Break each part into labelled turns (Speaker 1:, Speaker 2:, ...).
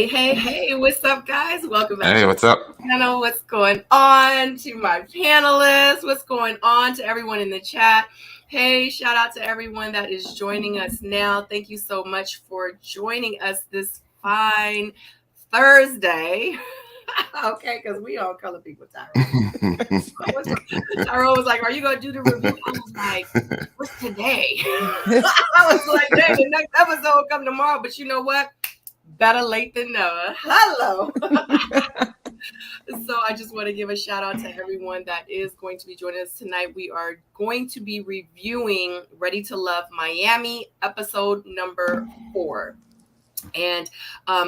Speaker 1: Hey, what's up, guys? Welcome back.
Speaker 2: Hey, what's up?
Speaker 1: I know what's going on to my panelists. What's going on to everyone in the chat? Hey, shout out to everyone that is joining us now. Thank you so much for joining us this fine Thursday. Okay, because we all color people, Tyrone. Tyrone was like, are you going to do the review? I was like, what's today? I was like, dang, the next episode will come tomorrow. But you know what? Better late than never. Hello. So I just want to give a shout out to everyone that is going to be joining us tonight. We are going to be reviewing Ready to Love Miami, episode number 4. And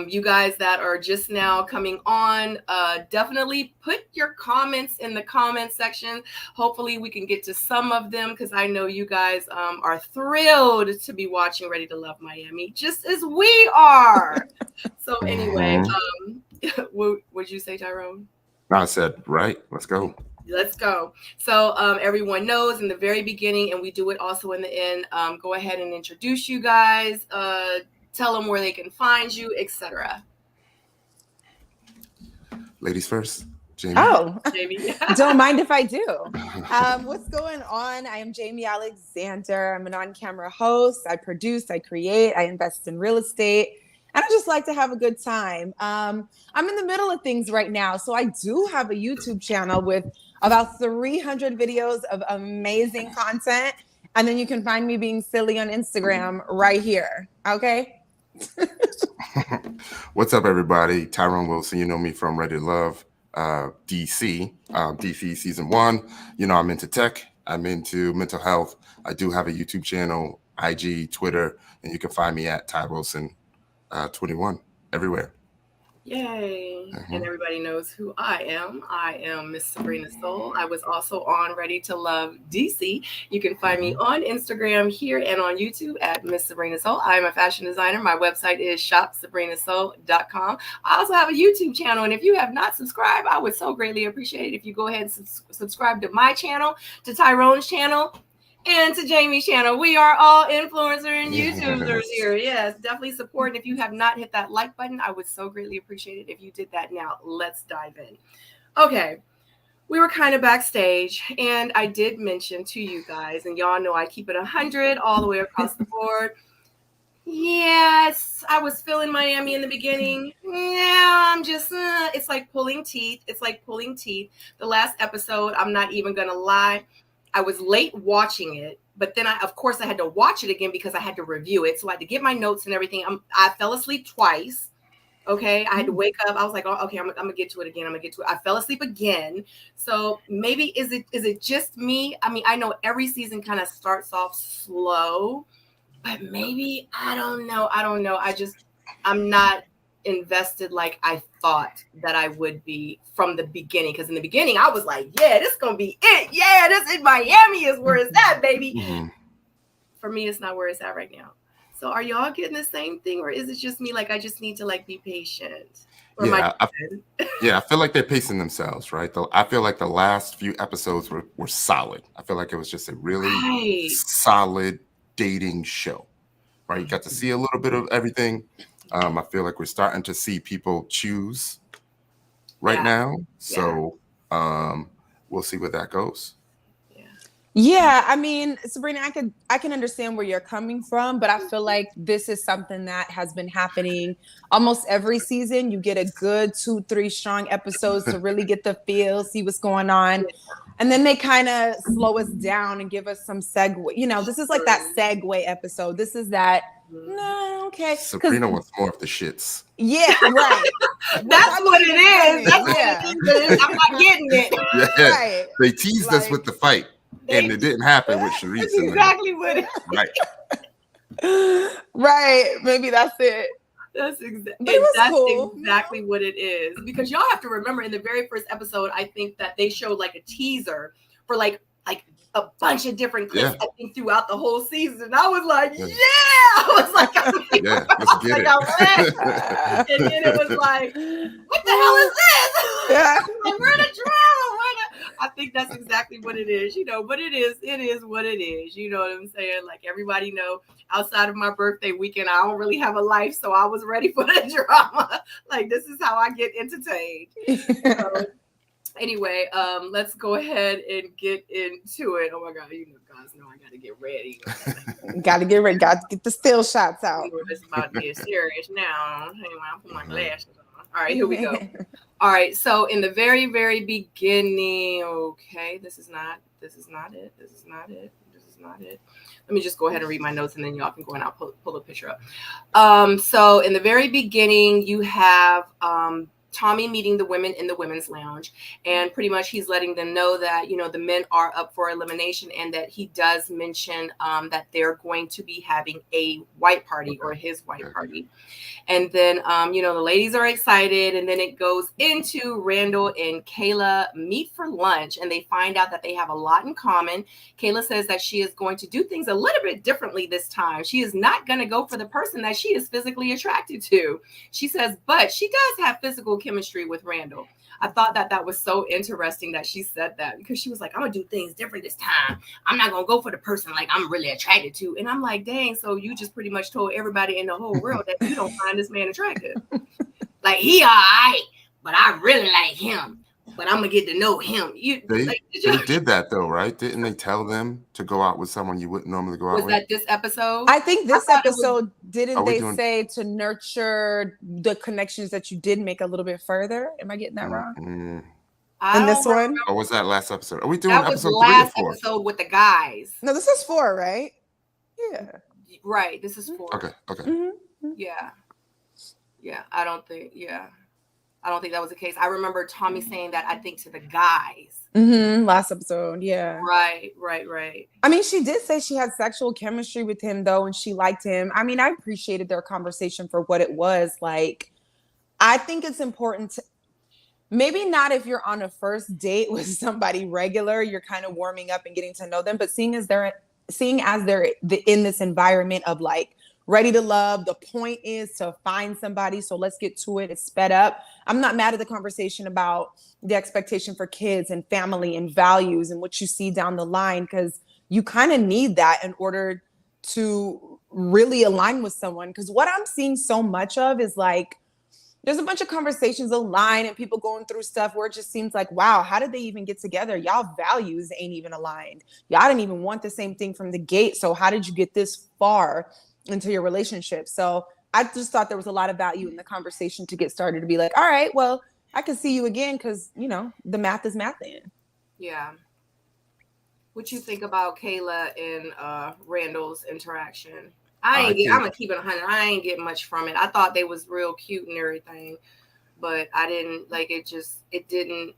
Speaker 1: you guys that are just now coming on, definitely put your comments in the comment section. Hopefully we can get to some of them because I know you guys are thrilled to be watching Ready to Love Miami, just as we are. So anyway, what would you say, Tyrone?
Speaker 2: I said, right, let's go.
Speaker 1: Let's go. So everyone knows in the very beginning, and we do it also in the end, go ahead and introduce you guys, tell them where they can find you, etc.
Speaker 2: Ladies first. Jamie.
Speaker 3: Oh,
Speaker 1: Jamie.
Speaker 3: Don't mind if I do. What's going on? I am Jamie Alexander. I'm an on-camera host. I produce, I create, I invest in real estate, and I just like to have a good time. I'm in the middle of things right now, so I do have a YouTube channel with about 300 videos of amazing content, and then you can find me being silly on Instagram right here. Okay.
Speaker 2: What's up, everybody? Tyrone Wilson. You know me from Ready to Love, DC season 1. You know, I'm into tech. I'm into mental health. I do have a YouTube channel, IG, Twitter, and you can find me at Ty Wilson 21 everywhere.
Speaker 1: Yay. And everybody knows who I am. I am Miss Sabrina Soul. I was also on Ready to Love DC. You can find me on Instagram here and on YouTube at Miss Sabrina Soul. I'm a fashion designer. My website is shopsabrinasoul.com. I also have a YouTube channel, and if you have not subscribed, I would so greatly appreciate it if you go ahead and subscribe to my channel, to Tyrone's channel, and to Jamie's channel. We are all influencers and YouTubers here. Yes, definitely support. And if you have not hit that like button, I would so greatly appreciate it if you did that now. Let's dive in. Okay, we were kind of backstage, and I did mention to you guys, and y'all know I keep it 100 all the way across the board. Yes, I was feeling Miami in the beginning. Now I'm just, it's like pulling teeth. It's like pulling teeth. The last episode, I'm not even going to lie, I was late watching it, but then of course I had to watch it again because I had to review it. So I had to get my notes and everything. I fell asleep twice. Okay. I had to wake up. I was like, oh, okay, I'm gonna get to it again. I fell asleep again. So maybe is it just me? I mean, I know every season kind of starts off slow, but maybe, I don't know. I'm not invested like I thought that I would be from the beginning, because in the beginning I was like, yeah, this is gonna be it. Yeah, this in Miami is where it's at, baby. For me, it's not where it's at right now. So are y'all getting the same thing, or is it just me, like I just need to like be patient?
Speaker 2: I feel like they're pacing themselves, right? I feel like the last few episodes were solid. I feel like it was just a really solid dating show, right? You got to see a little bit of everything. I feel like we're starting to see people choose right now. So we'll see where that goes.
Speaker 3: Yeah, I mean, Sabrina, I can understand where you're coming from, but I feel like this is something that has been happening almost every season. You get a good 2-3 strong episodes to really get the feel, see what's going on. And then they kind of slow us down and give us some segue. You know, this is like that segue episode. This is that. No, okay.
Speaker 2: Sabrina wants more of the shits.
Speaker 3: Yeah, right.
Speaker 1: That's what it is. That's what it is. I'm not getting it.
Speaker 2: Yeah, right. They teased us with the fight, and it didn't happen with Sharice.
Speaker 1: That's exactly what it is.
Speaker 2: Right.
Speaker 3: Right. Maybe that's it.
Speaker 1: That's exactly
Speaker 3: cool.
Speaker 1: What it is. Because y'all have to remember, in the very first episode, I think that they showed like a teaser for like a bunch of different clips, I think, throughout the whole season. And I was like, I was like,
Speaker 2: let's get it.
Speaker 1: And then it was like, what the hell is this? Like, where the drama? I think that's exactly what it is, but it is what it is. You know what I'm saying? Like everybody know, outside of my birthday weekend, I don't really have a life. So I was ready for the drama. Like, this is how I get entertained. So, anyway, let's go ahead and get into it. Oh my God, guys know I gotta get ready.
Speaker 3: Gotta get ready. Got to get the still shots out.
Speaker 1: It's about to get serious now. Anyway, I'll put my glasses on. All right, here we go. All right, so in the very, very beginning, okay, this is not it. Let me just go ahead and read my notes, and then y'all can go and I'll pull a picture up. So in the very beginning, you have Tommy meeting the women in the women's lounge, and pretty much he's letting them know that, the men are up for elimination, and that he does mention that they're going to be having a white party, or his white party. And then, the ladies are excited, and then it goes into Randall and Kayla meet for lunch, and they find out that they have a lot in common. Kayla says that she is going to do things a little bit differently this time. She is not going to go for the person that she is physically attracted to. She says, but she does have physical chemistry with Randall. I thought that was so interesting that she said that, because she was like, I'm gonna do things different this time. I'm not gonna go for the person like I'm really attracted to. And I'm like, dang, so you just pretty much told everybody in the whole world that you don't find this man attractive. Like, he all right, but I really like him. But I'm gonna get to know him.
Speaker 2: They did that though, right? Didn't they tell them to go out with someone you wouldn't normally go out with?
Speaker 1: Was that this episode?
Speaker 3: I think this episode, didn't they say to nurture the connections that you did make a little bit further? Am I getting that wrong? In this one?
Speaker 2: Or was that last episode? Are we doing
Speaker 1: episode 3 or 4? Episode with the guys.
Speaker 3: No, this is 4, right? Yeah.
Speaker 1: Right. This is 4.
Speaker 2: Okay.
Speaker 3: Mm-hmm.
Speaker 1: Yeah. I don't think that was the case. I remember Tommy saying that, I think, to the guys.
Speaker 3: Last episode, yeah.
Speaker 1: Right.
Speaker 3: I mean, she did say she had sexual chemistry with him, though, and she liked him. I mean, I appreciated their conversation for what it was. Like, I think it's important to, maybe not if you're on a first date with somebody regular, you're kind of warming up and getting to know them, but seeing as they're in this environment of like, ready to love. The point is to find somebody. So let's get to it. It's sped up. I'm not mad at the conversation about the expectation for kids and family and values and what you see down the line, because you kind of need that in order to really align with someone. Because what I'm seeing so much of is like, there's a bunch of conversations online and people going through stuff where it just seems like, wow, how did they even get together? Y'all values ain't even aligned. Y'all didn't even want the same thing from the gate. So how did you get this far into your relationship? So I just thought there was a lot of value in the conversation to get started, to be like, all right, well, I can see you again, because the math is mathing.
Speaker 1: Yeah. What you think about Kayla and Randall's interaction? I'm gonna keep it 100. I ain't getting much from it. I thought they was real cute and everything, but I didn't like it. It didn't.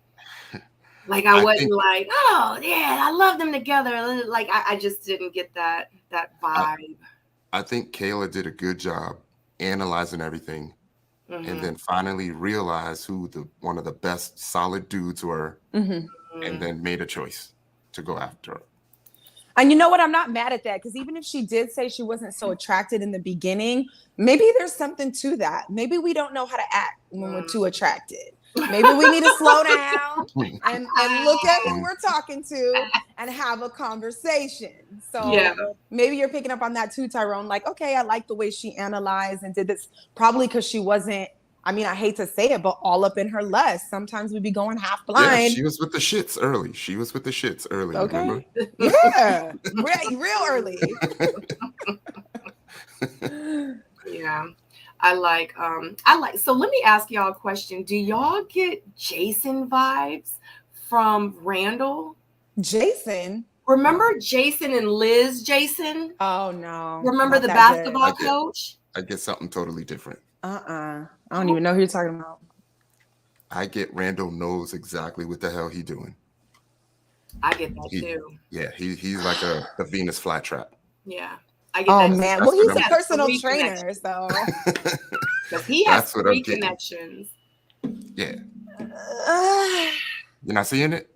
Speaker 1: Like, I wasn't like, oh yeah, I love them together. Like, I just didn't get that vibe.
Speaker 2: I think Kayla did a good job analyzing everything, and then finally realized who one of the best solid dudes were, and then made a choice to go after her.
Speaker 3: And you know what? I'm not mad at that, because even if she did say she wasn't so attracted in the beginning, maybe there's something to that. Maybe we don't know how to act when we're too attracted. Maybe we need to slow down and look at who we're talking to and have a conversation. So maybe you're picking up on that too, Tyrone. Like, okay, I like the way she analyzed and did this, probably because she wasn't, I mean, I hate to say it, but all up in her lust. Sometimes we be going half blind.
Speaker 2: Yeah, she was with the shits early.
Speaker 3: Okay.
Speaker 2: Remember?
Speaker 3: Yeah, real early.
Speaker 1: Yeah. I like, so let me ask y'all a question. Do y'all get Jason vibes from Randall?
Speaker 3: Jason?
Speaker 1: Remember Jason and Liz Jason?
Speaker 3: Oh, no.
Speaker 1: Remember the basketball coach?
Speaker 2: I get something totally different.
Speaker 3: I don't even know who you're talking about.
Speaker 2: I get Randall knows exactly what the hell he doing.
Speaker 1: I get that too.
Speaker 2: Yeah, he's like a Venus flytrap.
Speaker 1: Yeah. I get that.
Speaker 3: Man. Well, he's a personal trainer, so.
Speaker 1: Because he has 3 connections.
Speaker 2: Yeah. You're not seeing it?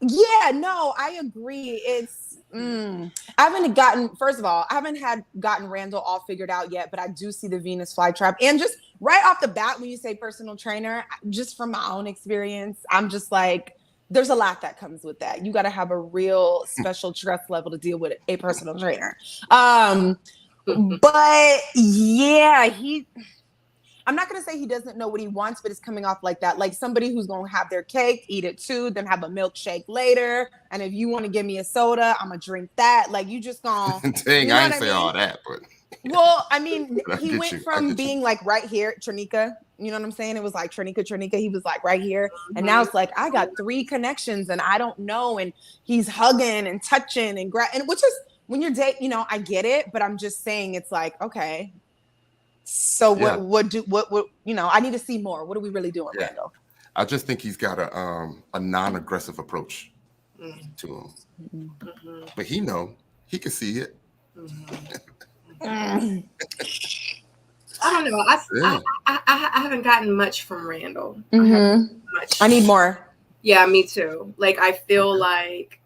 Speaker 3: Yeah, no, I agree. It's I haven't gotten Randall all figured out yet, but I do see the Venus flytrap. And just right off the bat, when you say personal trainer, just from my own experience, I'm just like, there's a lot that comes with that. You got to have a real special trust level to deal with a personal trainer. But yeah, I'm not going to say he doesn't know what he wants, but it's coming off like that. Like somebody who's going to have their cake, eat it too, then have a milkshake later. And if you want to give me a soda, I'm going to drink that. Like you just going to.
Speaker 2: Dang, I ain't say all that, but.
Speaker 3: Well, I mean, he went from being like right here, Trinika. You know what I'm saying? It was like Trinika. He was like right here. And now it's like, I got 3 connections and I don't know. And he's hugging and touching and which is when you're dating, you know, I get it, but I'm just saying it's like, okay. So what, you know, I need to see more. What are we really doing, Randall?
Speaker 2: I just think he's got a non-aggressive approach to him. But he can see it.
Speaker 1: I don't know. I haven't gotten much from Randall. I
Speaker 3: need more.
Speaker 1: Yeah, me too. Like I feel like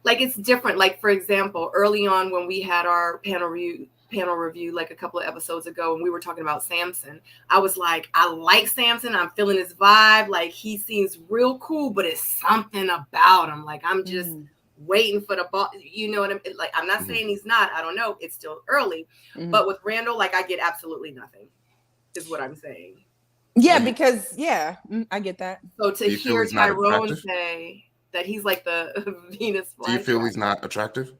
Speaker 1: it's different. Like for example, early on when we had our panel review like a couple of episodes ago, and we were talking about Samson, I was like, I like Samson. I'm feeling his vibe. Like he seems real cool, but it's something about him. Like I'm just waiting for the ball. You know what I mean? Like I'm not saying he's not. I don't know. It's still early. But with Randall, like I get absolutely nothing. Is what I'm saying.
Speaker 3: Yeah, because I get that.
Speaker 1: So to hear Tyrone say that he's like the Venus flytrap.
Speaker 2: Do you feel he's not attractive?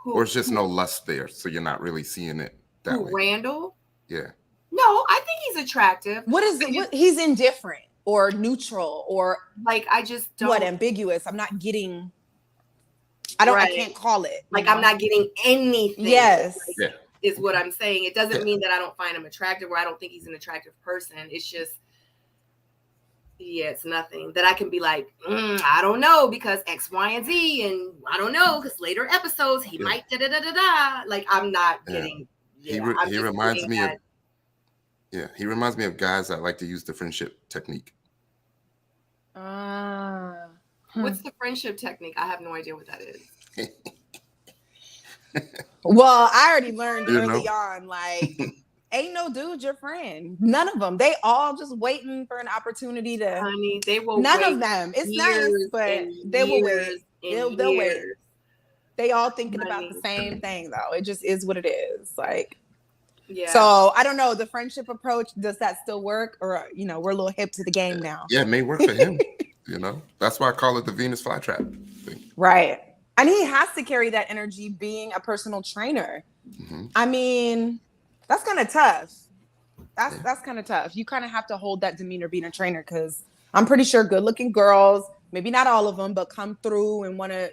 Speaker 2: Or it's just no lust there, so you're not really seeing it that way.
Speaker 1: Randall?
Speaker 2: Yeah.
Speaker 1: No, I think he's attractive.
Speaker 3: What is it? He's indifferent or neutral or
Speaker 1: like I just don't.
Speaker 3: What ambiguous? I'm not getting. I can't call it.
Speaker 1: Like I'm not getting anything.
Speaker 3: Yes.
Speaker 1: Like, is what I'm saying. It doesn't mean that I don't find him attractive or I don't think he's an attractive person. It's just. Yeah, it's nothing that I can be like, I don't know because X, Y, and Z, and I don't know because later episodes he might da. Like I'm not getting.
Speaker 2: He reminds me of. Yeah, he reminds me of guys that like to use the friendship technique.
Speaker 1: What's the friendship technique? I have no idea what that is.
Speaker 3: Well, I already learned early on, like. Ain't no dude your friend. None of them. They all just waiting for an opportunity to.
Speaker 1: Honey, they will.
Speaker 3: None of them. It's nice, but they will wait. They'll wait. They all thinking about the same thing, though. It just is what it is. Like, So I don't know. The friendship approach, does that still work, or we're a little hip to the game now?
Speaker 2: Yeah, it may work for him. That's why I call it the Venus flytrap thing.
Speaker 3: Right, and he has to carry that energy, being a personal trainer. I mean. That's kind of tough. That's kind of tough. You kind of have to hold that demeanor being a trainer because I'm pretty sure good-looking girls, maybe not all of them, but come through and want to,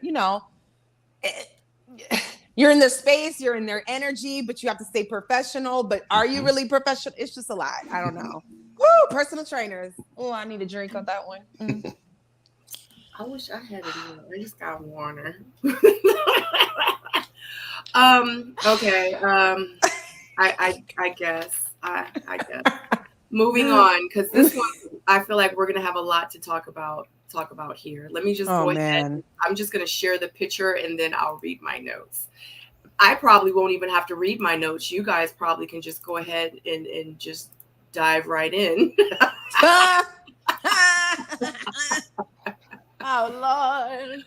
Speaker 3: you're in their space, you're in their energy, but you have to stay professional. But are you really professional? It's just a lot. I don't know. Woo, personal trainers. Oh, I need a drink on that one.
Speaker 1: I wish I had it. I just got Warner. Okay. I guess. Moving on, because this one I feel like we're gonna have a lot to talk about here. Let me just go ahead. I'm just gonna share the picture and then I'll read my notes. I probably won't even have to read my notes. You guys probably can just go ahead and just dive right in.
Speaker 3: Oh, Lord.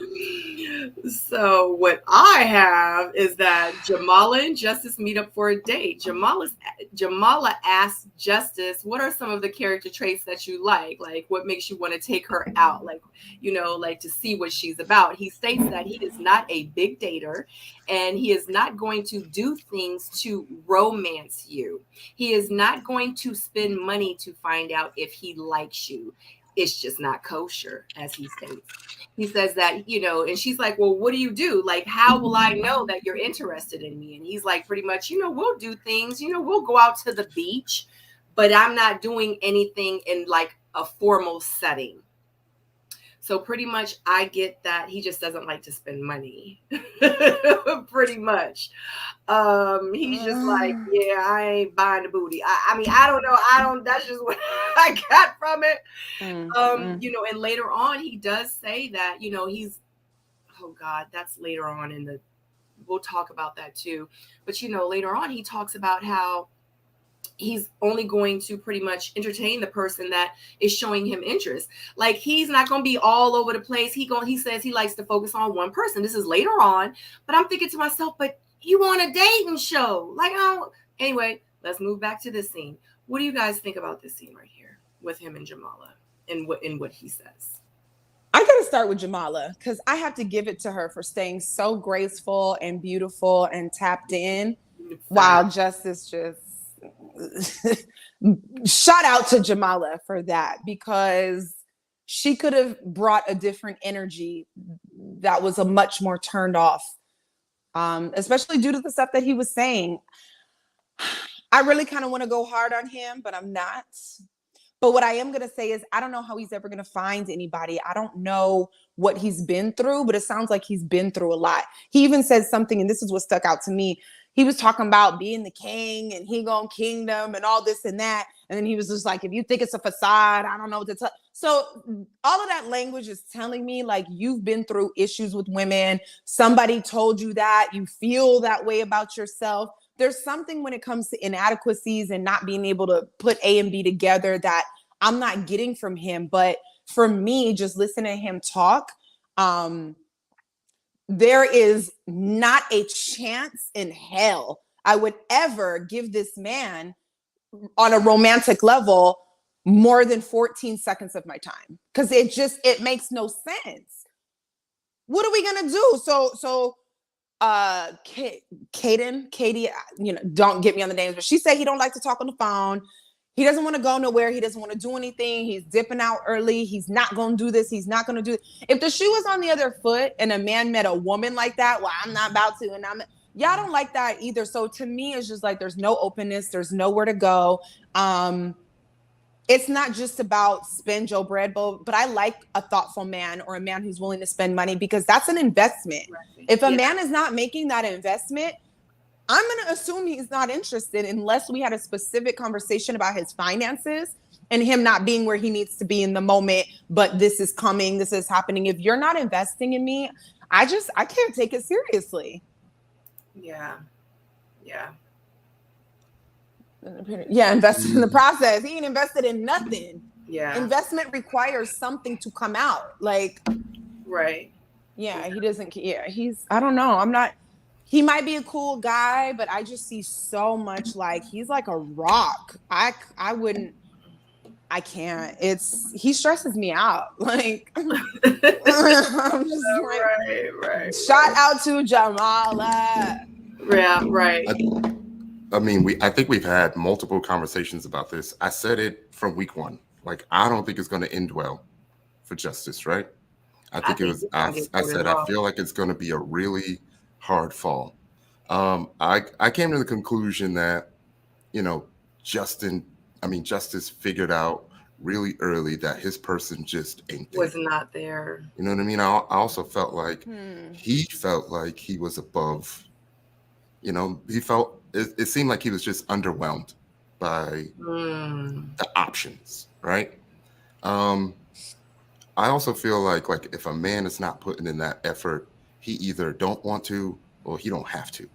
Speaker 1: So what I have is that Jamallah and Justice meet up for a date. Jamallah asks Justice, what are some of the character traits that you like? Like, what makes you want to take her out? Like, like to see what she's about. He states that he is not a big dater and he is not going to do things to romance you. He is not going to spend money to find out if he likes you. It's just not kosher, as he states. He says that, and she's like, well, what do you do? Like, how will I know that you're interested in me? And he's like, pretty much, we'll do things, we'll go out to the beach, but I'm not doing anything in like a formal setting. So pretty much I get that he just doesn't like to spend money. Pretty much. He's just like, yeah, I ain't buying the booty. I mean, I don't know. That's just what I got from it. And later on he does say that, he's, oh God, that's later on we'll talk about that too. But, later on he talks about how he's only going to pretty much entertain the person that is showing him interest. Like, he's not going to be all over the place. He says he likes to focus on one person. This is later on, but I'm thinking to myself, but you want a dating show? Like, oh, anyway, let's move back to this scene. What do you guys think about this scene right here with him and Jamallah and what he says?
Speaker 3: I got to start with Jamallah because I have to give it to her for staying so graceful and beautiful and tapped in. Wow, Justice just shout out to Jamallah for that, because she could have brought a different energy that was a much more turned off, especially due to the stuff that he was saying. I really kind of want to go hard on him, but I'm not. But what I am going to say is I don't know how he's ever going to find anybody. I don't know what he's been through, but it sounds like he's been through a lot. He even said something, and this is what stuck out to me. He was talking about being the king and he gonna kingdom and all this and that. And then he was just like, if you think it's a facade, I don't know what to tell. So all of that language is telling me like you've been through issues with women. Somebody told you that. You feel that way about yourself. There's something when it comes to inadequacies and not being able to put A and B together that I'm not getting from him. But for me, just listening to him talk, there is not a chance in hell I would ever give this man on a romantic level more than 14 seconds of my time. Because it makes no sense. What are we gonna do? So Katie, don't get me on the names, but she said he don't like to talk on the phone. He doesn't want to go nowhere. He doesn't want to do anything. He's dipping out early. He's not going to do this. He's not going to do it. If the shoe was on the other foot and a man met a woman like that, well, I'm not about to. And y'all don't like that either. So to me, it's just like, there's no openness. There's nowhere to go. It's not just about spend your bread, but I like a thoughtful man or a man who's willing to spend money, because that's an investment. Right. If a man is not making that investment, I'm going to assume he's not interested unless we had a specific conversation about his finances and him not being where he needs to be in the moment. But this is coming. This is happening. If you're not investing in me, I can't take it seriously.
Speaker 1: Yeah.
Speaker 3: Invested in the process. He ain't invested in nothing.
Speaker 1: Yeah.
Speaker 3: Investment requires something to come out. Like,
Speaker 1: right.
Speaker 3: Yeah, he doesn't. Yeah, I don't know. He might be a cool guy, but I just see so much like he's like a rock. I can't. He stresses me out. Like, I'm just
Speaker 1: right.
Speaker 3: Shout out to Jamallah.
Speaker 1: Yeah, right.
Speaker 2: I mean, I think we've had multiple conversations about this. I said it from week one. Like, I don't think it's going to end well for Justice, right? I feel like it's going to be a really hard fall. I came to the conclusion that, Justice figured out really early that his person just ain't there.
Speaker 1: Was not there.
Speaker 2: You know what I mean? I also felt like he felt like he was above, it seemed like he was just underwhelmed by the options, right? I also feel like if a man is not putting in that effort, he either don't want to or he don't have to,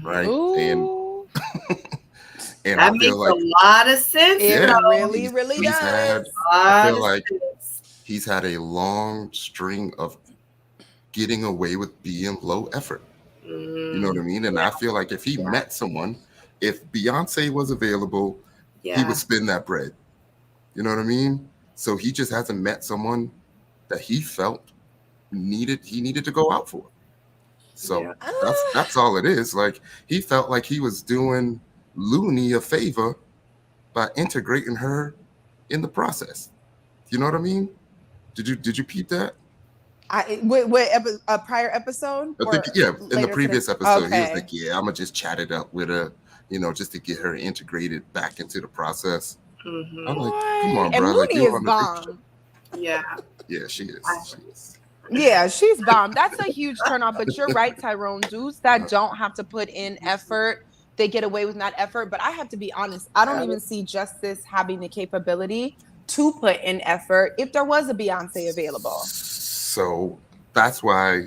Speaker 2: right?
Speaker 3: Ooh.
Speaker 2: And
Speaker 1: that
Speaker 2: I feel
Speaker 1: makes a lot of sense.
Speaker 3: It really, really does.
Speaker 2: I feel like he's had a long string of getting away with being low effort. You know what I mean? And I feel like if he met someone, if Beyonce was available, he would spend that bread. You know what I mean? So he just hasn't met someone that he felt he needed to go out for. So that's all it is. Like, he felt like he was doing Looney a favor by integrating her in the process. You know what I mean? Did you peep that?
Speaker 3: A prior episode?
Speaker 2: In the previous episode, he was like, I'm gonna just chat it up with her, just to get her integrated back into the process.
Speaker 3: Mm-hmm.
Speaker 2: I'm like, come on,
Speaker 3: and
Speaker 2: bro.
Speaker 3: Looney is bomb.
Speaker 1: Yeah,
Speaker 2: she is.
Speaker 3: Yeah, she's bomb. That's a huge turnoff. But you're right, Tyrone. Dudes that don't have to put in effort, they get away with not effort. But I have to be honest, I don't even see Justice having the capability to put in effort if there was a Beyonce available.
Speaker 2: So that's why,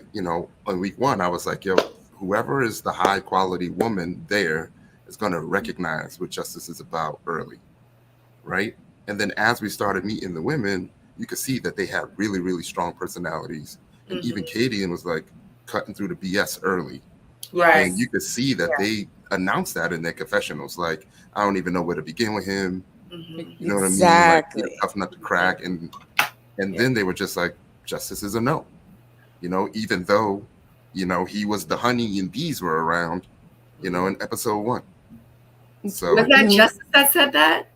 Speaker 2: on week one, I was like, whoever is the high quality woman there, is going to recognize what justice is about early, right? And then as we started meeting the women, you could see that they had really, really strong personalities. And even Katie was like cutting through the BS early.
Speaker 1: Right.
Speaker 2: And you could see that they announced that in their confessionals. Like, I don't even know where to begin with him. You know what I mean? Like, tough nut to crack. And then they were just like, justice is a no. You know, even though, you know, he was the honey and bees were around, you know, in episode 1. So
Speaker 1: was that Justice that said that?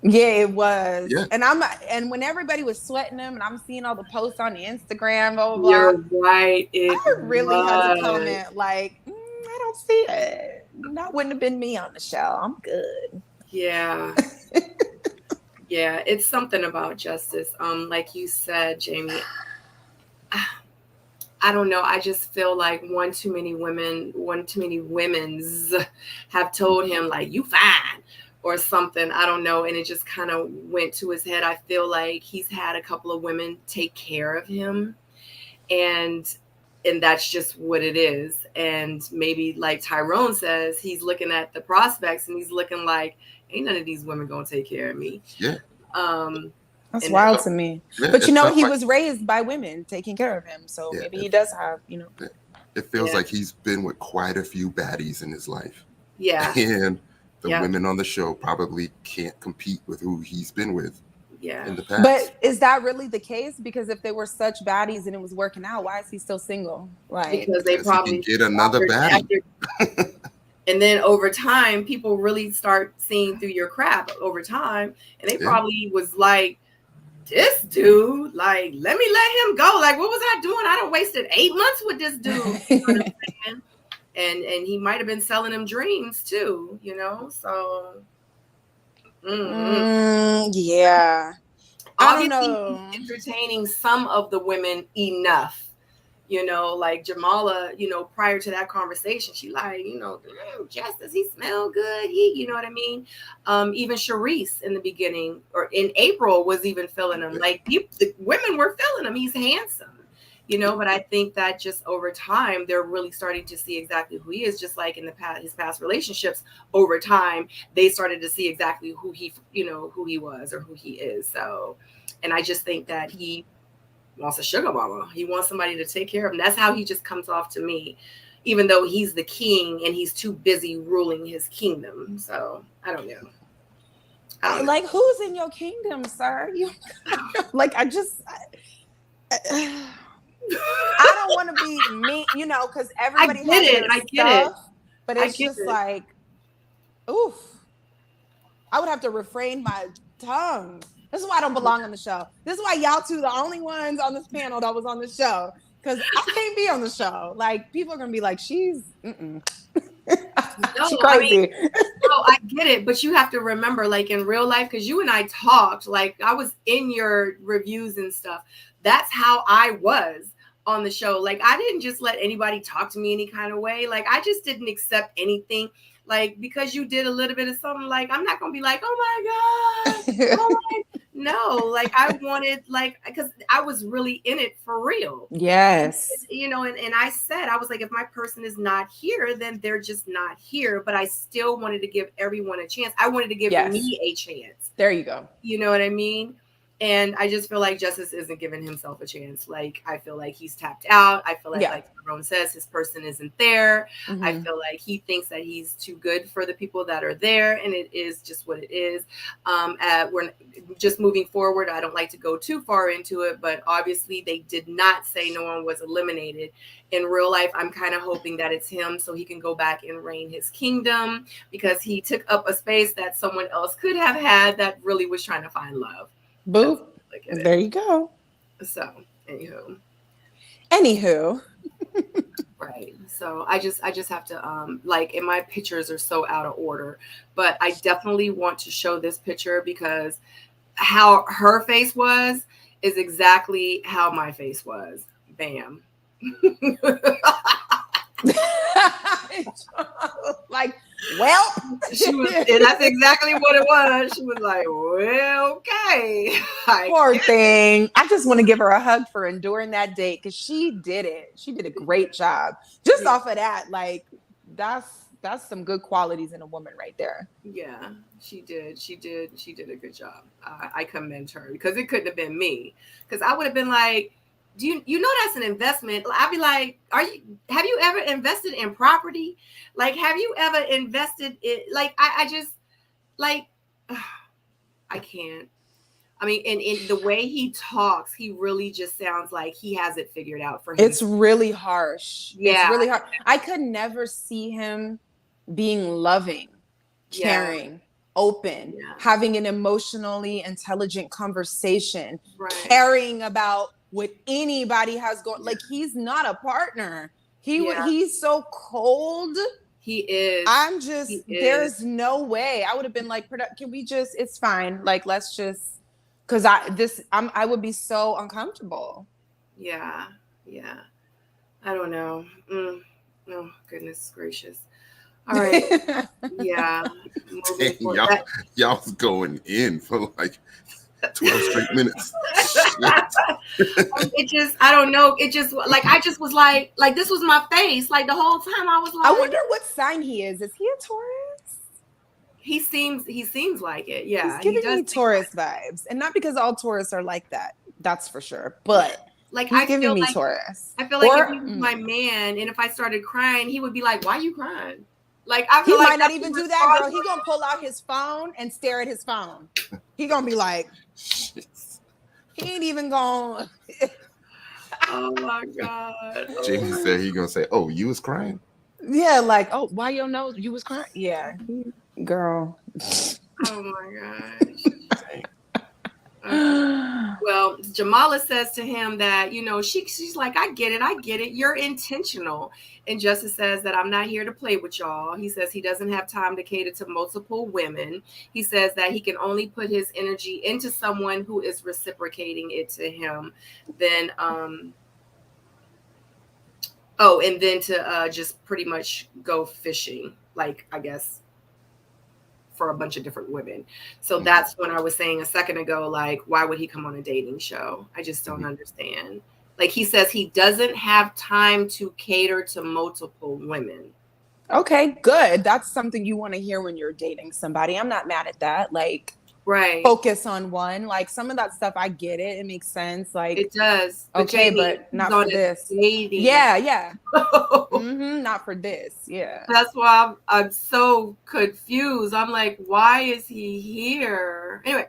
Speaker 3: Yeah, it was.
Speaker 2: Yeah.
Speaker 3: And when everybody was sweating him, and I'm seeing all the posts on Instagram, blah blah blah.
Speaker 1: You're right.
Speaker 3: I really had to comment like, I don't see it. That wouldn't have been me on the show. I'm good.
Speaker 1: Yeah. Yeah, it's something about justice. Like you said, Jamie, I don't know. I just feel like one too many women's have told him like, you fine or something. I don't know. And it just kind of went to his head. I feel like he's had a couple of women take care of him, and that's just what it is. And maybe like Tyrone says, he's looking at the prospects and he's looking like, ain't none of these women gonna take care of me.
Speaker 2: Yeah.
Speaker 3: That's wild to me.
Speaker 2: Yeah,
Speaker 3: but you know, he was raised by women taking care of him. So maybe he does have, you know.
Speaker 2: It feels like he's been with quite a few baddies in his life.
Speaker 1: Yeah.
Speaker 2: And the women on the show probably can't compete with who he's been with in the past.
Speaker 3: But is that really the case? Because if they were such baddies and it was working out, why is he still single? Like,
Speaker 1: because they probably
Speaker 2: he can get another baddie.
Speaker 1: And then over time, people really start seeing through your crap over time. And they probably was like, this dude, like, let him go. Like, what was I doing? I done wasted 8 months with this dude. You know what I'm saying? And he might have been selling them dreams too, you know? So,
Speaker 3: yeah. I don't know.
Speaker 1: He's entertaining some of the women enough. You know, like Jamallah, you know, prior to that conversation, she like, you know, Justice, he smelled good. You know what I mean? Even Sharice in the beginning or in April was even feeling him. Like the women were feeling him. He's handsome, you know, but I think that just over time, they're really starting to see exactly who he is. Just like in his past relationships, over time, they started to see exactly who he was or who he is. So, and I just think that he wants a sugar mama. He wants somebody to take care of him. That's how he just comes off to me, even though he's the king and he's too busy ruling his kingdom. So I don't know.
Speaker 3: Like, who's in your kingdom, sir? You like, I don't want to be mean, you know, because everybody has their stuff, but it's just like, oof. I would have to refrain my tongue. This is why I don't belong on the show. This is why y'all two the only ones on this panel that was on the show. Because I can't be on the show. Like, people are going to be like, she's crazy.
Speaker 1: I get it. But you have to remember, like, in real life, because you and I talked, like, I was in your reviews and stuff. That's how I was on the show. Like, I didn't just let anybody talk to me any kind of way. Like, I just didn't accept anything. Like, because you did a little bit of something, like, I'm not going to be like, oh my God. No, like, I wanted, like, because I was really in it for real.
Speaker 3: Yes.
Speaker 1: You know, and I said, I was like, if my person is not here, then they're just not here. But I still wanted to give everyone a chance. I wanted to give me a chance.
Speaker 3: There you go.
Speaker 1: You know what I mean? And I just feel like Justice isn't giving himself a chance. Like, I feel like he's tapped out. I feel like Tyrone says, his person isn't there. Mm-hmm. I feel like he thinks that he's too good for the people that are there. And it is just what it is. We're just moving forward. I don't like to go too far into it, but obviously they did not say no one was eliminated. In real life, I'm kind of hoping that it's him so he can go back and reign his kingdom, because he took up a space that someone else could have had that really was trying to find love.
Speaker 3: Boo. There you go.
Speaker 1: So, anywho. Right. So I just have to like, and my pictures are so out of order, but I definitely want to show this picture because how her face was is exactly how my face was. Bam.
Speaker 3: Like, well,
Speaker 1: she was, and that's exactly what it was. She was like, well, okay.
Speaker 3: Poor thing. I just want to give her a hug for enduring that date, because she did it. She did a great job. Just off of that, like, that's some good qualities in a woman right there.
Speaker 1: Yeah, she did a good job. I commend her, because it couldn't have been me, because I would have been like, do you know that's an investment? I'd be like, have you ever invested in property? Like, have you ever invested in, like, I just, like, I can't. I mean, in the way he talks, he really just sounds like he has it figured out for him.
Speaker 3: It's really harsh.
Speaker 1: Yeah.
Speaker 3: It's really hard. I could never see him being loving, caring, open, having an emotionally intelligent conversation, caring about what anybody has going. Like, he's not a partner. He's so cold.
Speaker 1: He is.
Speaker 3: There's no way. I would have been like, can we just, it's fine. Like, let's just, because I would be so uncomfortable.
Speaker 1: Yeah. I don't know. Oh, goodness gracious. All right. Yeah.
Speaker 2: Y'all was going in for like 12 straight minutes.
Speaker 1: I don't know. It just, like, I just was like this was my face. Like, the whole time I was like,
Speaker 3: I wonder what sign he is. Is he a Taurus?
Speaker 1: He seems like it. Yeah.
Speaker 3: He's giving me Taurus vibes. And not because all Taurus are like that. That's for sure. But
Speaker 1: like,
Speaker 3: he's giving me Taurus.
Speaker 1: I feel like if he was my man, and if I started crying, he would be like, why are you crying? Like, I feel
Speaker 3: he
Speaker 1: like
Speaker 3: might not even do that, girl. He gonna pull out his phone and stare at his phone. He gonna be like, he ain't even gonna.
Speaker 1: Oh my God.
Speaker 2: Jamie said he gonna say, "Oh, you was crying."
Speaker 3: Yeah, like, oh, why your nose? You was crying. Yeah, girl.
Speaker 1: Oh my gosh. Well, Jamallah says to him that, she's like, I get it. You're intentional. And Justice says that I'm not here to play with y'all. He says he doesn't have time to cater to multiple women. He says that he can only put his energy into someone who is reciprocating it to him. Then, and then to just pretty much go fishing, like, I guess, for a bunch of different women. So that's when I was saying a second ago, like, why would he come on a dating show? I just don't understand. Like, he says he doesn't have time to cater to multiple women.
Speaker 3: Okay, good. That's something you want to hear when you're dating somebody. I'm not mad at that. Like, focus on one. Like, some of that stuff, I get it. It makes sense. Like,
Speaker 1: it does.
Speaker 3: Okay, but not for this.
Speaker 1: Dating.
Speaker 3: Yeah. Not for this. Yeah.
Speaker 1: That's why I'm so confused. I'm like, why is he here? Anyway,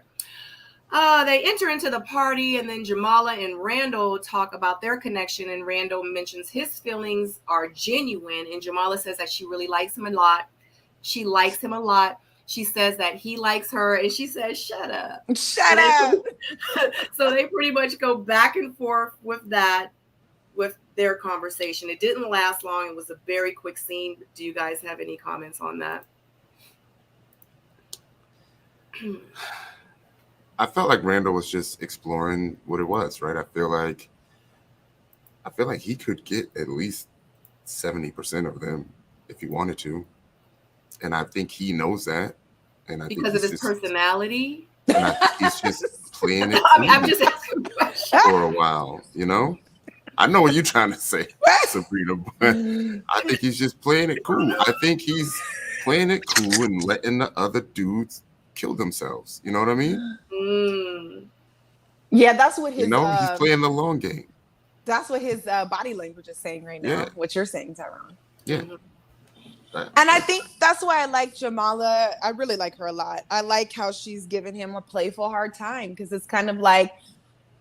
Speaker 1: they enter into the party, and then Jamallah and Randall talk about their connection, and Randall mentions his feelings are genuine, and Jamallah says that she really likes him a lot. She likes him a lot. She says that he likes her, and she says, shut up.
Speaker 3: Shut up.
Speaker 1: So they pretty much go back and forth with their conversation. It didn't last long. It was a very quick scene. Do you guys have any comments on that?
Speaker 2: I felt like Randall was just exploring what it was, right? I feel like he could get at least 70% of them if he wanted to. And I think he knows that. And I
Speaker 1: because of his personality.
Speaker 2: And I think he's just playing it.
Speaker 1: I'm just asking questions.
Speaker 2: For a while, I know what you're trying to say, Sabrina, but I think he's just playing it cool. I think he's playing it cool and letting the other dudes kill themselves. You know what I mean?
Speaker 3: Yeah, that's what his.
Speaker 2: He's playing the long game.
Speaker 3: That's what his body language is saying right now.
Speaker 2: Yeah.
Speaker 3: What you're saying, Tyrone.
Speaker 2: Yeah.
Speaker 3: And I think that's why I like Jamallah. I really like her a lot. I like how she's giving him a playful hard time, because it's kind of like,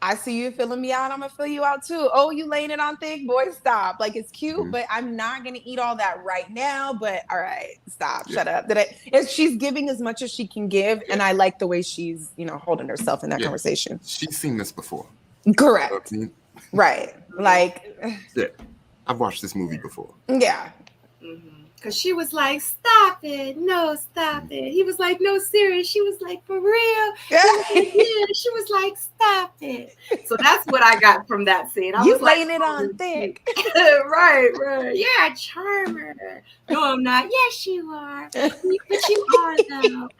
Speaker 3: I see you filling me out, I'm gonna fill you out too. Oh, you laying it on thick? Boy, stop. Like, it's cute, but I'm not gonna eat all that right now. But all right, stop. Shut up. She's giving as much as she can give, and I like the way she's, holding herself in that conversation.
Speaker 2: She's seen this before.
Speaker 3: Correct.
Speaker 2: You know what I mean?
Speaker 3: Right. Like,
Speaker 2: yeah, I've watched this movie before.
Speaker 3: Yeah.
Speaker 1: Because she was like, stop it. No, stop it. He was like, no, serious. She was like, for real? Yeah. She was like, stop it. So that's what I got from that scene. I was
Speaker 3: laying
Speaker 1: like,
Speaker 3: it on thick.
Speaker 1: Right. Yeah, charmer. No, I'm not. Yes, you are. But you are, though.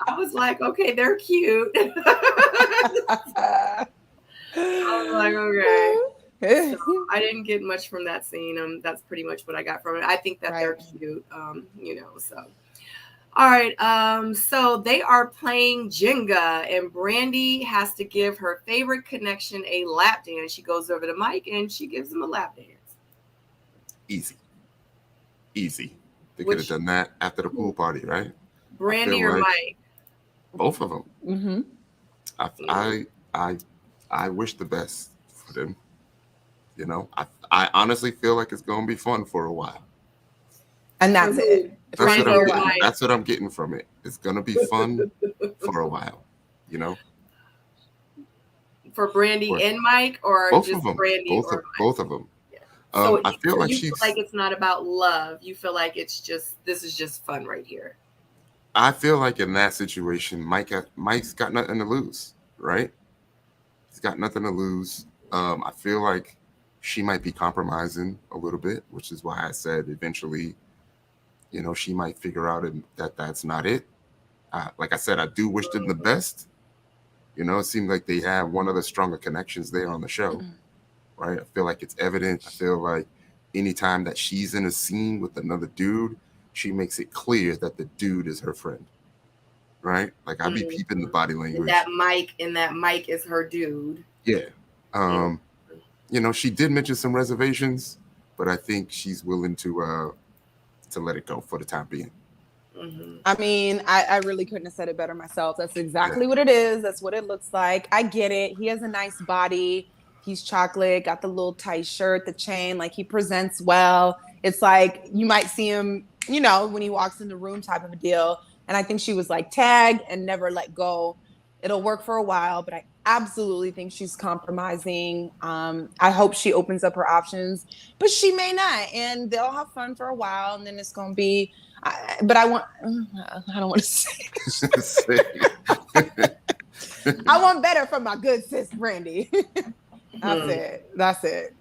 Speaker 1: I was like, okay, they're cute. I was like, okay. So I didn't get much from that scene. That's pretty much what I got from it. I think that they're cute, so. All right, so they are playing Jenga, and Brandi has to give her favorite connection a lap dance. She goes over to Mike, and she gives him a lap dance.
Speaker 2: Easy. They could have done that after the pool party, right?
Speaker 1: Brandi or Mike?
Speaker 2: Both of them.
Speaker 3: Mm-hmm.
Speaker 2: I wish the best for them. I honestly feel like it's gonna be fun for a while.
Speaker 3: And that's it.
Speaker 2: That's what I'm getting from it. It's gonna be fun for a while.
Speaker 1: For Brandi and Mike, or
Speaker 2: both
Speaker 1: just
Speaker 2: of them.
Speaker 1: Brandi
Speaker 2: Both of them.
Speaker 1: Yeah. So
Speaker 2: I feel like
Speaker 1: feel like it's not about love. You feel like this is just fun right here.
Speaker 2: I feel like in that situation, Mike's got nothing to lose, right? He's got nothing to lose. I feel like she might be compromising a little bit, which is why I said eventually, she might figure out that that's not it. Like I said, I do wish them the best. It seemed like they have one of the stronger connections there on the show, right? I feel like it's evident. I feel like anytime that she's in a scene with another dude, she makes it clear that the dude is her friend, right? Like I'd be peeping the body language.
Speaker 1: That Mike is her dude.
Speaker 2: Yeah. She did mention some reservations, but I think she's willing to let it go for the time being.
Speaker 3: Mm-hmm. I mean, I really couldn't have said it better myself. That's exactly what it is. That's what it looks like. I get it. He has a nice body. He's chocolate, got the little tight shirt, the chain, like he presents well. It's like you might see him, when he walks in the room type of a deal. And I think she was like, tag and never let go. It'll work for a while, but I absolutely think she's compromising. I hope she opens up her options, but she may not. And they'll have fun for a while. And then it's going to be, I don't want to say I want better from my good sis, Brandi. That's it.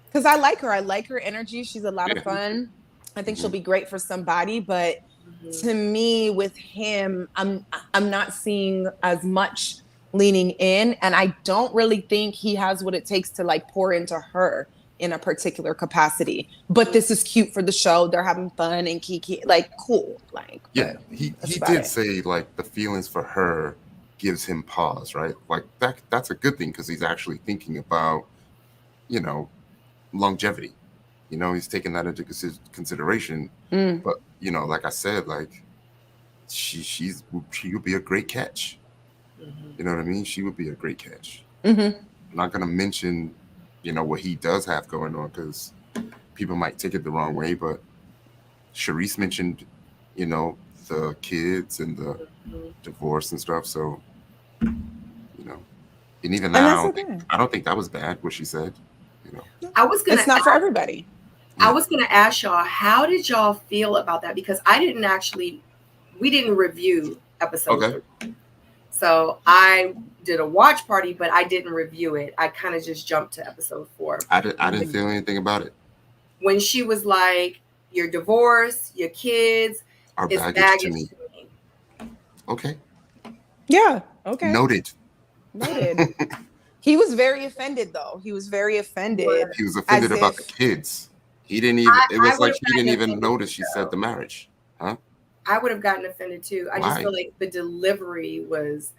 Speaker 3: Because I like her. I like her energy. She's a lot of fun. I think she'll be great for somebody, but to me, with him, I'm not seeing as much leaning in, and I don't really think he has what it takes to like pour into her in a particular capacity. But this is cute for the show. They're having fun and Kiki, like cool. Like
Speaker 2: he did say like the feelings for her gives him pause, right? Like that's a good thing because he's actually thinking about, longevity. He's taking that into consideration. But like I said, like she would be a great catch. You know what I mean? She would be a great catch. I'm not gonna mention, what he does have going on because people might take it the wrong way. But Sharice mentioned, the kids and the divorce and stuff. So, and even now, I don't think that was bad what she said.
Speaker 3: It's not for everybody.
Speaker 1: I was going to ask y'all, how did y'all feel about that? Because we didn't review episode 3. So I did a watch party, but I didn't review it. I kind of just jumped to episode 4.
Speaker 2: I didn't feel anything about it.
Speaker 1: When she was like, your divorce, your kids,
Speaker 2: are baggage to me. Okay.
Speaker 3: Yeah. Okay.
Speaker 2: Noted.
Speaker 3: He was very offended, though. He was very offended.
Speaker 2: He was offended about the kids. He didn't even. It was like he didn't even notice she said the marriage. Huh?
Speaker 1: I would have gotten offended too. I just feel like the delivery was.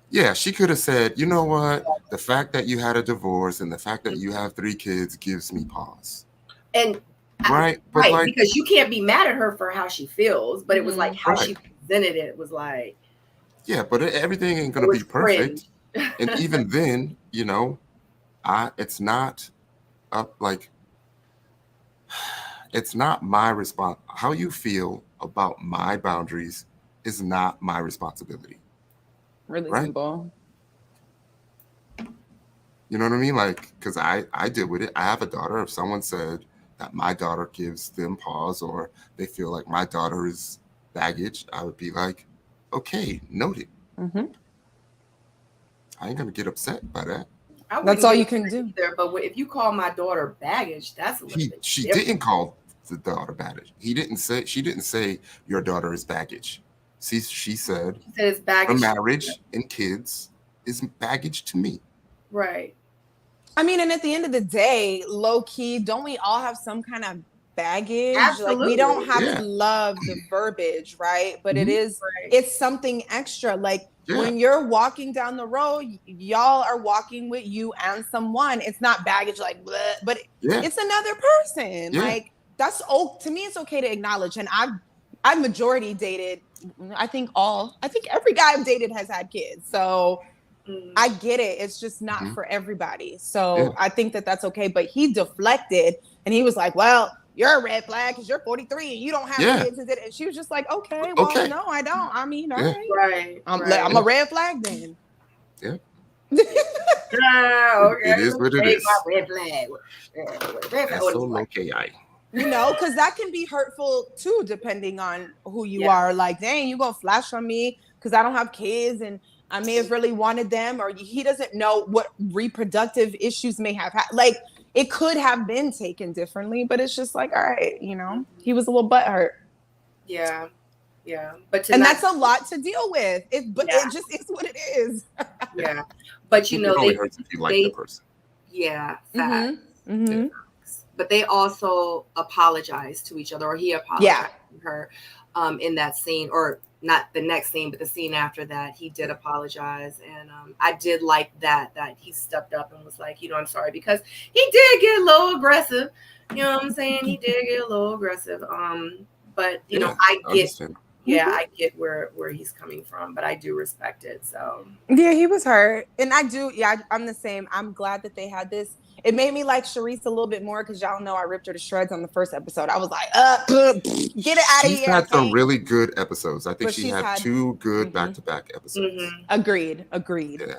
Speaker 2: Yeah, she could have said, you know what? The fact that you had a divorce and the fact that you have 3 kids gives me pause.
Speaker 1: And
Speaker 2: right,
Speaker 1: because you can't be mad at her for how she feels, but it was like how she presented it was like.
Speaker 2: Yeah, but everything ain't gonna be perfect. And even then, it's not it's not my response. How you feel about my boundaries is not my responsibility.
Speaker 3: Really simple.
Speaker 2: You know what I mean? Like, because I deal with it. I have a daughter. If someone said that my daughter gives them pause or they feel like my daughter is baggage, I would be like, okay, noted. I ain't gonna get upset by that.
Speaker 3: That's all you can do.
Speaker 1: But if you call my daughter baggage, that's a little bit
Speaker 2: she didn't call the daughter baggage. She didn't say your daughter is baggage. She said
Speaker 1: it's baggage.
Speaker 2: her marriage and kids is baggage to me.
Speaker 1: Right.
Speaker 3: I mean, and at the end of the day, low key, don't we all have some kind of baggage?
Speaker 1: Absolutely.
Speaker 3: Like, we don't have to love the verbiage, right? But it's something extra. Like, when you're walking down the road, y'all are walking with you and someone. It's not baggage, like, bleh, but it's another person. Like, that's to me, it's okay to acknowledge. And I've majority dated. I think every guy I've dated has had kids. So I get it. It's just not for everybody. So I think that's okay. But he deflected and he was like, well, you're a red flag because you're 43 and you don't have kids. And she was just like, okay, well, no, I don't. I mean, all right. I'm a red flag then.
Speaker 2: Yeah.
Speaker 1: Okay.
Speaker 2: It is what it is.
Speaker 1: Red flag.
Speaker 2: That's so okay.
Speaker 3: You know, because that can be hurtful too, depending on who you are. Like, dang, you gonna flash on me because I don't have kids and I may have really wanted them, or he doesn't know what reproductive issues may have had. Like, it could have been taken differently, but it's just like, all right, you know, he was a little butthurt.
Speaker 1: Yeah. Yeah. But
Speaker 3: that's a lot to deal with. It just is what it is.
Speaker 1: Yeah. But you know,
Speaker 2: it only hurts if you like the person.
Speaker 1: Yeah. But they also apologized to each other, or he apologized to her in that scene, or not the next scene, but the scene after that, he did apologize. And I did like that he stepped up and was like, you know, I'm sorry, because he did get a little aggressive. You know what I'm saying? He did get a little aggressive. But you know, I get where he's coming from, but I do respect it. So
Speaker 3: yeah, he was hurt. And I'm the same. I'm glad that they had this. It made me like Sharice a little bit more because y'all know I ripped her to shreds on the first episode. I was like, get it out of here.
Speaker 2: She's had some really good episodes. I think she had 2 good back-to-back episodes.
Speaker 3: Agreed. Yeah.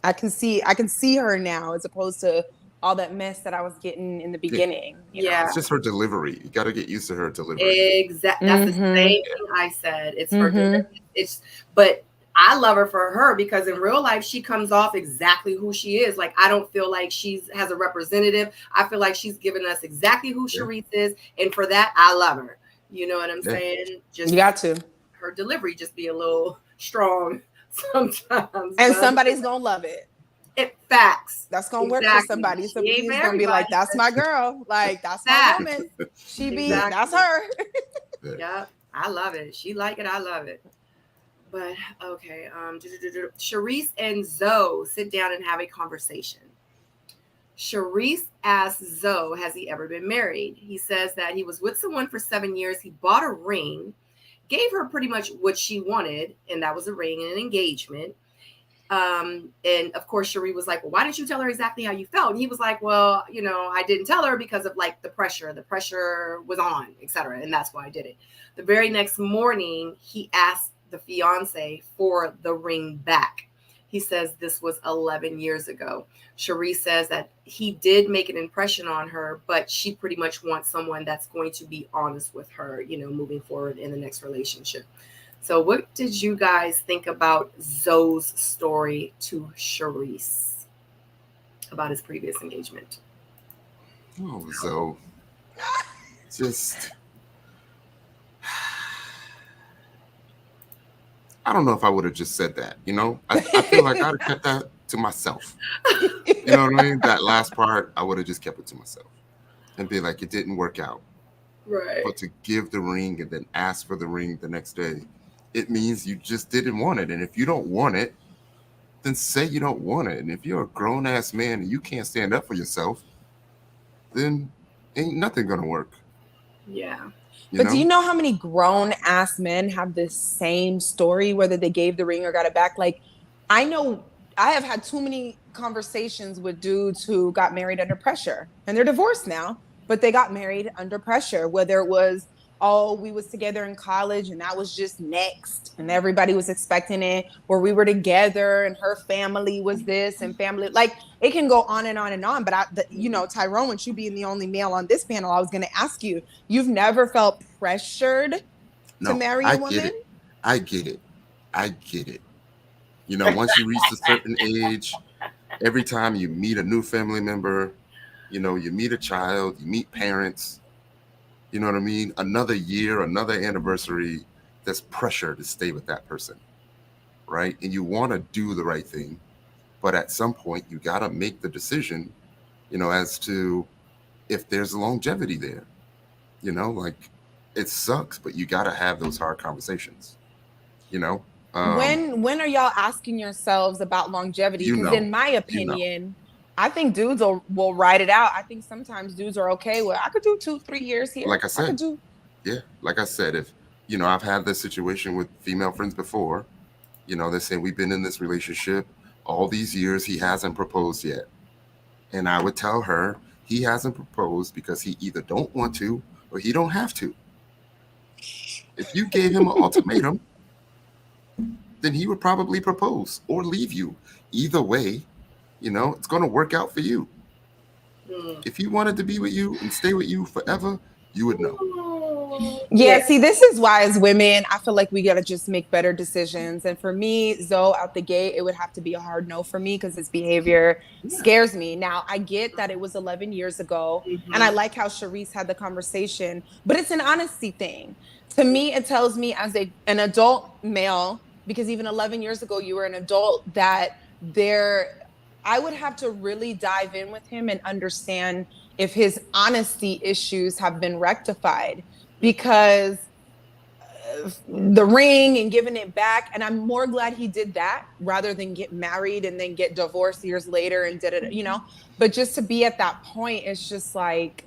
Speaker 3: I can see her now as opposed to all that mess that I was getting in the beginning.
Speaker 1: Yeah.
Speaker 2: It's just her delivery. You got to get used to her delivery.
Speaker 1: Exactly. That's the same thing I said. It's her delivery. But I love her for her because in real life, she comes off exactly who she is. Like, I don't feel like she has a representative. I feel like she's given us exactly who Sharice is. And for that, I love her. You know what I'm saying? Just
Speaker 3: you got to.
Speaker 1: Her delivery just be a little strong sometimes.
Speaker 3: And somebody's going to love it.
Speaker 1: Facts.
Speaker 3: That's going to work for somebody. Somebody's going to be like, that's my girl. Like, that's my woman. That's her.
Speaker 1: Yeah. I love it. She like it. I love it. But okay, Sharice and Zoe sit down and have a conversation. Sharice asks Zoe, has he ever been married? He says that he was with someone for 7 years. He bought a ring, gave her pretty much what she wanted, and that was a ring and an engagement. And of course, Sharice was like, well, why didn't you tell her exactly how you felt? And he was like, well, you know, I didn't tell her because of like the pressure was on, etc. And that's why I did it. The very next morning, he asked the fiance for the ring back. He says this was 11 years ago. Sharice says that he did make an impression on her, but she pretty much wants someone that's going to be honest with her, you know, moving forward in the next relationship. So what did you guys think about Zoe's story to Sharice about his previous engagement?
Speaker 2: Oh, Zoe. I don't know if I would have just said that, you know? I feel like I'd have kept that to myself. You know what I mean? That last part, I would have just kept it to myself and be like, it didn't work out.
Speaker 1: Right.
Speaker 2: But to give the ring and then ask for the ring the next day, it means you just didn't want it. And if you don't want it, then say you don't want it. And if you're a grown-ass man and you can't stand up for yourself, then ain't nothing going to work.
Speaker 1: Yeah.
Speaker 3: But do you know how many grown-ass men have the same story, whether they gave the ring or got it back? Like, I know I have had too many conversations with dudes who got married under pressure. And they're divorced now, but they got married under pressure, whether it was, oh, we was together in college and that was just next and everybody was expecting it, or we were together and her family was this and family, like it can go on and on and on. But you know, Tyrone, with you being the only male on this panel, I was going to ask you, you've never felt pressured to marry a woman?
Speaker 2: I get it. You know, once you reach a certain age, every time you meet a new family member, you know, you meet a child, you meet parents, you know what I mean? Another year, another anniversary, there's pressure to stay with that person, right? And you want to do the right thing, But at some point, you got to make the decision, as to if there's longevity there. Like, it sucks, but you got to have those hard conversations.
Speaker 3: When are y'all asking yourselves about longevity? Because in my opinion, I think dudes will ride it out. I think sometimes dudes are okay with, I could do 2-3 years here.
Speaker 2: Like I said, like I said, if I've had this situation with female friends before. They say we've been in this relationship all these years. He hasn't proposed yet. And I would tell her he hasn't proposed because he either don't want to or he don't have to. If you gave him an ultimatum, then he would probably propose or leave you. Either way, it's going to work out for you. If he wanted to be with you and stay with you forever, you would know.
Speaker 3: Yeah, see, this is why as women, I feel like we got to just make better decisions. And for me, Zoe, out the gate, it would have to be a hard no for me because his behavior scares me. Now, I get that it was 11 years ago, and I like how Sharice had the conversation, but it's an honesty thing. To me, it tells me as an adult male, because even 11 years ago, you were an adult, that I would have to really dive in with him and understand if his honesty issues have been rectified. Because the ring and giving it back, and I'm more glad he did that rather than get married and then get divorced years later and did it, but just to be at that point, it's just like,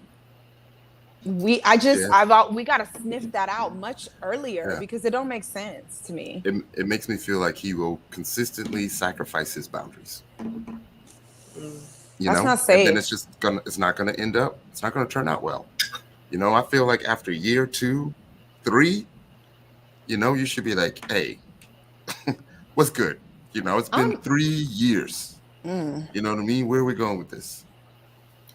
Speaker 3: we got to sniff that out much earlier because it don't make sense to me.
Speaker 2: It makes me feel like he will consistently sacrifice his boundaries.
Speaker 3: That's not safe.
Speaker 2: And then it's not going to turn out well. I feel like after year 2, 3, you should be like, hey, what's good? It's been 3 years. You know what I mean? Where are we going with this?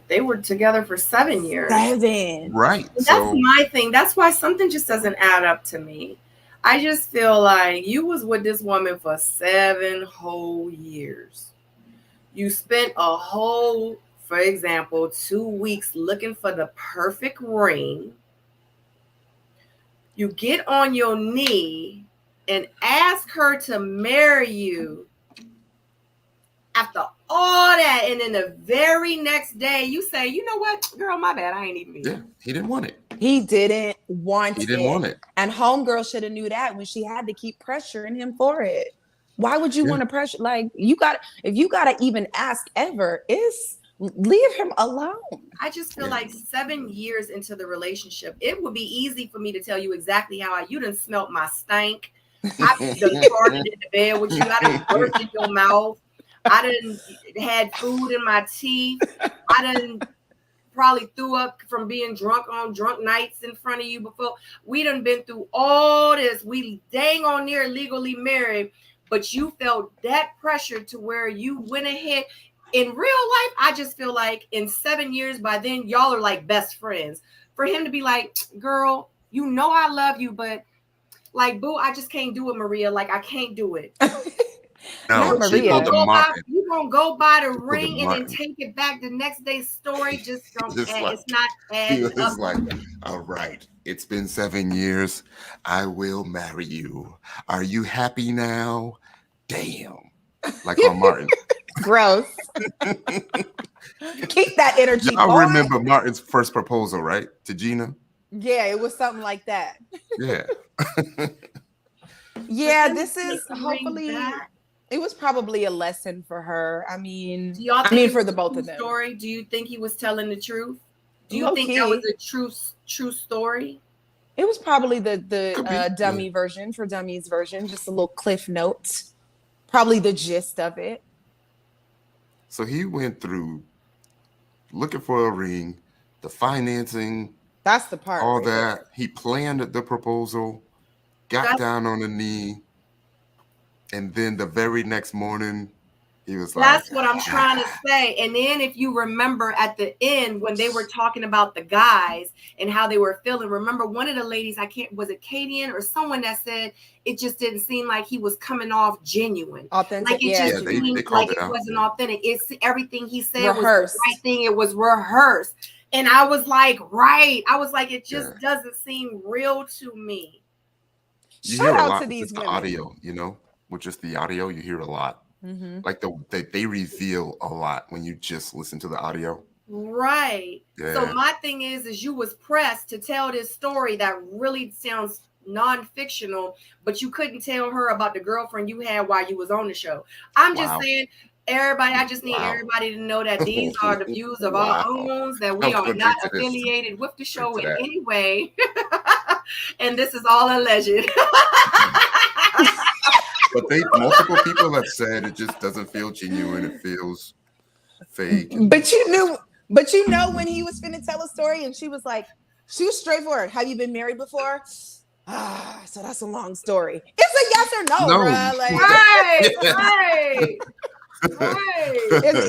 Speaker 1: They were together for 7 years.
Speaker 3: 7.
Speaker 2: Right.
Speaker 1: That's my thing. That's why something just doesn't add up to me. I just feel like you was with this woman for 7 whole years. You spent a whole, for example, 2 weeks looking for the perfect ring. You get on your knee and ask her to marry you after all that. And then the very next day you say, you know what, girl, my bad. I ain't even mean.
Speaker 2: Yeah, he didn't want it.
Speaker 3: He didn't want it.
Speaker 2: He didn't want it.
Speaker 3: And homegirl should have knew that when she had to keep pressuring him for it. Why would you want to pressure? Like, if you got to even ask ever, leave him alone.
Speaker 1: I just feel like 7 years into the relationship, it would be easy for me to tell you exactly how you done smelt my stank. I done farted in the bed with you. I done burped in your mouth. I done had food in my teeth. I done probably threw up from being drunk on drunk nights in front of you before. We done been through all this. We dang on near legally married, but you felt that pressure to where you went ahead. In real life, I just feel like in 7 years, by then, y'all are like best friends. For him to be like, girl, I love you, but like, boo, I just can't do it, Maria. Like, I can't do it.
Speaker 2: No,
Speaker 3: Maria.
Speaker 1: You gonna go buy the ring and then take it back the next day's story. Just don't. It's not.
Speaker 2: It's like, all right, it's been 7 years. I will marry you. Are you happy now? Damn. Like on Martin.
Speaker 3: Gross. Keep that energy.
Speaker 2: I remember Martin's first proposal, right? To Gina.
Speaker 3: Yeah, it was something like that.
Speaker 2: Yeah.
Speaker 3: Yeah, this is hopefully. It was probably a lesson for her. I mean, for the both of them.
Speaker 1: Story? Do you think he was telling the truth? Do you think that was a true story?
Speaker 3: It was probably the dummy version for dummies version, just a little cliff note. Probably the gist of it.
Speaker 2: So he went through looking for a ring, the financing.
Speaker 3: That's the part.
Speaker 2: All that. He planned the proposal, got down on the knee, and then the very next morning, he was like,
Speaker 1: that's what I'm trying to say. And then if you remember at the end when they were talking about the guys and how they were feeling, remember one of the ladies, was it Kadian or someone that said it just didn't seem like he was coming off genuine.
Speaker 3: Authentic.
Speaker 1: Like it just seemed like it wasn't authentic. It's everything he said was the right thing. It was rehearsed. And I was like, right. I was like, it just doesn't seem real to me.
Speaker 2: You Shout out to these women. The audio, with just the audio, you hear a lot. Like they reveal a lot when you just listen to the audio.
Speaker 1: Right.
Speaker 2: Yeah.
Speaker 1: So my thing is you was pressed to tell this story that really sounds non-fictional, but you couldn't tell her about the girlfriend you had while you was on the show. I'm just saying, everybody, I just need everybody to know that these are the views of our own, that we are not affiliated with the show in any way. And this is all alleged.
Speaker 2: But multiple people have said it just doesn't feel genuine. It feels fake.
Speaker 3: But you know when he was finna tell a story and she was straightforward. Have you been married before? So that's a long story. It's a yes or no, bruh. Like, right.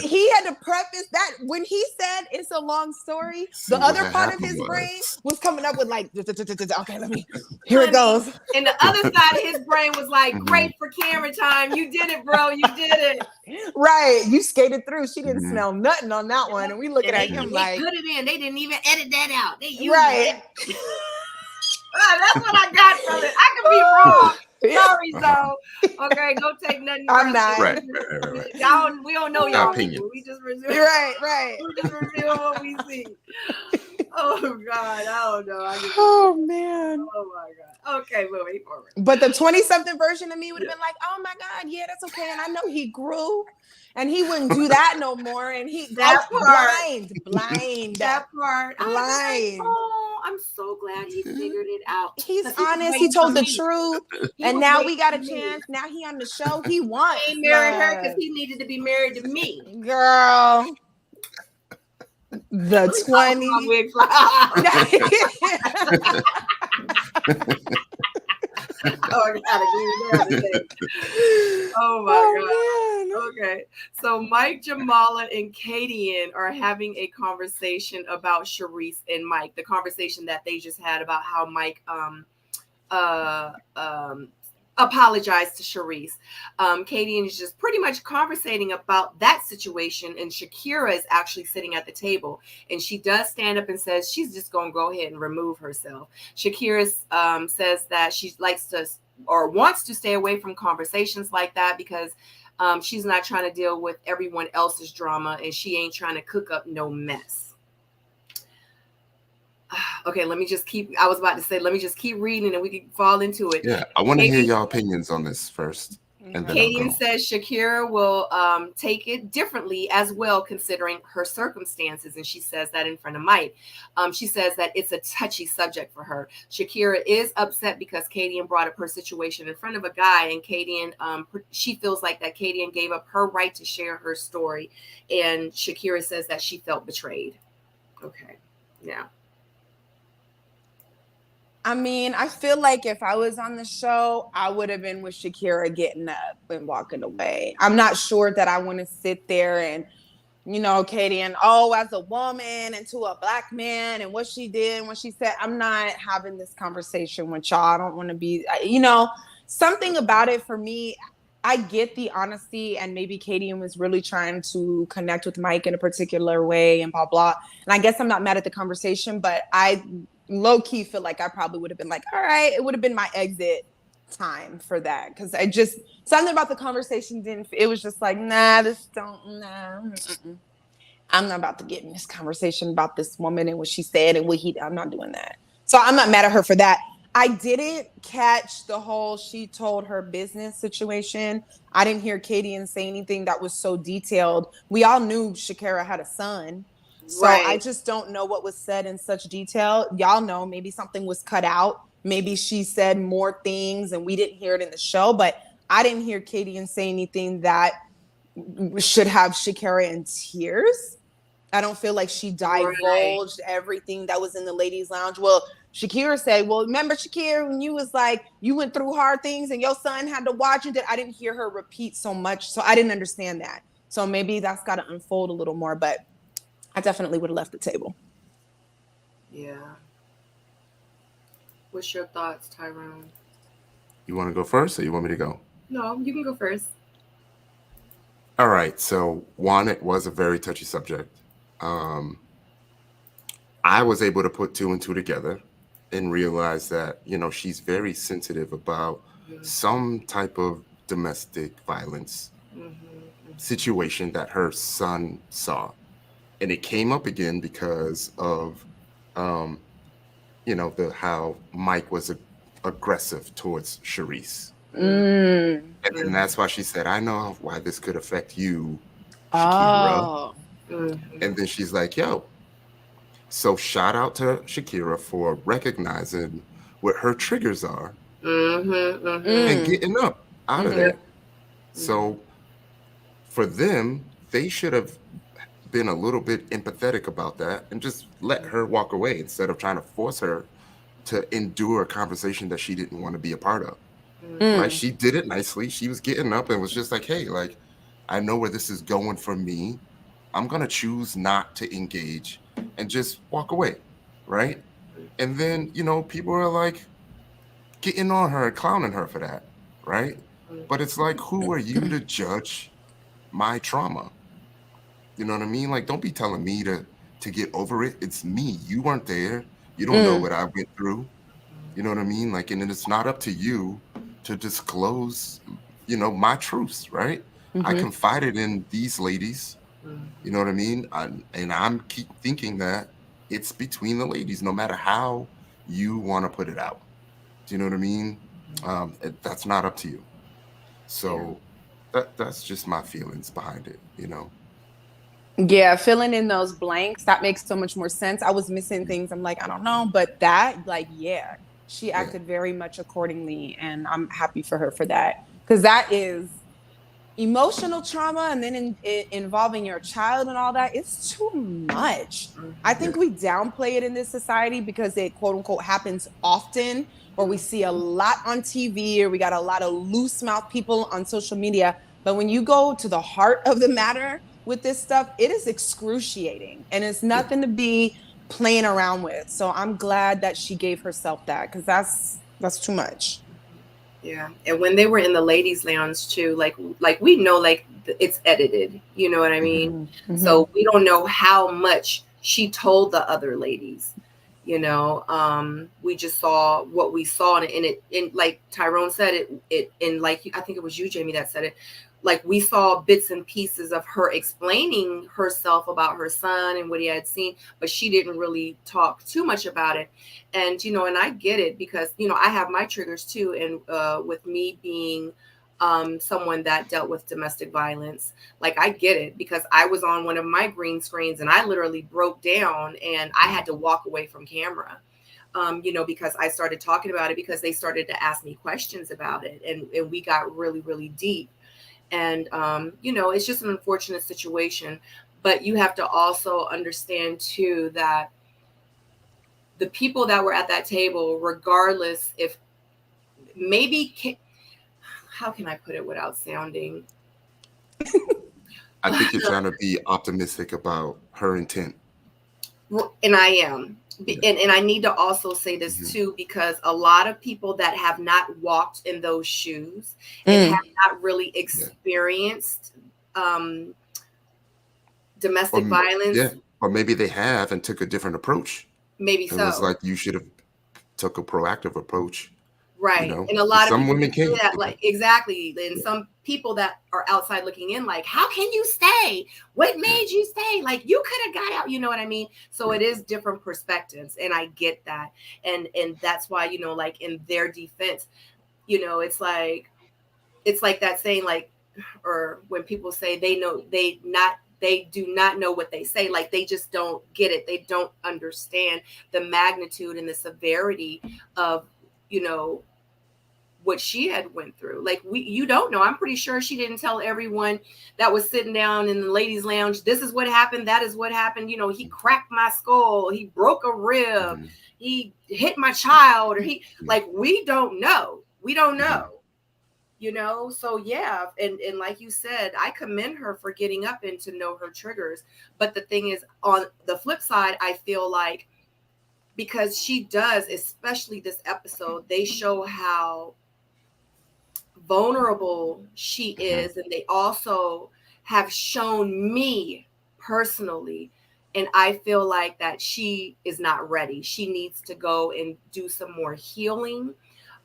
Speaker 3: He had to preface that when he said it's a long story. The other part of his brain was coming up with like, okay, here it goes.
Speaker 1: And the other side of his brain was like, great for camera time. You did it, bro. You did it.
Speaker 3: Right. You skated through. She didn't smell nothing on that one. And we looking at him like,
Speaker 1: put it in. They didn't even edit that out. They used
Speaker 3: it.
Speaker 1: That's what I got from it. I could be wrong. Sorry, so okay, don't take nothing.
Speaker 3: I'm not.
Speaker 2: Right.
Speaker 1: We don't know y'all.
Speaker 2: Opinion.
Speaker 1: We just review.
Speaker 3: Right.
Speaker 1: We just review what we see. Oh God, I don't know.
Speaker 3: Oh man.
Speaker 1: Oh my God. Okay, moving forward.
Speaker 3: But the 20-something version of me would have been like, oh my God, yeah, that's okay. And I know he grew. And he wouldn't do that no more. And blind.
Speaker 1: That part.
Speaker 3: Blind.
Speaker 1: Oh, I'm so glad he figured it out.
Speaker 3: He's honest. He told the truth. And now we got a chance. Now he on the show. He wants.
Speaker 1: He married her because he needed to be married to me.
Speaker 3: Girl. The 20.
Speaker 1: Oh my God. Okay. So Mike, Jamallah, and Kayla are having a conversation about Sharice and Mike. The conversation that they just had about how Mike apologized to Sharice. Kayla is just pretty much conversating about that situation, and Shakira is actually sitting at the table, and she does stand up and says she's just going to go ahead and remove herself. Shakira says that she likes to or wants to stay away from conversations like that because she's not trying to deal with everyone else's drama, and she ain't trying to cook up no mess. Okay, let me just keep reading and we can fall into it.
Speaker 2: Yeah, I want to hear your opinions on this first. And then
Speaker 1: Katie says Shakira will take it differently as well, considering her circumstances. And she says that in front of Mike. She says that it's a touchy subject for her. Shakira is upset because Katie brought up her situation in front of a guy, and Katie she feels like that Katie gave up her right to share her story. And Shakira says that she felt betrayed. Okay, yeah.
Speaker 3: I mean, I feel like if I was on the show, I would have been with Shakira getting up and walking away. I'm not sure that I want to sit there and, Katie, and as a woman and to a black man and what she did and what she said. I'm not having this conversation with y'all. I don't want to be, something about it for me. I get the honesty, and maybe Katie was really trying to connect with Mike in a particular way and blah, blah. And I guess I'm not mad at the conversation, but I low-key feel like I probably would have been like, all right, it would have been my exit time for that. Because something about the conversation it was just like, I'm not about to get in this conversation about this woman and what she said and I'm not doing that. So I'm not mad at her for that. I didn't catch the whole she told her business situation. I didn't hear Katie say anything that was so detailed. We all knew Shakira had a son. So right. I just don't know what was said in such detail. Y'all know maybe something was cut out. Maybe she said more things and we didn't hear it in the show. But I didn't hear Katie say anything that should have Shakira in tears. I don't feel like she divulged everything that was in the ladies' lounge. Well, Shakira said, well, remember, Shakira, when you was like, you went through hard things and your son had to watch you. I didn't hear her repeat so much. So I didn't understand that. So maybe that's got to unfold a little more. But I definitely would have left the table.
Speaker 1: Yeah. What's your thoughts, Tyrone?
Speaker 2: You want to go first or you want me to go?
Speaker 1: No, you can go first.
Speaker 2: All right. So one, it was a very touchy subject. I was able to put two and two together and realize that, she's very sensitive about some type of domestic violence situation that her son saw. And it came up again because of, how Mike was aggressive towards Sharice. And that's why she said, I know why this could affect you, Shakira.
Speaker 3: Oh.
Speaker 2: And then she's like, yo, so shout out to Shakira for recognizing what her triggers are and getting up out of there. So for them, they should have been a little bit empathetic about that and just let her walk away instead of trying to force her to endure a conversation that she didn't want to be a part of. Right? She did it nicely. She was getting up and was just like, hey, like, I know where this is going for me. I'm going to choose not to engage and just walk away. Right? And then, people are like getting on her and clowning her for that. Right? But it's like, who are you to judge my trauma? You know what I mean? Like, don't be telling me to get over it. It's me. You weren't there. You don't know what I went through. You know what I mean? Like, and then it's not up to you to disclose, my truths, right? I confided in these ladies. You know what I mean? And I'm keep thinking that it's between the ladies, no matter how you want to put it out. Do you know what I mean? That's not up to you. So that's just my feelings behind it,
Speaker 3: Yeah, filling in those blanks, that makes so much more sense. I was missing things. I'm like, I don't know, but that, like, yeah, she acted very much accordingly, and I'm happy for her for that, because that is emotional trauma, and then involving your child and all that. It's too much. I think we downplay it in this society because it quote unquote happens often, or we see a lot on TV, or we got a lot of loose mouth people on social media. But when you go to the heart of the matter with this stuff, it is excruciating, and it's nothing to be playing around with. So I'm glad that she gave herself that, because that's too much.
Speaker 1: Yeah. And when they were in the ladies lounge too, like we know, like, it's edited, you know what I mean? So we don't know how much she told the other ladies, we just saw what we saw, and it like Tyrone said, it and like, I think it was you, Jamie, that said it. Like, we saw bits and pieces of her explaining herself about her son and what he had seen, but she didn't really talk too much about it. And, and I get it, because, I have my triggers too. And with me being someone that dealt with domestic violence, like, I get it, because I was on one of my green screens and I literally broke down and I had to walk away from camera. Because I started talking about it, because they started to ask me questions about it, and we got really, really deep. And, it's just an unfortunate situation. But you have to also understand, too, that the people that were at that table, regardless if maybe, how can I put it without sounding?
Speaker 2: I think you're trying to be optimistic about her intent.
Speaker 1: And I am. And I need to also say this too, because a lot of people that have not walked in those shoes and have not really experienced domestic violence.
Speaker 2: Yeah, or maybe they have and took a different approach.
Speaker 1: Maybe so.
Speaker 2: It was like, you should have took a proactive approach.
Speaker 1: Right. And a lot of people women can't that, like, exactly. And some people that are outside looking in, like, how can you stay? What made you stay? Like, you could have got out, you know what I mean? So it is different perspectives, and I get that. And that's why, like, in their defense, it's like that saying, like, or when people say they do not know what they say, like, they just don't get it. They don't understand the magnitude and the severity of, what she had went through. Like, you don't know. I'm pretty sure she didn't tell everyone that was sitting down in the ladies' lounge, this is what happened, that is what happened. He cracked my skull, he broke a rib, he hit my child, or like, we don't know. So yeah. And like you said, I commend her for getting up and to know her triggers. But the thing is, on the flip side, I feel like, because she does, especially this episode, they show how vulnerable she is, and they also have shown me personally, and I feel like that she is not ready. She needs to go and do some more healing.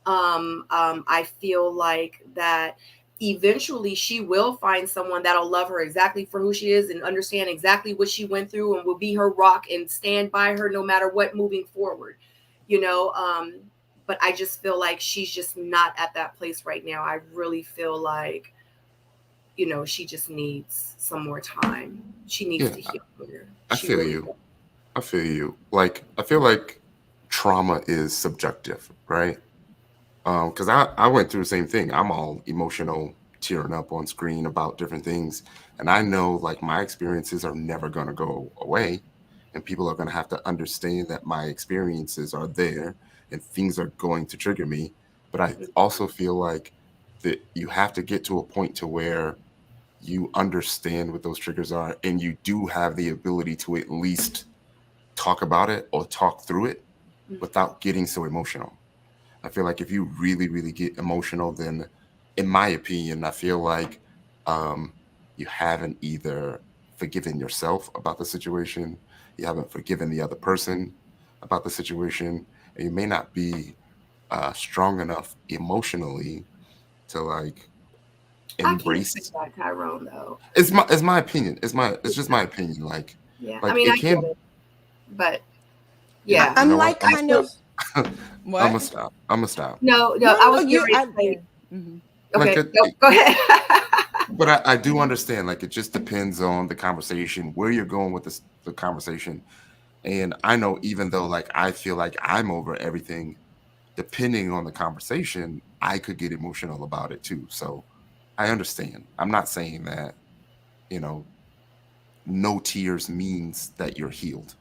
Speaker 1: I feel like that eventually she will find someone that'll love her exactly for who she is and understand exactly what she went through and will be her rock and stand by her no matter what moving forward, you know. But I just feel like she's just not at that place right now. I really feel like, you know, she just needs some more time. She needs to heal.
Speaker 2: I feel you. I feel you. Like, I feel like trauma is subjective, right? Because I went through the same thing. I'm all emotional, tearing up on screen about different things. And I know like my experiences are never going to go away. And people are going to have to understand that my experiences are there and things are going to trigger me. But I also feel like that you have to get to a point to where you understand what those triggers are and you do have the ability to at least talk about it or talk through it without getting so emotional. I feel like if you really, really get emotional, then in my opinion, I feel like you haven't either forgiven yourself about the situation, you haven't forgiven the other person about the situation, and you may not be strong enough emotionally to like embrace.
Speaker 1: I can't say that, Tyrone, though.
Speaker 2: It's my opinion. It's just my opinion. Like,
Speaker 1: yeah,
Speaker 2: like
Speaker 1: I mean,
Speaker 2: it
Speaker 1: I
Speaker 2: can,
Speaker 1: get it, but yeah,
Speaker 3: I'm like kind of. What?
Speaker 2: I'm gonna stop.
Speaker 1: No,
Speaker 3: No,
Speaker 1: I was
Speaker 3: you.
Speaker 1: okay,
Speaker 2: Like
Speaker 1: go ahead.
Speaker 2: But I do understand, like, it just depends on the conversation, where you're going with the conversation. And I know even though, like, I feel like I'm over everything, depending on the conversation, I could get emotional about it too. So I understand. I'm not saying that, you know, no tears means that you're healed.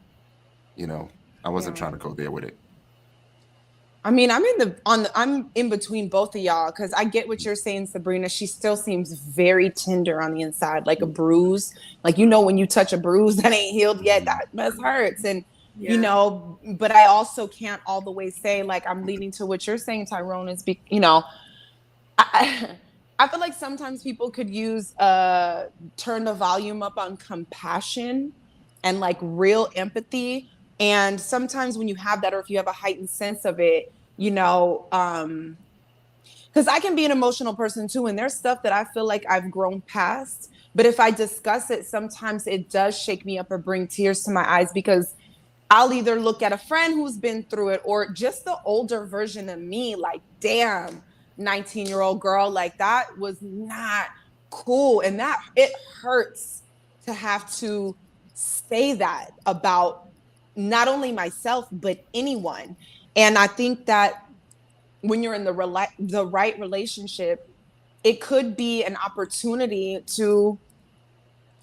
Speaker 2: You know, I wasn't trying to go there with it.
Speaker 3: I mean, I'm in between both of y'all because I get what you're saying, Sabrina. She still seems very tender on the inside, like a bruise. Like, you know, when you touch a bruise that ain't healed yet, that must hurts. And you know, but I also can't all the way say like I'm leaning to what you're saying, Tyrone, is you know, I feel like sometimes people could use turn the volume up on compassion and like real empathy. And sometimes when you have that, or if you have a heightened sense of it, you know, because I can be an emotional person too, and there's stuff that I feel like I've grown past. But if I discuss it, sometimes it does shake me up or bring tears to my eyes because I'll either look at a friend who's been through it or just the older version of me, like, damn, 19-year-old girl, like that was not cool. And that it hurts to have to say that about not only myself, but anyone. And I think that when you're in the right relationship, it could be an opportunity to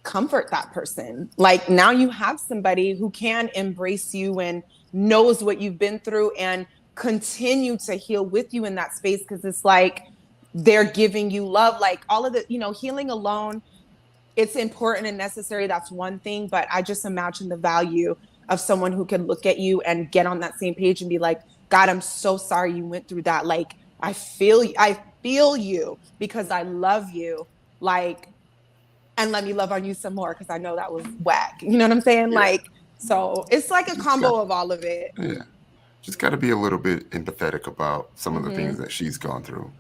Speaker 3: comfort that person. Like now you have somebody who can embrace you and knows what you've been through and continue to heal with you in that space because it's like they're giving you love. Like all of the, you know, healing alone, it's important and necessary. That's one thing. But I just imagine the value of someone who can look at you and get on that same page and be like, God, I'm so sorry you went through that. Like, I feel you because I love you. Like, and let me love on you some more because I know that was whack. You know what I'm saying?
Speaker 2: Yeah.
Speaker 3: Like, so it's like a combo of all of it.
Speaker 2: Yeah. Just got to be a little bit empathetic about some of the things that she's gone through.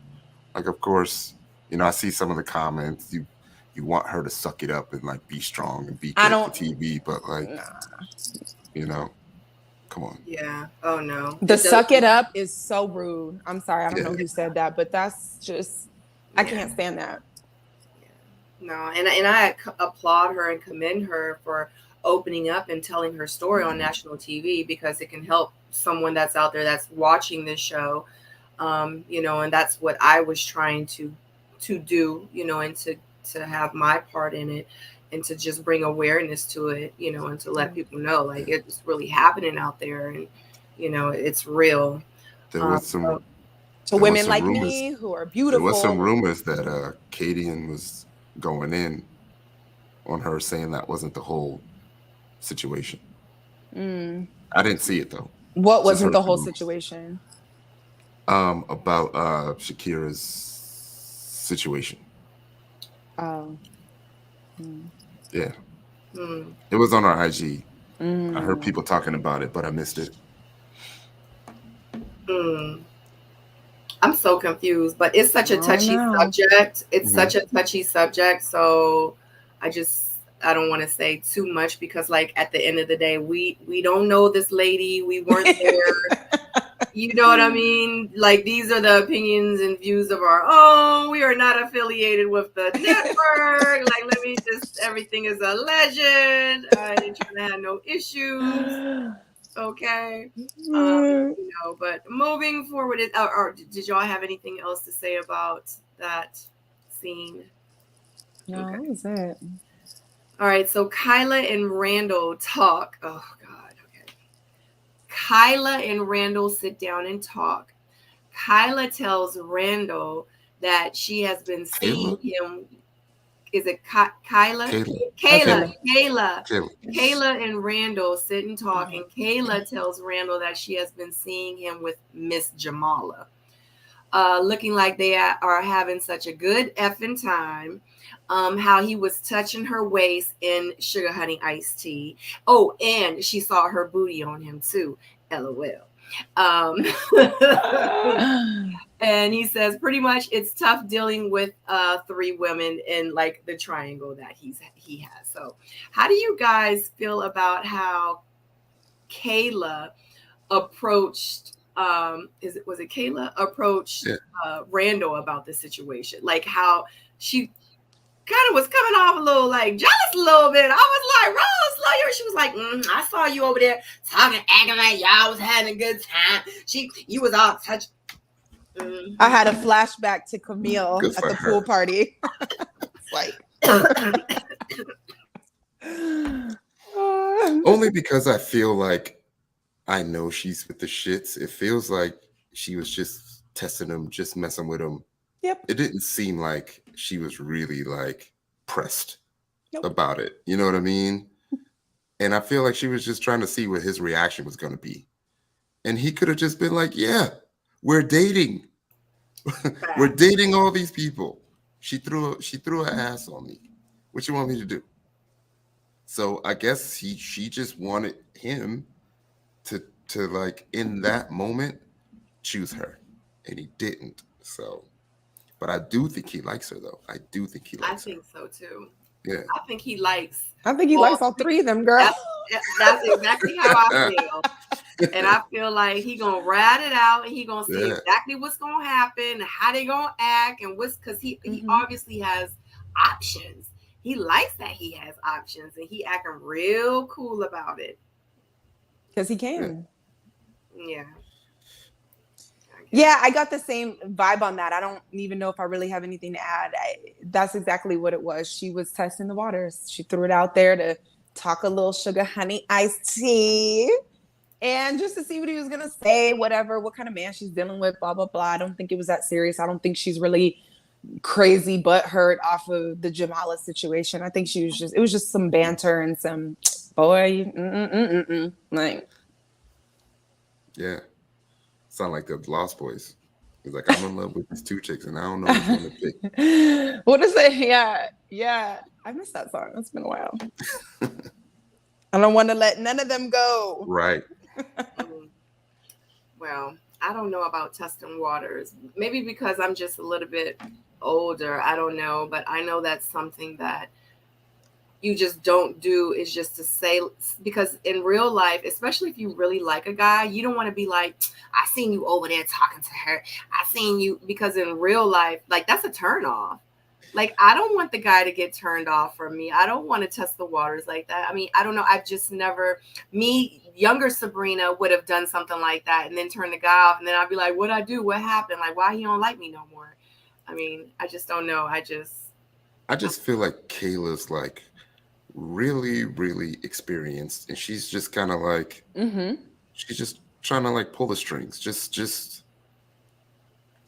Speaker 2: Like, of course, you know, I see some of the comments. You want her to suck it up and like be strong and be great for TV, but like, you know, come on.
Speaker 1: Yeah. Oh no.
Speaker 3: The suck it up is so rude. I'm sorry, I don't know who said that, but that's just I can't stand that.
Speaker 1: No, and I applaud her and commend her for opening up and telling her story on national TV because it can help someone that's out there that's watching this show, you know, and that's what I was trying to do, you know, and to have my part in it and to just bring awareness to it, you know, and to let people know like it's really happening out there and, you know, it's real.
Speaker 2: There was some
Speaker 3: to women like me who are beautiful.
Speaker 2: There was some rumors that Katie was going in on her saying that wasn't the whole situation. I didn't see it though.
Speaker 3: What wasn't the whole situation?
Speaker 2: About Shakira's situation.
Speaker 3: Oh.
Speaker 2: Yeah. It was on our IG. I heard people talking about it, but I missed it.
Speaker 1: I'm so confused, but it's such a touchy subject. It's such a touchy subject. So I don't want to say too much because like at the end of the day, we don't know this lady. We weren't there. You know what I mean? Like these are the opinions and views of our own. We are not affiliated with the network. Like let me just, everything is a legend. I didn't try to have no issues. Okay. But moving forward, or did y'all have anything else to say about that scene?
Speaker 3: No, that was it.
Speaker 1: All right, so Kayla and Randall talk. Oh God, okay. Kayla and Randall sit down and talk. Kayla tells Randall that she has been seeing him. Is it Kayla? Kayla and Randall sit and talk, and Kayla tells Randall that she has been seeing him with Miss Jamallah. Looking like they are having such a good effing time. How he was touching her waist in sugar honey iced tea. Oh, and she saw her booty on him too. LOL. And he says pretty much it's tough dealing with 3 women in like the triangle that he has. So how do you guys feel about how Kayla approached was it Kayla approached Randall about the situation? Like how she kind of was coming off a little like jealous a little bit. I was like, Rose, lawyer. She was like, I saw you over there talking, acting like y'all was having a good time. You was all touched.
Speaker 3: I had a flashback to Camille at the pool party. Like
Speaker 2: only because I feel like I know she's with the shits. It feels like she was just testing him, just messing with him.
Speaker 3: Yep.
Speaker 2: It didn't seem like she was really like pressed about it. You know what I mean? And I feel like she was just trying to see what his reaction was going to be. And he could have just been like, yeah, we're dating. We're dating all these people. She threw her ass on me. What you want me to do? So I guess she just wanted him to like in that moment choose her. And he didn't. So but I do think he likes her though. I do think he likes her.
Speaker 1: I think so too.
Speaker 2: Yeah.
Speaker 1: I think he likes
Speaker 3: all 3 of them, girl.
Speaker 1: That's exactly how I feel. And I feel like he gonna ride it out and he gonna see exactly what's gonna happen, how they gonna act, and because he obviously has options. He likes that he has options and he acting real cool about it.
Speaker 3: Because he can.
Speaker 1: Yeah.
Speaker 3: Yeah, I got the same vibe on that. I don't even know if I really have anything to add. That's exactly what it was. She was testing the waters. She threw it out there to talk a little sugar honey iced tea and just to see what he was going to say, whatever, what kind of man she's dealing with, blah, blah, blah. I don't think it was that serious. I don't think she's really crazy butthurt off of the Jamallah situation. I think it was just some banter and some like.
Speaker 2: Yeah. Sound like the Lost Boys. He's like, I'm in love with these 2 chicks and I don't know which one to pick.
Speaker 3: What is it? Yeah. I missed that song. It's been a while. I don't want to let none of them go.
Speaker 2: Right.
Speaker 1: Well, I don't know about testing waters. Maybe because I'm just a little bit older. I don't know. But I know that's something that you just don't do, is just to say, because in real life, especially if you really like a guy, you don't want to be like, I seen you over there talking to her. I seen you, because in real life, like that's a turn off. Like, I don't want the guy to get turned off from me. I don't want to test the waters like that. I mean, I don't know. I've just never, younger Sabrina would have done something like that and then turn the guy off. And then I'd be like, what'd I do? What happened? Like, why he don't like me no more? I mean, I just don't know. I just
Speaker 2: feel like Kayla's like really, really experienced. And she's just kind of like, she's just trying to like pull the strings. Just.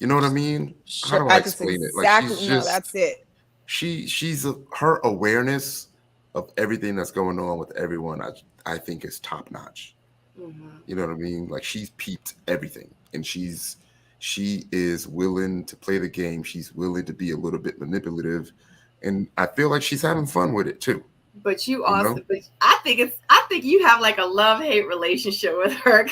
Speaker 2: You know what I mean?
Speaker 3: Sure,
Speaker 2: how do I explain it? Like she's just,
Speaker 3: that's it.
Speaker 2: Her awareness of everything that's going on with everyone, I think is top notch. You know what I mean? Like she's peeped everything, and she is willing to play the game. She's willing to be a little bit manipulative, and I feel like she's having fun with it too.
Speaker 1: But you also, but I think you have like a love-hate relationship with her.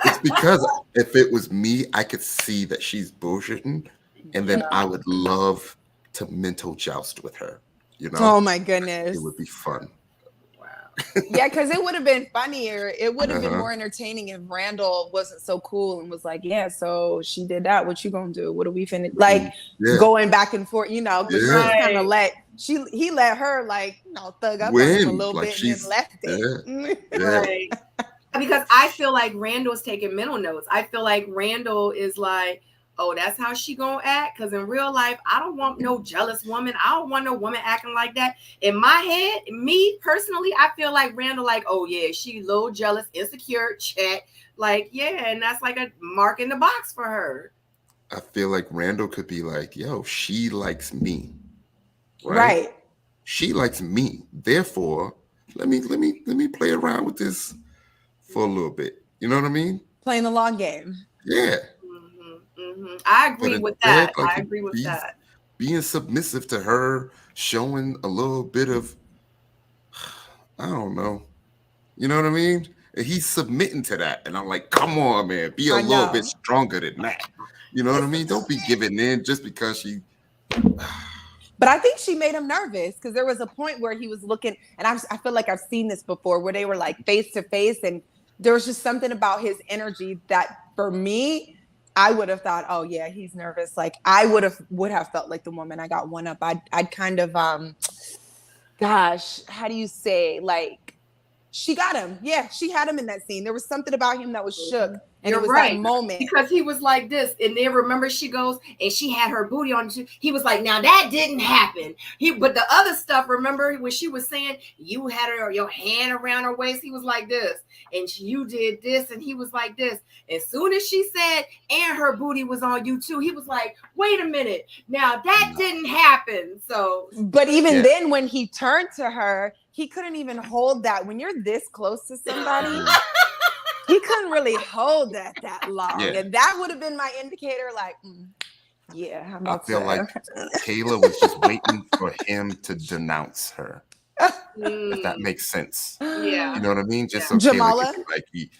Speaker 2: It's because if it was me, I could see that she's bullshitting, and then I would love to mental joust with her. You know?
Speaker 3: Oh my goodness.
Speaker 2: It would be fun.
Speaker 3: Yeah, because it would have been funnier. It would have been more entertaining if Randall wasn't so cool and was like, yeah, so she did that. What you gonna do? What are we finna like going back and forth, you know, but she kind of he let her like, you know, thug up on him a little bit and then left it.
Speaker 1: Right. Because I feel like Randall's taking mental notes. I feel like Randall is like, oh, that's how she gonna act? Because in real life, I don't want no jealous woman. I don't want no woman acting like that. In my head, me personally, I feel like Randall like, oh yeah, she a little jealous, insecure, check. Like, yeah, and that's like a mark in the box for her.
Speaker 2: I feel like Randall could be like, yo, she likes me.
Speaker 3: Right.
Speaker 2: She likes me. Therefore, let me play around with this for a little bit. You know what I mean?
Speaker 3: Playing the long game.
Speaker 2: Yeah.
Speaker 1: I agree with that. Like, I agree with that.
Speaker 2: Being submissive to her, showing a little bit of, I don't know. You know what I mean? And he's submitting to that. And I'm like, come on, man. Be a little bit stronger than that. You know what I mean? Don't be giving in just because she...
Speaker 3: But I think she made him nervous because there was a point where he was looking, and I feel like I've seen this before, where they were like face to face, and there was just something about his energy that for me, I would have thought, oh yeah, he's nervous. Like I would have felt like the woman I got one up. I'd kind of, gosh, how do you say, like, she got him. Yeah, she had him in that scene. There was something about him that was shook. And it was that moment.
Speaker 1: Because he was like this. And then remember, she goes and she had her booty on. He was like, now that didn't happen. But the other stuff, remember when she was saying you had your hand around her waist, he was like this. And you did this. And he was like this. As soon as she said, and her booty was on you too, he was like, wait a minute. Now that didn't happen. So.
Speaker 3: But even then, when he turned to her, he couldn't even hold that. When you're this close to somebody, he couldn't really hold that long. Yeah. And that would have been my indicator, like, yeah.
Speaker 2: I feel like Kayla was just waiting for him to denounce her. If that makes sense.
Speaker 1: Yeah.
Speaker 2: You know what I mean? Just so
Speaker 3: Jamallah?
Speaker 2: Kayla can be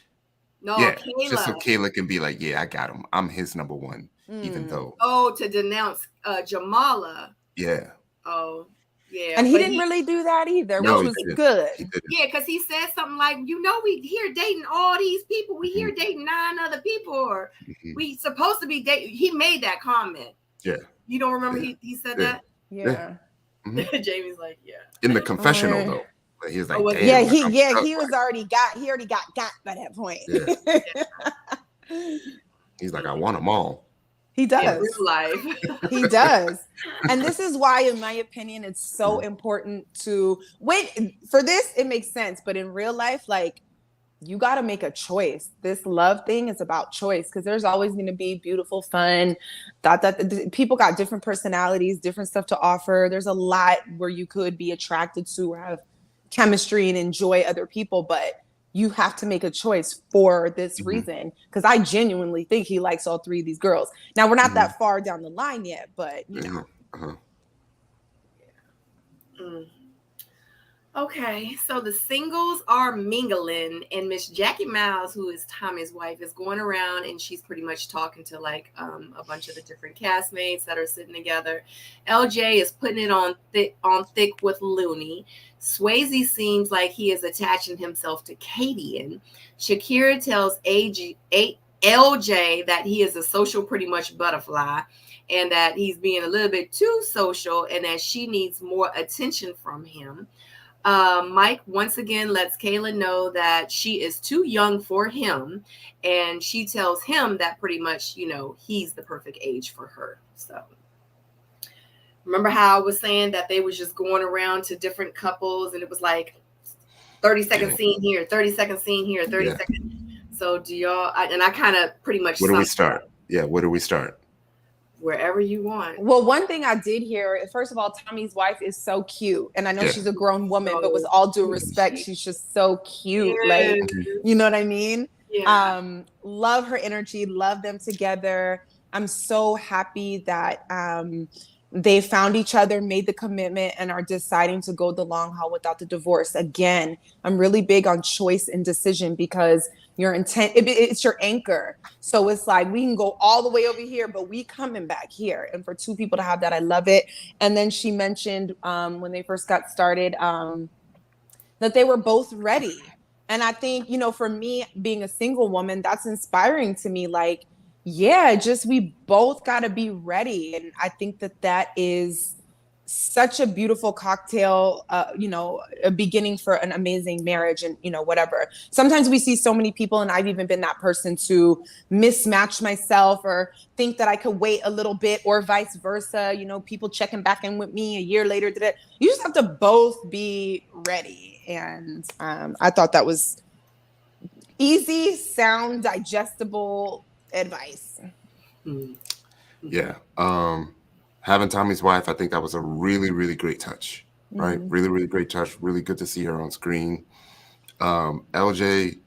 Speaker 2: like,
Speaker 1: Kayla.
Speaker 2: Just so Kayla can be like, yeah, I got him. I'm his number one, even though.
Speaker 1: Oh, to denounce Jamallah.
Speaker 2: Yeah.
Speaker 1: Oh. Yeah,
Speaker 3: and he didn't really do that either, which was good.
Speaker 1: Yeah, because he said something like, we here dating all these people. We here dating 9 other people. Or we supposed to be dating. He made that comment.
Speaker 2: Yeah.
Speaker 1: You don't remember he said that?
Speaker 3: Yeah.
Speaker 1: Jamie's like, yeah.
Speaker 2: In the confessional, though. He was like,
Speaker 3: he already got by that point.
Speaker 2: Yeah. He's like, I want them all.
Speaker 3: He does.
Speaker 1: In real life.
Speaker 3: He does. And this is why, in my opinion, it's so important to wait for this. It makes sense. But in real life, like, you got to make a choice. This love thing is about choice, because there's always going to be beautiful, fun. People got different personalities, different stuff to offer. There's a lot where you could be attracted to or have chemistry and enjoy other people. But you have to make a choice for this reason, because I genuinely think he likes all 3 of these girls. Now, we're not that far down the line yet, but you know.
Speaker 1: Okay, so the singles are mingling, and Miss Jackie Miles, who is Tommy's wife, is going around and she's pretty much talking to like a bunch of the different castmates that are sitting together. LJ is putting it on thick with Looney. Swayze seems like he is attaching himself to Katie, and Shakira tells LJ that he is a social pretty much butterfly, and that he's being a little bit too social, and that she needs more attention from him. Mike once again lets Kayla know that she is too young for him, and she tells him that pretty much, he's the perfect age for her. So remember how I was saying that they was just going around to different couples, and it was like 30-second scene here, 30-second scene here, 30-second. So do y'all, and I kind of pretty much.
Speaker 2: Where do we start? Yeah, where do we start?
Speaker 1: Wherever you want.
Speaker 3: Well, one thing I did hear, first of all, Tommy's wife is so cute. And I know she's a grown woman, but with all due respect, she's just so cute. Like, you know what I mean?
Speaker 1: Yeah.
Speaker 3: Love her energy, love them together. I'm so happy that they found each other, made the commitment, and are deciding to go the long haul without the divorce. Again, I'm really big on choice and decision, because your intent. It's your anchor. So it's like, we can go all the way over here, but we coming back here. And for two people to have that, I love it. And then she mentioned when they first got started that they were both ready. And I think, you know, for me, being a single woman, that's inspiring to me. Like, yeah, just we both got to be ready. And I think that is such a beautiful cocktail, you know, a beginning for an amazing marriage and, you know, whatever. Sometimes we see so many people, and I've even been that person to mismatch myself or think that I could wait a little bit or vice versa. You know, people checking back in with me a year later. You just have to both be ready. And I thought that was easy, sound, digestible advice.
Speaker 2: Yeah. Having Tommy's wife, I think that was a really, really great touch, right? Really, really great touch. Really good to see her on screen. LJ,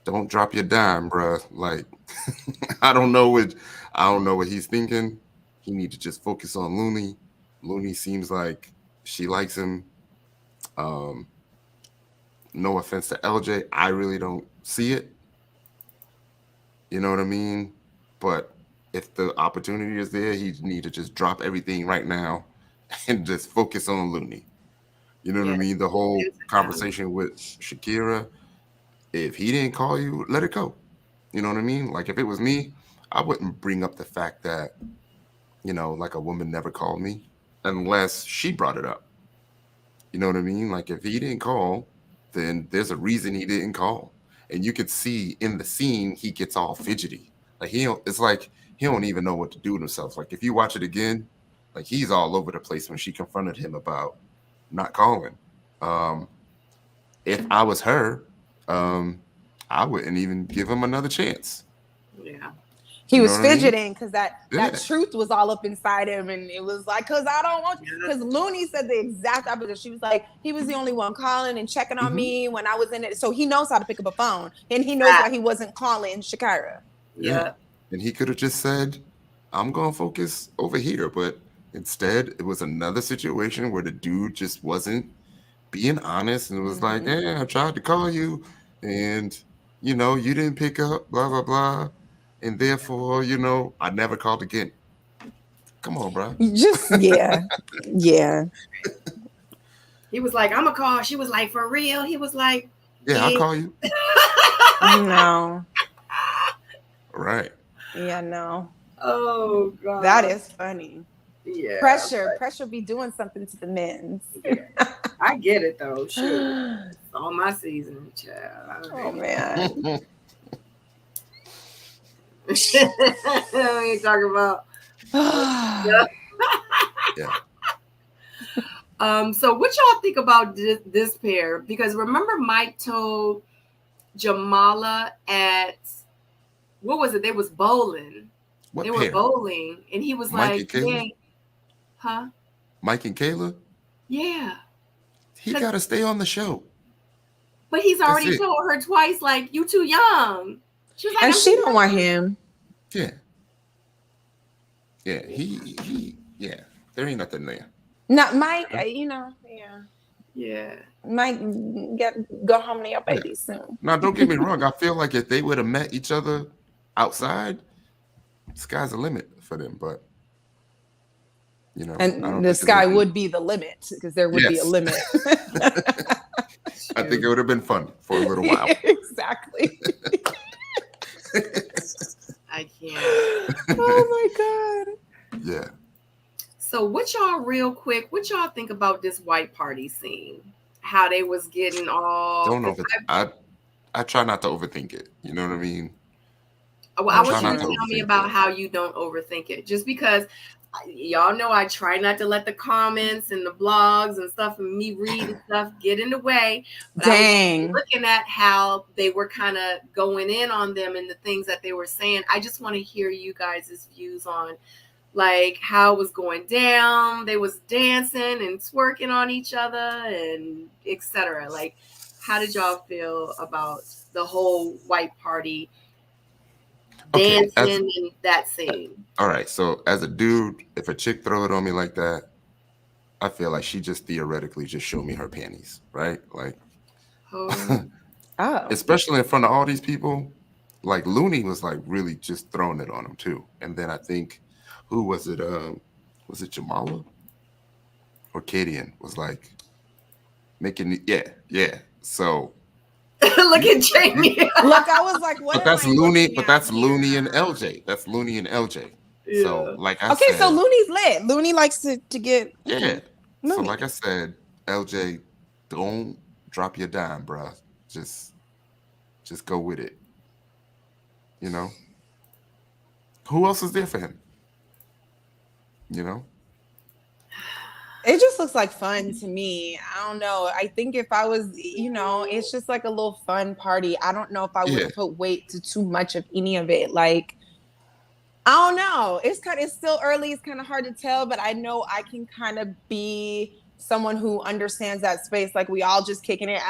Speaker 2: don't drop your dime, bruh. Like, I don't know what he's thinking. He need to just focus on Looney. Looney seems like she likes him. No offense to LJ, I really don't see it. You know what I mean? But if the opportunity is there, he need to just drop everything right now and just focus on Looney. You know what I mean? The whole conversation with Shakira, if he didn't call you, let it go. You know what I mean? Like, if it was me, I wouldn't bring up the fact that, you know, like, a woman never called me unless she brought it up. You know what I mean? Like, if he didn't call, then there's a reason he didn't call. And you could see in the scene, he gets all fidgety. Like, it's like he don't even know what to do with himself. Like, if you watch it again, like, he's all over the place when she confronted him about not calling. If I was her, I wouldn't even give him another chance.
Speaker 1: Yeah.
Speaker 3: He was fidgeting because that truth was all up inside him. And it was like, because I don't want you. Because Looney said the exact opposite. She was like, he was the only one calling and checking on me when I was in it. So he knows how to pick up a phone. And he knows why he wasn't calling Shakira.
Speaker 1: Yeah.
Speaker 2: And he could have just said, I'm going to focus over here. But instead, it was another situation where the dude just wasn't being honest. And it was like, yeah, I tried to call you. And, you know, you didn't pick up, blah, blah, blah. And therefore, you know, I never called again. Come on, bro.
Speaker 3: Yeah.
Speaker 1: He was like, I'm going to call. She was like, for real? He was like,
Speaker 2: yeah, I'll call you.
Speaker 3: No.
Speaker 2: Right.
Speaker 3: Yeah, no.
Speaker 1: Oh, God.
Speaker 3: That is funny.
Speaker 1: Yeah.
Speaker 3: Pressure be doing something to the men.
Speaker 1: Yeah. I get it, though. Sure. It's on my season, child.
Speaker 3: Oh, man.
Speaker 1: We ain't talking about.
Speaker 2: Yeah.
Speaker 1: So what y'all think about this pair? Because remember, Mike told Jamallah at what was it? They was bowling. They were bowling, and he was
Speaker 2: Mike
Speaker 1: like, "Yeah, huh?"
Speaker 2: Mike and Kayla.
Speaker 1: Yeah.
Speaker 2: He gotta stay on the show.
Speaker 1: But he's already told her twice, like, "You too young."
Speaker 3: She was like, and she don't want him.
Speaker 2: Yeah. Yeah. He. Yeah. There ain't nothing there.
Speaker 3: Not Mike. You know. Yeah.
Speaker 1: Yeah.
Speaker 3: Mike, go home to your baby soon.
Speaker 2: Now, don't get me wrong. I feel like if they would have met each other outside, sky's the limit for them. But you know,
Speaker 3: and the sky would be the limit because there would be a limit.
Speaker 2: I think it would have been fun for a little while.
Speaker 3: Exactly.
Speaker 1: I can't.
Speaker 3: Oh my God.
Speaker 2: Yeah.
Speaker 1: So what y'all think about this white party scene? How they was getting all
Speaker 2: I try not to overthink it. You know what I mean?
Speaker 1: Well, I want you to tell me about how you don't overthink it. Just because y'all know I try not to let the comments and the blogs and stuff and me reading stuff get in the way. But I was looking at how they were kind of going in on them and the things that they were saying. I just want to hear you guys' views on like how it was going down. They was dancing and twerking on each other and etc. Like, how did y'all feel about the whole white party dancing in that scene?
Speaker 2: All right. So as a dude, if a chick throw it on me like that, I feel like she just theoretically just showed me her panties, right? Like,
Speaker 3: Oh.
Speaker 2: Especially in front of all these people. Like Looney was like really just throwing it on him too. And then I think, who was it? Was it Jamallah or Kadian was like making yeah. So
Speaker 1: Look at Jamie.
Speaker 3: Look, I was like, what?
Speaker 2: But that's Looney. But that's
Speaker 3: here?
Speaker 2: Looney and LJ. That's Looney and LJ.
Speaker 1: Yeah.
Speaker 2: So like I
Speaker 3: okay,
Speaker 2: said,
Speaker 3: so Looney's lit. Looney likes to get
Speaker 2: yeah. So
Speaker 3: Looney.
Speaker 2: like I said, LJ, don't drop your dime, bro. Just go with it. You know. Who else is there for him? You know.
Speaker 3: It just looks like fun to me. I don't know. I think if I was, it's just like a little fun party. I don't know if I would put weight to too much of any of it. Like, I don't know. It's still early. It's kind of hard to tell, but I know I can kind of be someone who understands that space. Like we all just kicking it,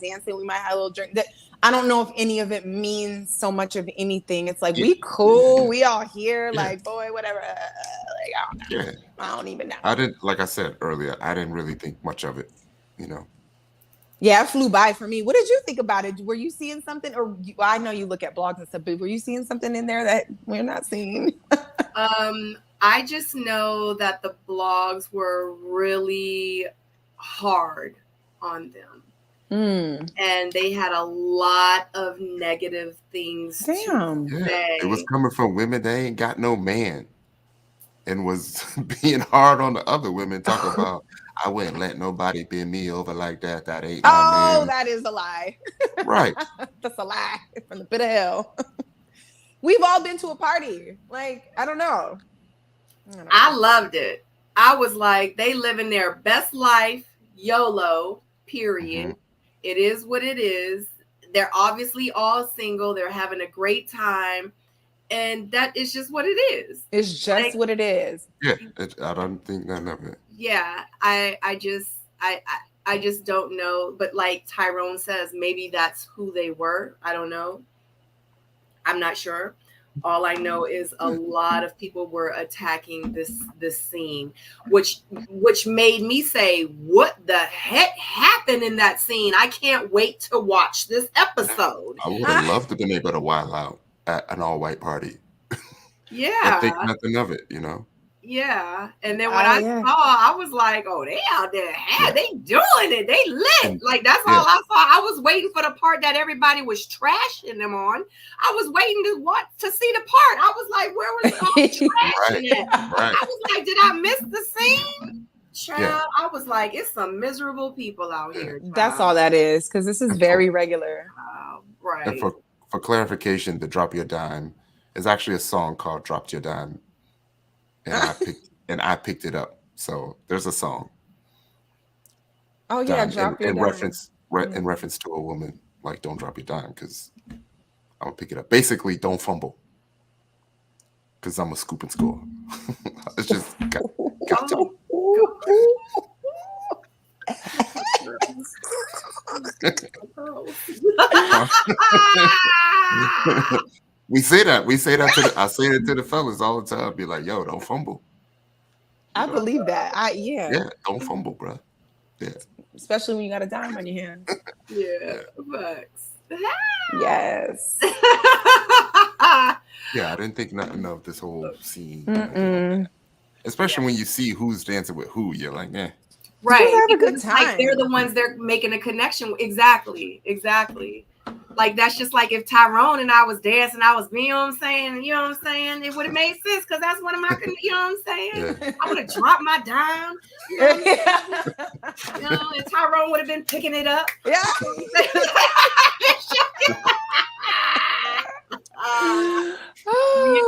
Speaker 3: dancing. We might have a little drink. I don't know if any of it means so much of anything. It's like, we cool. We all here. Like, boy, whatever. Like, I don't know.
Speaker 2: Yeah.
Speaker 3: I don't even know.
Speaker 2: I didn't, like I said earlier, I didn't really think much of it, you know.
Speaker 3: Yeah, it flew by for me. What did you think about it? Were you seeing something, or I know you look at blogs and stuff, but were you seeing something in there that we're not seeing?
Speaker 1: I just know that the blogs were really hard on them. And they had a lot of negative things to say.
Speaker 2: It was coming from women that ain't got no man. And was being hard on the other women, talking about, I wouldn't let nobody bend me over like that. That ain't my man.
Speaker 3: Oh, that is a lie.
Speaker 2: Right.
Speaker 3: That's a lie from the pit of hell. We've all been to a party. Like, I don't know.
Speaker 1: I loved it. I was like, they living their best life, YOLO, period. Mm-hmm. It is what it is. They're obviously all single. They're having a great time. And that is just what it is.
Speaker 3: It's just like, what it is.
Speaker 2: Yeah, I don't think none of it.
Speaker 1: Yeah, I just don't know. But like Tyrone says, maybe that's who they were. I don't know. I'm not sure. All I know is a lot of people were attacking this scene, which made me say, what the heck happened in that scene? I can't wait to watch this episode.
Speaker 2: I would have loved to been able to wild out at an all-white party.
Speaker 1: Yeah.
Speaker 2: I think nothing of it, you know?
Speaker 1: Yeah. And then when I saw, I was like, oh, they out there. They doing it. They lit. Like, that's all I saw. I was waiting for the part that everybody was trashing them on. I was waiting to see the part. I was like, where was all trashing at? Right. I was like, did I miss the scene? Child, I was like, it's some miserable people out here. Child.
Speaker 3: That's all that is, because this is very regular.
Speaker 1: Right.
Speaker 2: And for clarification, the Drop Your Dime is actually a song called Drop Your Dime. And I picked it up. So there's a song.
Speaker 3: Oh yeah, drop your dime.
Speaker 2: In reference to a woman, like, don't drop your dime, because I'm gonna pick it up. Basically, don't fumble, because I'm a scoop and score. It's just got to. We say that I say that to the fellas all the time. Be like, yo, don't fumble.
Speaker 3: I believe that.
Speaker 2: Yeah, don't fumble, bro. Yeah.
Speaker 3: Especially when you got a dime on your hand.
Speaker 1: Yeah, facts.
Speaker 3: Yes.
Speaker 2: Yeah, I didn't think nothing of this whole scene. Especially when you see who's dancing with who, you're like, eh.
Speaker 1: Right.
Speaker 3: Have a good time.
Speaker 1: Like, they're the ones they're making a connection with. Exactly. Like, that's just like if Tyrone and I was dancing, I was, you know what I'm saying? You know what I'm saying? It would have made sense, because that's one of my, you know what I'm saying? Yeah. I would have dropped my dime. You know what I'm saying? You know, and Tyrone would have been picking it up.
Speaker 3: Yeah.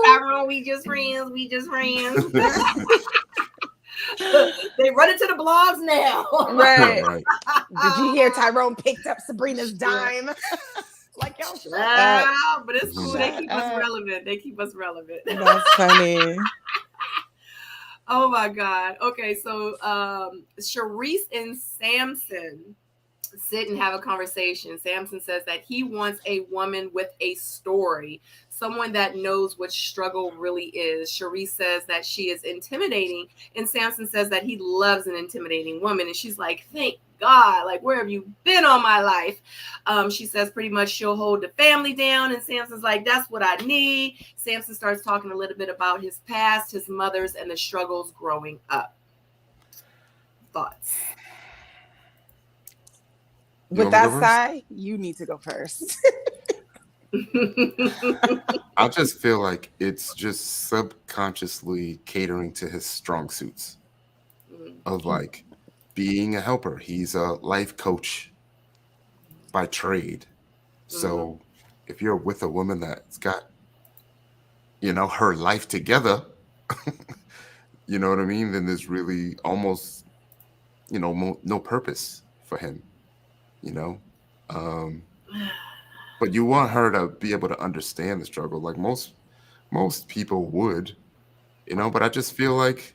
Speaker 1: Tyrone, we just friends. They run into the blogs now.
Speaker 3: Right. Did you hear Tyrone picked up Sabrina's dime? Like, y'all
Speaker 1: but it's cool. They keep us relevant.
Speaker 3: That's funny.
Speaker 1: Oh my God. Okay, so Sharice and Samson sit and have a conversation. Samson says that he wants a woman with a story, someone that knows what struggle really is. Sharice says that she is intimidating, and Samson says that he loves an intimidating woman. And she's like, thank God, like, where have you been all my life? She says pretty much she'll hold the family down. And Samson's like, that's what I need. Samson starts talking a little bit about his past, his mother's, and the struggles growing up. Thoughts?
Speaker 3: With that side, you need to go first.
Speaker 2: I just feel like it's just subconsciously catering to his strong suits of like being a helper. He's a life coach by trade. So if you're with a woman that's got, you know, her life together, you know what I mean? Then there's really almost, you know, no purpose for him, you know? But you want her to be able to understand the struggle, like most people would, you know. But I just feel like,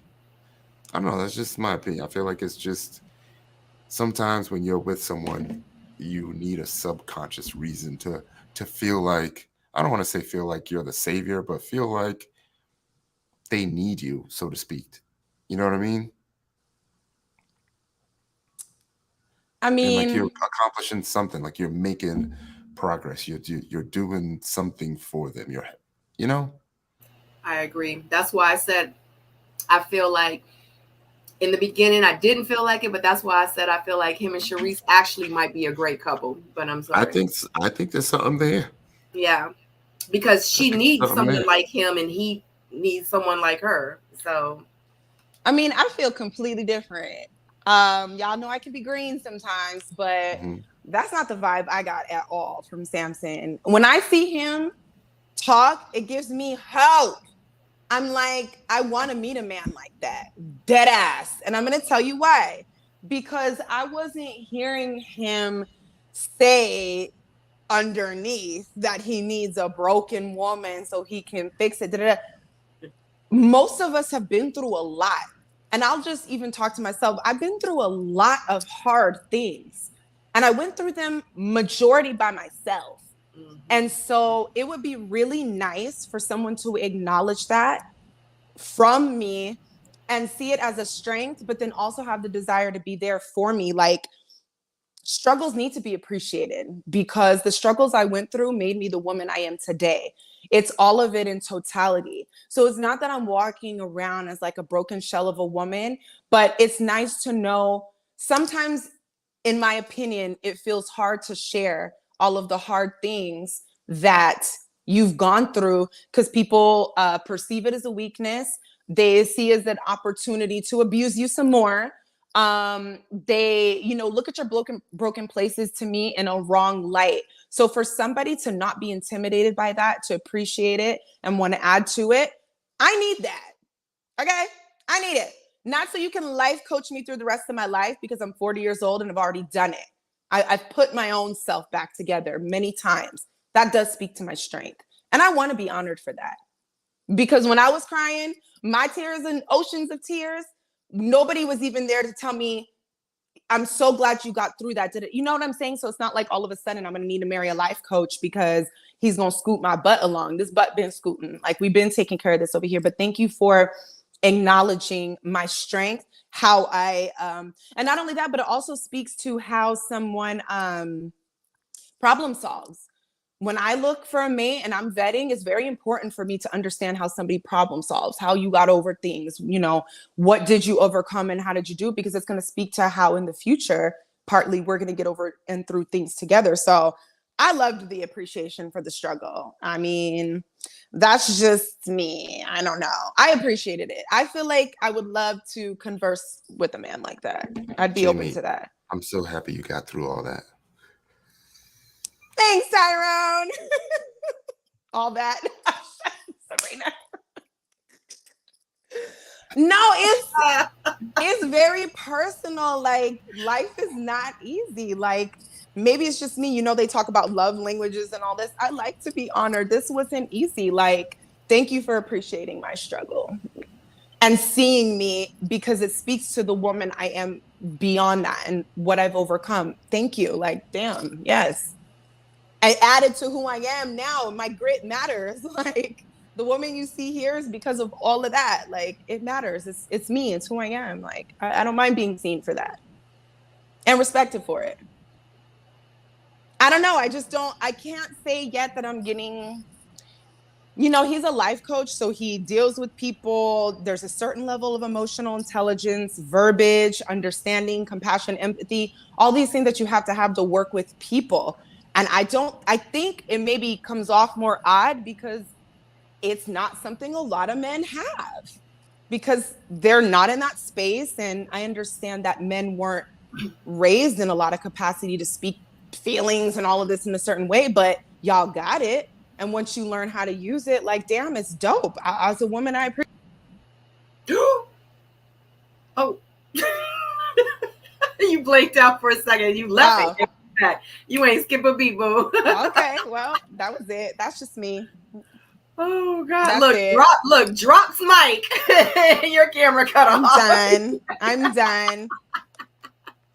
Speaker 2: I don't know, that's just my opinion. I feel like it's just sometimes when you're with someone, you need a subconscious reason to feel like, I don't want to say feel like you're the savior, but feel like they need you, so to speak. You know what I mean?
Speaker 3: I mean,
Speaker 2: and like you're accomplishing something, like you're making progress. You're doing something for them. You know.
Speaker 1: I agree. That's why I said I feel like in the beginning I didn't feel like it, but that's why I said I feel like him and Sharice actually might be a great couple. But I'm sorry.
Speaker 2: I think there's something there.
Speaker 1: Yeah, because she needs someone like him, and he needs someone like her. So,
Speaker 3: I mean, I feel completely different. Y'all know I can be green sometimes, but that's not the vibe I got at all from Samson. When I see him talk, it gives me hope. I'm like, I want to meet a man like that, dead ass. And I'm going to tell you why. Because I wasn't hearing him say underneath that he needs a broken woman so he can fix it. Most of us have been through a lot. And I'll just even talk to myself. I've been through a lot of hard things. And I went through them majority by myself. And so it would be really nice for someone to acknowledge that from me and see it as a strength, but then also have the desire to be there for me. Like, struggles need to be appreciated because the struggles I went through made me the woman I am today. It's all of it in totality. So it's not that I'm walking around as like a broken shell of a woman, but it's nice to know sometimes, in my opinion, it feels hard to share all of the hard things that you've gone through because people perceive it as a weakness. They see it as an opportunity to abuse you some more. They, you know, look at your broken places to me in a wrong light. So for somebody to not be intimidated by that, to appreciate it and want to add to it, I need that. Okay. I need it. Not so you can life coach me through the rest of my life because I'm 40 years old and I've already done it. I've put my own self back together many times. That does speak to my strength. And I want to be honored for that. Because when I was crying, my tears and oceans of tears, nobody was even there to tell me, I'm so glad you got through that. Did it? You know what I'm saying? So it's not like all of a sudden I'm going to need to marry a life coach because he's going to scoot my butt along. This butt been scooting. Like, we've been taking care of this over here. But thank you for acknowledging my strength, how I, and not only that, but it also speaks to how someone problem solves. When I look for a mate and I'm vetting, it's very important for me to understand how somebody problem solves, how you got over things, you know, what did you overcome and how did you do it? Because it's going to speak to how in the future, partly we're going to get over and through things together. So I loved the appreciation for the struggle. I mean, that's just me. I don't know. I appreciated it. I feel like I would love to converse with a man like that. I'd be open to that.
Speaker 2: I'm so happy you got through all that.
Speaker 3: Thanks, Tyrone. All that. Sabrina. No, it's very personal. Like, life is not easy. Like, maybe it's just me. You know, they talk about love languages and all this. I like to be honored. This wasn't easy. Like, thank you for appreciating my struggle and seeing me, because it speaks to the woman I am beyond that and what I've overcome. Thank you. Like, damn. Yes. I added to who I am now. My grit matters. Like, the woman you see here is because of all of that. Like, it matters. It's me. It's who I am. Like, I don't mind being seen for that. and respected for it. I don't know. I can't say yet that I'm getting, he's a life coach, so he deals with people. There's a certain level of emotional intelligence, verbiage, understanding, compassion, empathy, all these things that you have to work with people. And I think it maybe comes off more odd because it's not something a lot of men have because they're not in that space. And I understand that men weren't raised in a lot of capacity to speak feelings and all of this in a certain way, but y'all got it. And once you learn how to use it, like, damn, it's dope. As a woman, I appreciate.
Speaker 1: Oh, you blanked out for a second. You left it. You ain't skip a beat, boo.
Speaker 3: Okay, well, that was it. That's just me.
Speaker 1: Oh God! That's drops Mike. Your camera cut off.
Speaker 3: I'm done.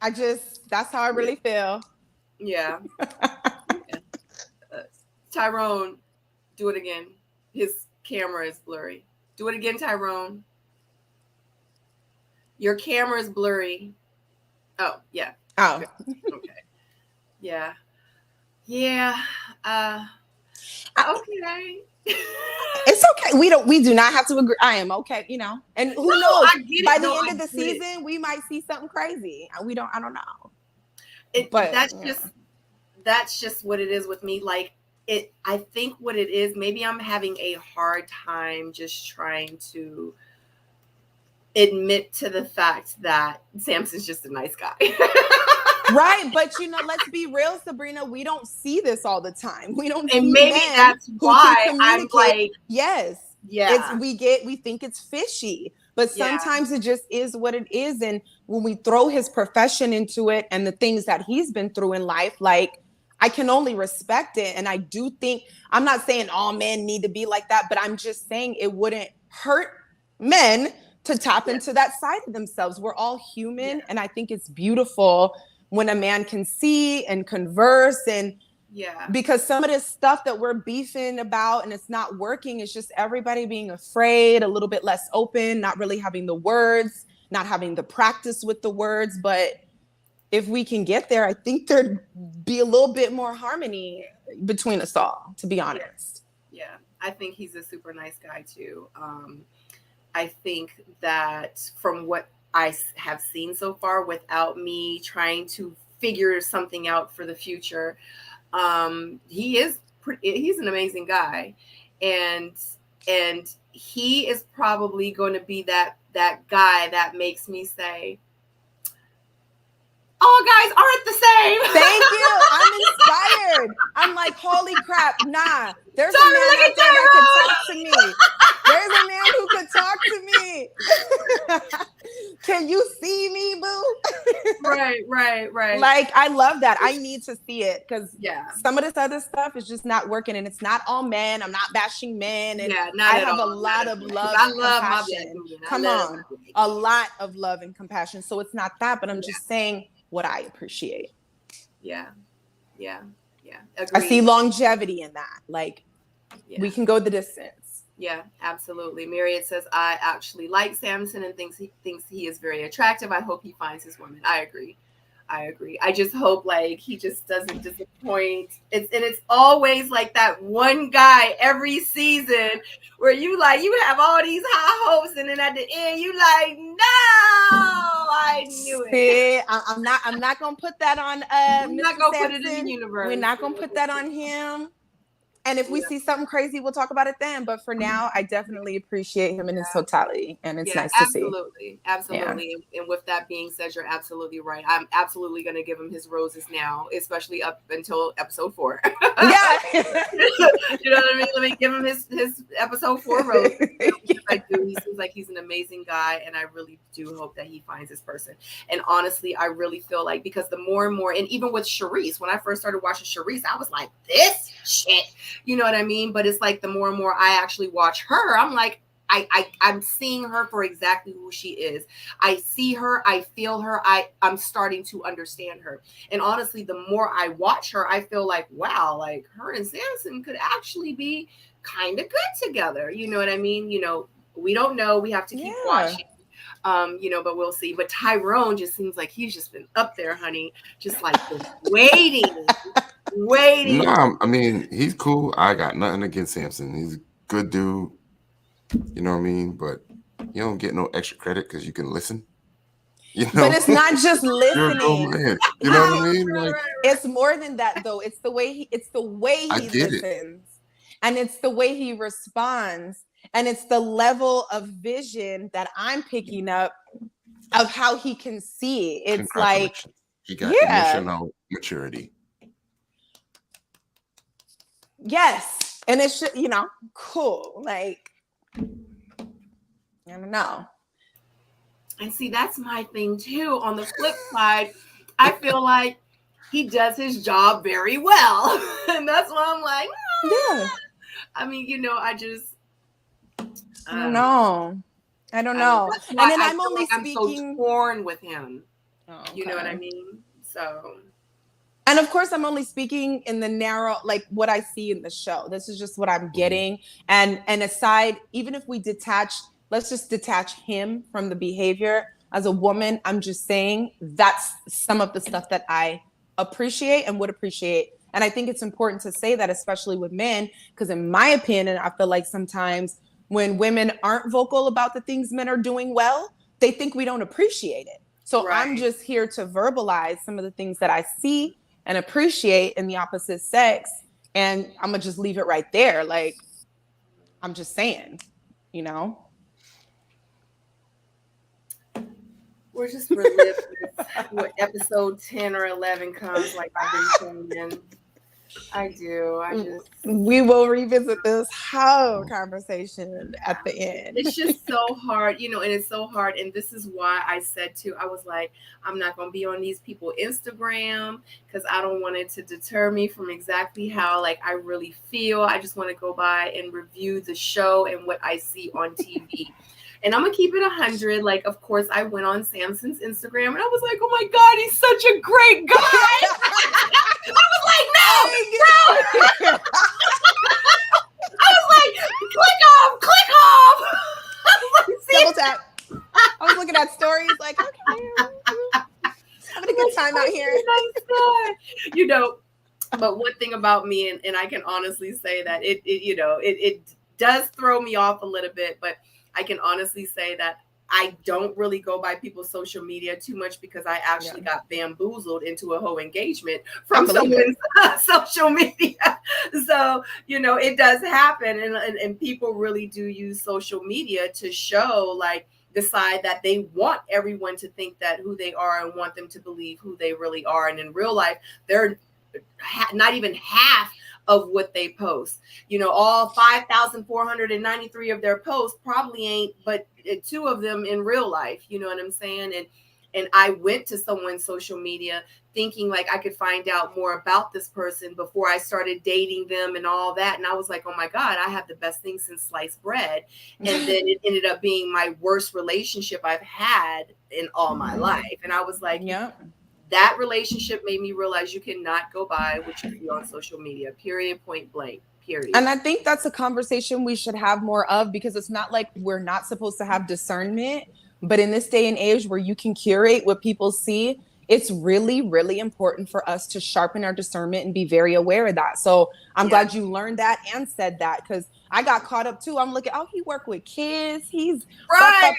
Speaker 3: That's how I really feel.
Speaker 1: Yeah. Tyrone, do it again. His camera is blurry. Do it again, Tyrone. Your camera is blurry. Oh, yeah.
Speaker 3: Oh.
Speaker 1: Okay. Yeah. Yeah. Okay.
Speaker 3: It's okay. We do not have to agree. I am okay, And who knows? By the end of the season, we might see something crazy. I don't know.
Speaker 1: But that's just what it is with me. Like I think what it is, maybe I'm having a hard time just trying to admit to the fact that Samson's just a nice guy.
Speaker 3: Right, but let's be real, Sabrina. We don't see this all the time. We don't.
Speaker 1: And maybe that's why I'm like,
Speaker 3: yes, yeah. We think it's fishy, but sometimes it just is what it is. And when we throw his profession into it and the things that he's been through in life, like, I can only respect it. And I do think, I'm not saying all men need to be like that, but I'm just saying it wouldn't hurt men to tap into that side of themselves. We're all human, and I think it's beautiful when a man can see and converse, and because some of this stuff that we're beefing about and it's not working, it's just everybody being afraid, a little bit less open, not really having the words, not having the practice with the words. But if we can get there, I think there'd be a little bit more harmony between us all, to be honest.
Speaker 1: Yeah, I think he's a super nice guy too. I think that from what I have seen so far, without me trying to figure something out for the future, he's an amazing guy, and he is probably going to be that guy that makes me say, all guys aren't the same.
Speaker 3: Thank you. I'm inspired. I'm like, holy crap. Nah, there's a man out there that can talk to me. There's a man who could talk to me. Can you see me, boo?
Speaker 1: Right.
Speaker 3: Like, I love that. I need to see it because some of this other stuff is just not working, and it's not all men. I'm not bashing men, and I have a lot of love. I love compassion. Come on, a lot of love and compassion. So it's not that, but I'm just saying what I appreciate.
Speaker 1: Yeah.
Speaker 3: Agreed. I see longevity in that. Like, we can go the distance.
Speaker 1: Yeah, absolutely. Marriott says, I actually like Samson and thinks he is very attractive. I hope he finds his woman. I agree. I just hope like he just doesn't disappoint. It's always like that one guy every season where you have all these high hopes, and then at the end you like, no, I knew it.
Speaker 3: I'm not gonna put that on
Speaker 1: I'm not gonna put it in the universe.
Speaker 3: We're not gonna put that on him. And if we see something crazy, we'll talk about it then. But for now, I definitely appreciate him in his totality. And it's nice to see.
Speaker 1: Absolutely. Yeah. And with that being said, you're absolutely right. I'm absolutely going to give him his roses now, especially up until episode 4.
Speaker 3: Yeah.
Speaker 1: You know what I mean? Let me give him his episode 4 roses. I do. He seems like he's an amazing guy. And I really do hope that he finds his person. And honestly, I really feel like, because the more and more, and even with Sharice, when I first started watching Sharice, I was like, this shit. You know what I mean? But it's like the more and more I actually watch her, I'm like, I'm seeing her for exactly who she is. I see her, I feel her, I'm starting to understand her. And honestly, the more I watch her, I feel like, wow, like her and Samson could actually be kind of good together. You know what I mean? You know, we don't know. We have to keep watching. But we'll see. But Tyrone just seems like he's just been up there, honey, just like waiting.
Speaker 2: No, I mean, he's cool. I got nothing against Samson. He's a good dude. You know what I mean? But you don't get no extra credit because you can listen.
Speaker 3: But it's not just listening.
Speaker 2: Man. You know what I mean? Like,
Speaker 3: it's more than that, though. It's the way he listens, and it's the way he responds, and it's the level of vision that I'm picking up of how he can see. It's like
Speaker 2: he got emotional maturity.
Speaker 3: Yes, and it should, cool. Like, I don't know.
Speaker 1: And see, that's my thing too. On the flip side, I feel like he does his job very well. And that's why I'm like,
Speaker 3: yeah.
Speaker 1: I mean, I just
Speaker 3: I don't know. And then I'm only speaking.
Speaker 1: I'm so torn with him. Oh, okay. You know what I mean? So.
Speaker 3: And of course, I'm only speaking in the narrow, like what I see in the show. This is just what I'm getting. And aside, even if we let's just detach him from the behavior. As a woman, I'm just saying that's some of the stuff that I appreciate and would appreciate. And I think it's important to say that, especially with men, because in my opinion, I feel like sometimes when women aren't vocal about the things men are doing well, they think we don't appreciate it. So I'm just here to verbalize some of the things that I see and appreciate in the opposite sex. And I'm going to just leave it right there. Like, I'm just saying,
Speaker 1: We're just reliving what episode 10 or 11 comes, like I've been saying. I do.
Speaker 3: We will revisit this whole conversation at the end.
Speaker 1: It's just so hard, and it's so hard. And this is why I said too, I was like, I'm not going to be on these people's Instagram because I don't want it to deter me from exactly how like I really feel. I just want to go by and review the show and what I see on TV. And I'm going to keep it 100. Like, of course, I went on Samson's Instagram and I was like, oh my God, he's such a great guy. I was like, no. I was like, click off.
Speaker 3: Double tap. I was looking at stories like, okay, having a good time out here.
Speaker 1: But one thing about me, and I can honestly say that it does throw me off a little bit, but I can honestly say that I don't really go by people's social media too much because I actually got bamboozled into a whole engagement from someone's social media. So, it does happen. And people really do use social media to show, like, decide that they want everyone to think that who they are and want them to believe who they really are. And in real life, they're not even half of what they post. All 5,493 of their posts probably ain't but 2 of them in real life. You know what I'm saying? And I went to someone's social media thinking like I could find out more about this person before I started dating them and all that. And I was like, oh my God, I have the best thing since sliced bread. And then it ended up being my worst relationship I've had in all my life. And I was like, that relationship made me realize you cannot go by what you see on social media, period, point blank, period.
Speaker 3: And I think that's a conversation we should have more of, because it's not like we're not supposed to have discernment, but in this day and age where you can curate what people see, it's really, really important for us to sharpen our discernment and be very aware of that. So I'm glad you learned that and said that, because I got caught up too. I'm looking, he worked with kids. He's right.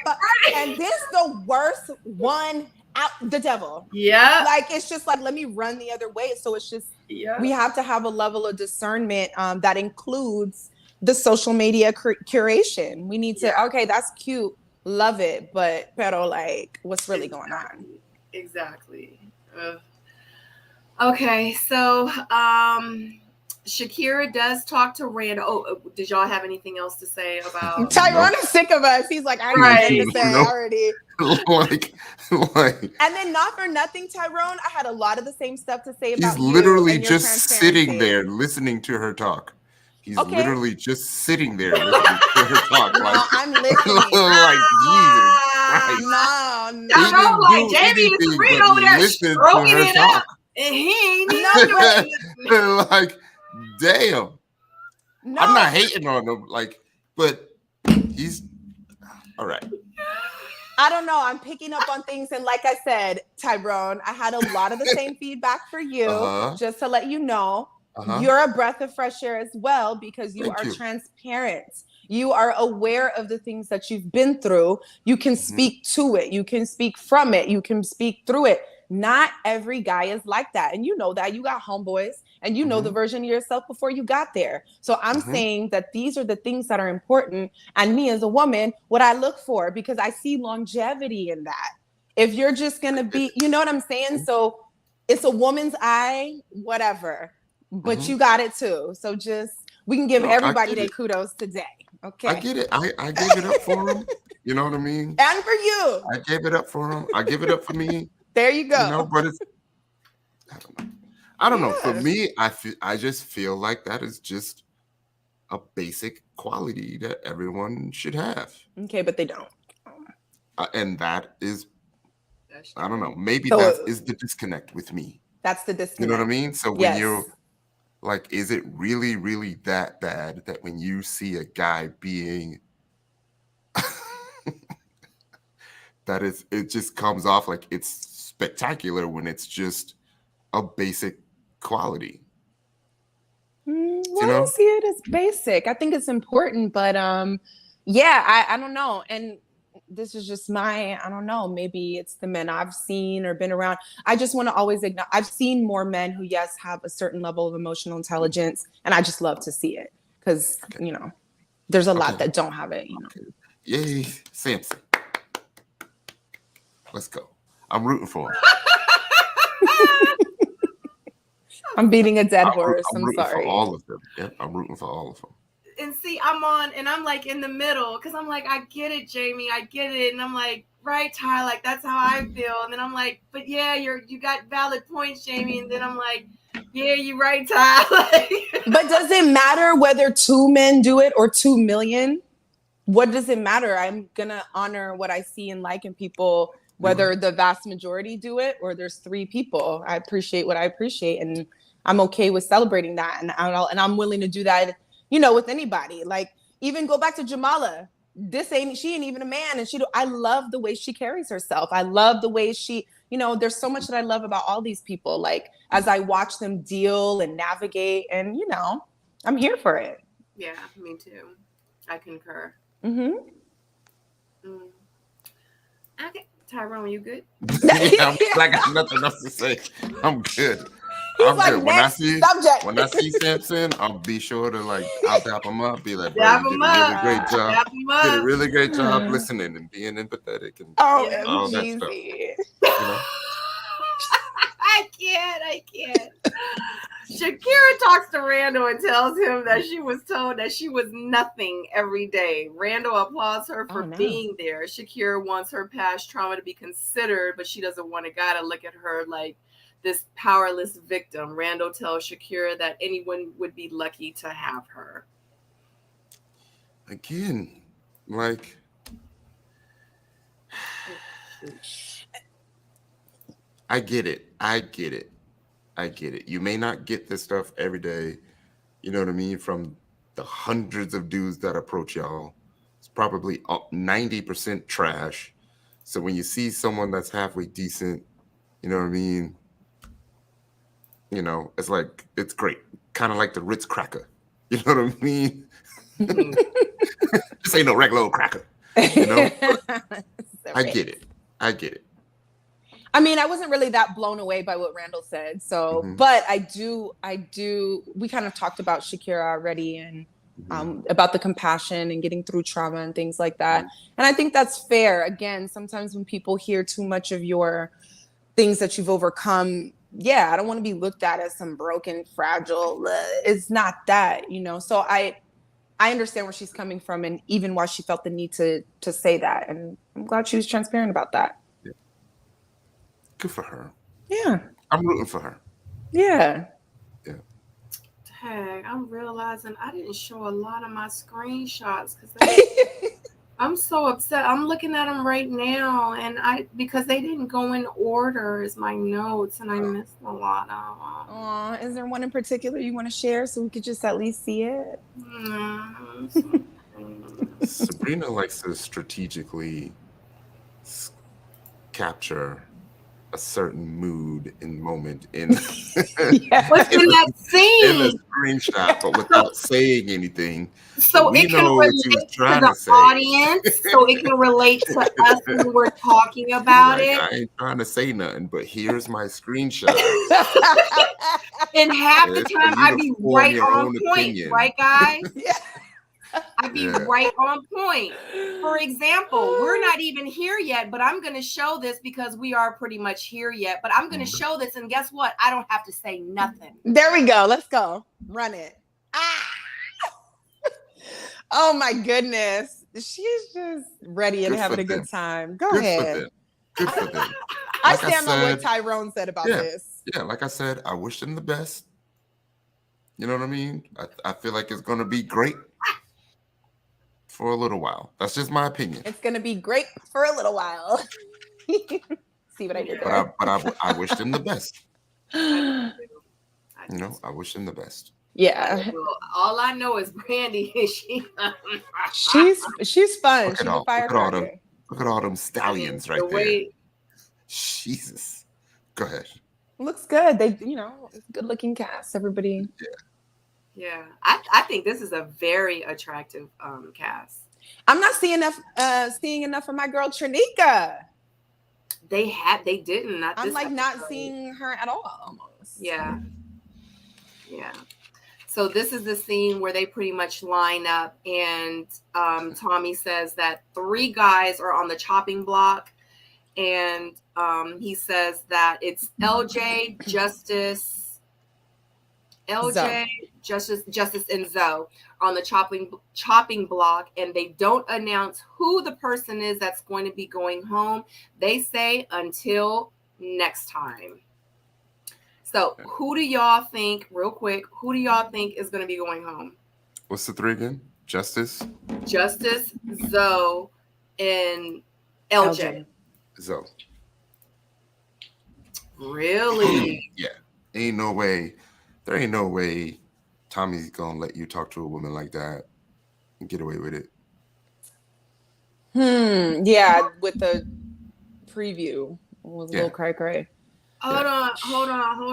Speaker 3: And this the worst one out, the devil.
Speaker 1: Yeah.
Speaker 3: Like, it's just like, let me run the other way. So it's just, we have to have a level of discernment that includes the social media curation. We need to, okay, that's cute. Love it. But, pero like, what's really going on?
Speaker 1: Exactly. Okay. So, Shakira does talk to Randall. Oh, did y'all have anything else to say about
Speaker 3: Tyrone is sick of us? He's like, I have nothing to say already. And then not for nothing, Tyrone, I had a lot of the same stuff to say about you.
Speaker 2: He's literally just sitting there listening to her talk. He's literally just sitting there listening to her talk.
Speaker 3: Like, I'm listening.
Speaker 2: Like, Jesus Christ.
Speaker 3: No.
Speaker 1: Like Jamie and Sabrina over there stroking it up. And he ain't
Speaker 2: even like, damn. No. I'm not hating on him, like, but he's all right.
Speaker 3: I don't know. I'm picking up on things. And like I said, Tyrone, I had a lot of the same feedback for you, just to let you know. You're a breath of fresh air as well, because you are transparent. You are aware of the things that you've been through. You can speak to it. You can speak from it. You can speak through it. Not every guy is like that. And you know that. You got homeboys and you know the version of yourself before you got there. So I'm saying that these are the things that are important. And me as a woman, what I look for, because I see longevity in that. If you're just going to be, you know what I'm saying? So it's a woman's eye, whatever, but you got it too. So just, we can give everybody their kudos today. Okay.
Speaker 2: I get it. I gave it up for him. You know what I mean?
Speaker 3: And for you.
Speaker 2: I gave it up for him. I give it up for me.
Speaker 3: There you go.
Speaker 2: You know, but it's, I don't know. For me, I just feel like that is just a basic quality that everyone should have.
Speaker 3: Okay, but they don't.
Speaker 2: And that is, I don't know. Maybe that is the disconnect with me.
Speaker 3: That's the disconnect.
Speaker 2: You know what I mean? So when you're like, is it really, really that bad that when you see a guy being that is, it just comes off like it's spectacular when it's just a basic quality?
Speaker 3: Well, I don't see it as basic. I think it's important, but I don't know. And this is just I don't know, maybe it's the men I've seen or been around. I just want to always acknowledge, I've seen more men who, yes, have a certain level of emotional intelligence, and I just love to see it because, you know, there's a lot that don't have it, you know.
Speaker 2: Yay, Samson. Let's go. I'm rooting for him.
Speaker 3: I'm beating a dead horse. I'm
Speaker 2: rooting
Speaker 3: sorry.
Speaker 2: For all of them. Yep, I'm rooting for all of them.
Speaker 1: And see, I'm like in the middle because I'm like, I get it, Jamie, I get it. And I'm like, right, Ty, like that's how I feel. And then I'm like, but yeah, you got valid points, Jamie. And then I'm like, yeah, you're right, Ty.
Speaker 3: But does it matter whether 2 men do it or 2 million? What does it matter? I'm gonna honor what I see and like in people, whether the vast majority do it or there's 3 people. I appreciate what I appreciate, and I'm okay with celebrating that. And I'm willing to do that, you know, with anybody. Like, even go back to Jamallah. She ain't even a man, and I love the way she carries herself. I love the way she, you know, there's so much that I love about all these people. Like, as I watch them deal and navigate, and you know, I'm here for it.
Speaker 1: Yeah, me too. I concur. Okay, Tyrone, you good?
Speaker 2: I got nothing else to say. I'm good. I'm good. When I see Samson, I'll be sure to I'll dap him up, be like, bro, you did a really great job. Did a really great job listening and being empathetic and all that stuff. You know?
Speaker 1: I can't. Shakira talks to Randall and tells him that she was told that she was nothing every day. Randall applauds her for being there. Shakira wants her past trauma to be considered, but she doesn't want a guy to look at her like this powerless victim. Randall tells Shakira that anyone would be lucky to have her.
Speaker 2: Again, I get it. You may not get this stuff every day, you know what I mean, from the hundreds of dudes that approach y'all. It's probably 90% trash. So when you see someone that's halfway decent, you know what I mean, you know, it's like, it's great. Kind of like the Ritz cracker. You know what I mean? This ain't no regular old cracker. You know? I get it.
Speaker 3: I mean, I wasn't really that blown away by what Randall said. So, but I do, we kind of talked about Shakira already and about the compassion and getting through trauma and things like that. And I think that's fair. Again, sometimes when people hear too much of your things that you've overcome, I don't want to be looked at as some broken, fragile. It's not that, you know? So I understand where she's coming from and even why she felt the need to say that. And I'm glad she was transparent about that.
Speaker 2: Good for her.
Speaker 3: Yeah.
Speaker 2: I'm rooting for her.
Speaker 3: Yeah.
Speaker 1: Dang, I'm realizing I didn't show a lot of my screenshots because I'm so upset. I'm looking at them right now, and because they didn't go in order as my notes, and I missed a lot of them.
Speaker 3: Is there one in particular you want to share so we could just at least see it?
Speaker 2: Sabrina likes to strategically capture a certain mood and moment in
Speaker 1: what's in that scene
Speaker 2: in the screenshot, but without saying anything.
Speaker 1: So
Speaker 2: we
Speaker 1: it can
Speaker 2: know
Speaker 1: relate
Speaker 2: what you was
Speaker 1: to
Speaker 2: trying
Speaker 1: the
Speaker 2: to say.
Speaker 1: audience. So it can relate to us when we're talking about it.
Speaker 2: I ain't trying to say nothing, but here's my screenshot.
Speaker 1: And half the time I be right on point, right, guys?
Speaker 3: Yeah.
Speaker 1: I be right on point. For example, we're not even here yet, but I'm going to show this because we are pretty much here yet. But I'm going to show this, and guess what? I don't have to say nothing.
Speaker 3: There we go. Let's go. Run it. Ah! Oh my goodness. She's just ready and having a good time. Go ahead.
Speaker 2: Good for them.
Speaker 3: I stand on what Tyrone said about this.
Speaker 2: Yeah, like I said, I wish them the best. You know what I mean? I feel like it's going to be great for a little while. That's just my opinion.
Speaker 3: It's going to be great for a little while. See what I did there?
Speaker 2: But I wish them the best. You know, I wish them the best.
Speaker 3: Yeah.
Speaker 1: Well, all I know is Brandi.
Speaker 3: she's fun. She's a firecracker.
Speaker 2: Look at all them stallions right there. Jesus. Go ahead.
Speaker 3: Looks good. They, good looking cast. Everybody.
Speaker 1: Yeah. I think this is a very attractive cast.
Speaker 3: I'm not seeing enough of my girl Trinika.
Speaker 1: They didn't.
Speaker 3: I'm like not seeing her at all almost.
Speaker 1: Yeah. Yeah. So this is the scene where they pretty much line up, and Tommy says that 3 guys are on the chopping block, and he says that it's LJ, Justice, and Zoe on the chopping block, and they don't announce who the person is that's going to be going home. They say until next time. So who do y'all think, real quick, is going to be going home?
Speaker 2: What's the 3 again? Justice,
Speaker 1: Zoe, and LJ.
Speaker 2: Zoe.
Speaker 1: Really?
Speaker 2: Yeah. There ain't no way Tommy's going to let you talk to a woman like that and get away with it.
Speaker 3: Yeah, with the preview. It was a little cray-cray.
Speaker 1: Hold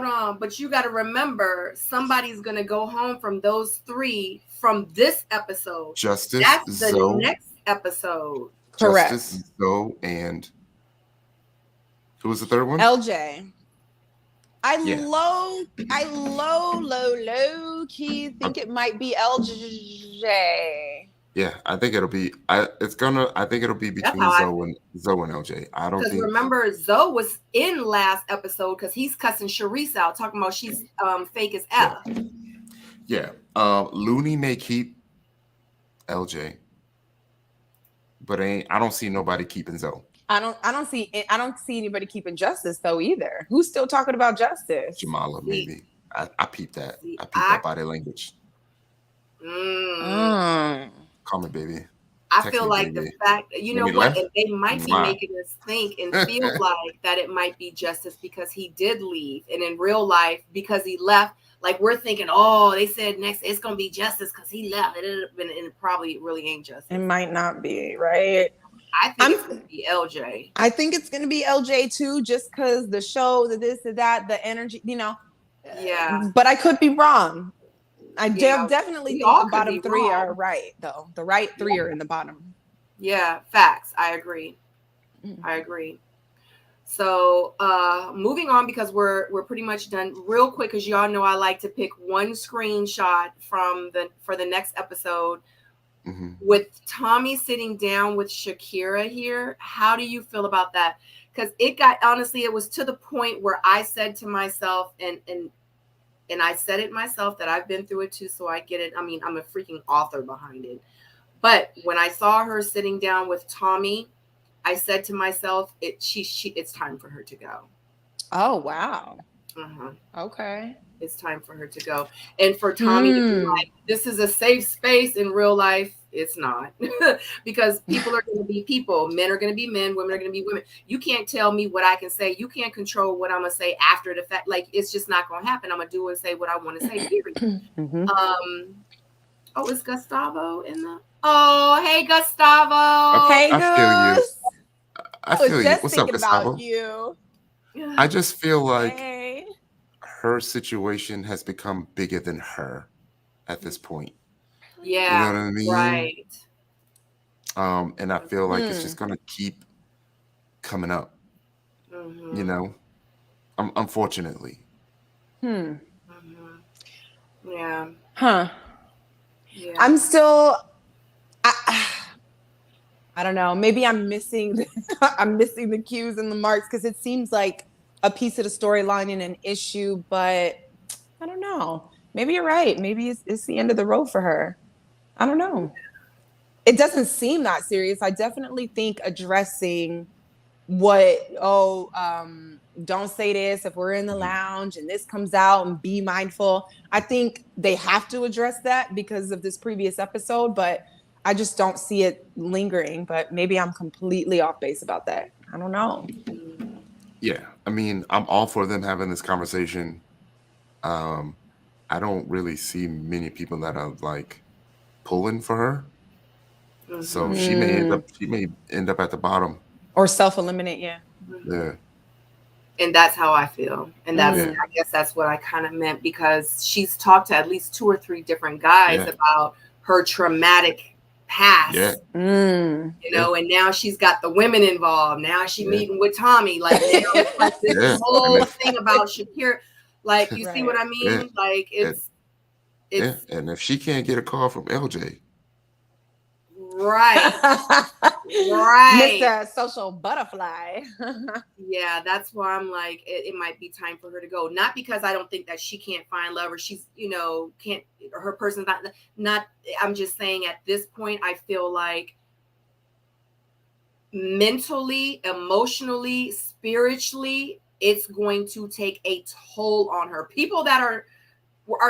Speaker 1: on. But you got to remember, somebody's going to go home from those 3 from this episode.
Speaker 2: Justice,
Speaker 1: that's the
Speaker 2: Zoe,
Speaker 1: next episode.
Speaker 3: Correct.
Speaker 2: Justice, Zoe, and who was the 3rd one?
Speaker 3: LJ. I low key think it might be LJ.
Speaker 2: Yeah, I think it'll be. I think it'll be between Zoe and LJ. I don't think.
Speaker 1: Remember, Zoe was in last episode because he's cussing Sharice out, talking about she's fake as F.
Speaker 2: Yeah. Looney may keep LJ, but I don't see nobody keeping Zoe.
Speaker 3: I don't see anybody keeping Justice though either. Who's still talking about Justice?
Speaker 2: Jamallah, maybe. I peeped that. I peeped that body language. Call me, baby.
Speaker 1: I feel like the fact, you know what, they might be making us think and feel like that it might be Justice because he did leave. And in real life, because he left, like we're thinking, oh, they said next it's going to be Justice because he left. And it probably really ain't Justice.
Speaker 3: It might not be, right?
Speaker 1: I think it's going to be LJ.
Speaker 3: I think it's going to be LJ too, just because the show, the this, the that, the energy,
Speaker 1: Yeah.
Speaker 3: But I could be wrong. I definitely think the bottom 3 are right, though. The right 3 are in the bottom.
Speaker 1: Yeah, facts. I agree. So moving on, because we're pretty much done. Real quick, because y'all know I like to pick one screenshot for the next episode. With Tommy sitting down with Shakira here. How do you feel about that? Because it was to the point where I said to myself, and I said it myself, that I've been through it too, so I get it. I mean, I'm a freaking author behind it. But when I saw her sitting down with Tommy, I said to myself, it's time for her to go.
Speaker 3: Oh, wow.
Speaker 1: Okay. It's time for her to go. And for Tommy to be like, this is a safe space. In real life, it's not. Because people are going to be people. Men are going to be men. Women are going to be women. You can't tell me what I can say. You can't control what I'm going to say after the fact. Like, it's just not going to happen. I'm going to do and say what I want to say, period. Oh, is Gustavo in the... Oh, hey, Gustavo.
Speaker 2: I feel you. I feel you.
Speaker 3: just
Speaker 2: What's up,
Speaker 3: thinking about
Speaker 2: Gustavo?
Speaker 3: you.
Speaker 2: I just feel like
Speaker 3: Hey.
Speaker 2: her situation has become bigger than her at this point.
Speaker 1: Yeah,
Speaker 2: You know what I mean?
Speaker 1: right.
Speaker 2: And I feel like it's just gonna keep coming up.
Speaker 1: Mm-hmm.
Speaker 2: You know, unfortunately.
Speaker 3: Hmm.
Speaker 1: Mm-hmm. Yeah.
Speaker 3: Huh.
Speaker 1: Yeah.
Speaker 3: I'm still. I don't know. Maybe I'm missing. I'm missing the cues and the marks because it seems like a piece of the storyline and an issue, but I don't know. Maybe you're right. Maybe it's the end of the road for her. I don't know. It doesn't seem that serious. I definitely think addressing don't say this if we're in the lounge and this comes out and be mindful. I think they have to address that because of this previous episode, but I just don't see it lingering. But maybe I'm completely off base about that. I don't know.
Speaker 2: Yeah, I mean, I'm all for them having this conversation. I don't really see many people that are like pulling for her. So she may end up at the bottom.
Speaker 3: Or self-eliminate, yeah.
Speaker 2: Yeah.
Speaker 1: And that's how I feel. And I guess that's what I kind of meant, because she's talked to at least 2 or 3 different guys about her traumatic past.
Speaker 2: Yeah.
Speaker 1: You know, and now she's got the women involved. Now she's meeting with Tommy. Like, now it's like this whole thing about Shakira. Like, you see what I mean?
Speaker 2: Yeah.
Speaker 1: Like, it's
Speaker 2: and if she can't get a call from LJ.
Speaker 1: Right. Right.
Speaker 3: Mr. Social Butterfly.
Speaker 1: Yeah, that's why I'm like, it might be time for her to go. Not because I don't think that she can't find love, or she's, can't, her person's not, I'm just saying at this point, I feel like mentally, emotionally, spiritually, it's going to take a toll on her. People that are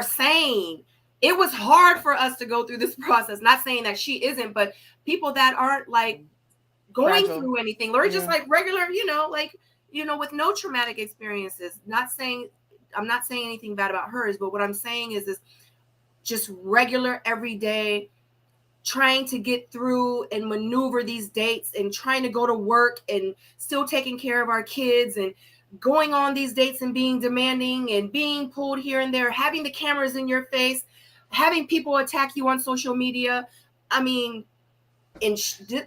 Speaker 1: saying it was hard for us to go through this process. Not saying that she isn't, but people that aren't like going through anything, or just like regular, with no traumatic experiences. I'm not saying anything bad about hers, but what I'm saying is just regular, everyday, trying to get through and maneuver these dates and trying to go to work and still taking care of our kids and going on these dates and being demanding and being pulled here and there, having the cameras in your face, having people attack you on social media. I mean, and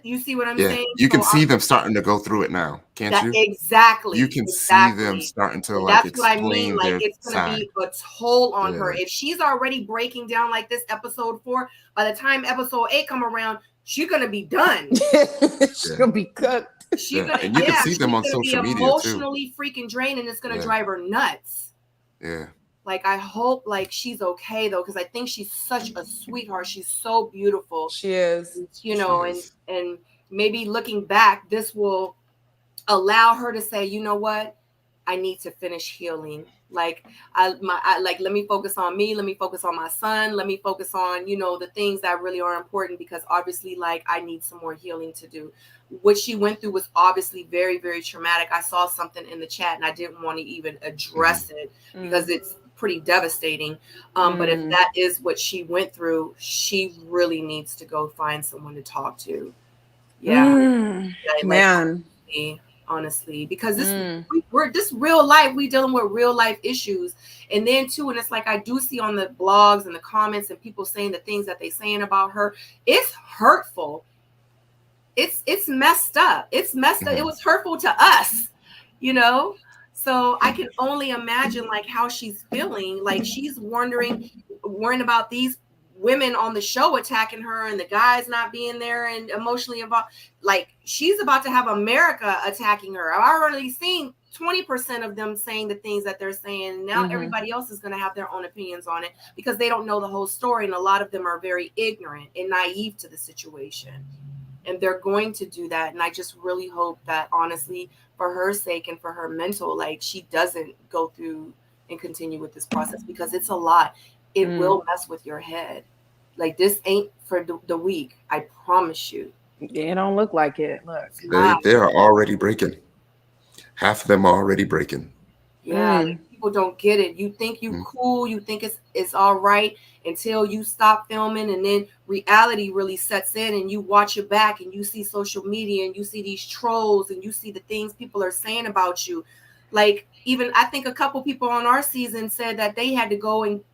Speaker 1: you see what I'm saying?
Speaker 2: You can see them starting to go through it now, can't you?
Speaker 1: Exactly.
Speaker 2: You can see them starting to
Speaker 1: that's
Speaker 2: explain
Speaker 1: what I mean. Like, it's going to be a toll on her. If she's already breaking down like this episode 4, by the time episode 8 come around, she's going to be done.
Speaker 3: She's going to be cooked.
Speaker 2: And you can see them on social media too.
Speaker 1: Emotionally freaking drained, and it's going to drive her nuts.
Speaker 2: Yeah.
Speaker 1: Like, I hope like she's okay though, because I think she's such a sweetheart. She's so beautiful.
Speaker 3: She is.
Speaker 1: And maybe looking back, this will allow her to say, you know what, I need to finish healing. Like, let me focus on me. Let me focus on my son. Let me focus on, the things that really are important, because obviously, like, I need some more healing to do. What she went through was obviously very, very traumatic. I saw something in the chat and I didn't want to even address it because it's pretty devastating. But if that is what she went through, she really needs to go find someone to talk to. Yeah.
Speaker 3: Man.
Speaker 1: Honestly, because we're this real life, we dealing with real life issues. And then too, and it's like, I do see on the blogs and the comments and people saying the things that they saying about her, it's hurtful. It's messed up. It's messed up. It was hurtful to us, so I can only imagine like how she's feeling. Like, she's worrying about these women on the show attacking her and the guys not being there and emotionally involved. Like, she's about to have America attacking her. I've already seen 20% of them saying the things that they're saying. Now everybody else is going to have their own opinions on it because they don't know the whole story. And a lot of them are very ignorant and naive to the situation. And they're going to do that. And I just really hope that, honestly, for her sake and for her mental, like, she doesn't go through and continue with this process, because it's a lot. It will mess with your head. Like, this ain't for the weak. I promise you.
Speaker 3: It don't look like it. Look.
Speaker 2: They are already breaking. Half of them are already breaking.
Speaker 1: Yeah, like, people don't get it. You think you cool, you think it's all right until you stop filming, and then reality really sets in, and you watch it back, and you see social media, and you see these trolls, and you see the things people are saying about you. Like, even I think a couple people on our season said that they had to go and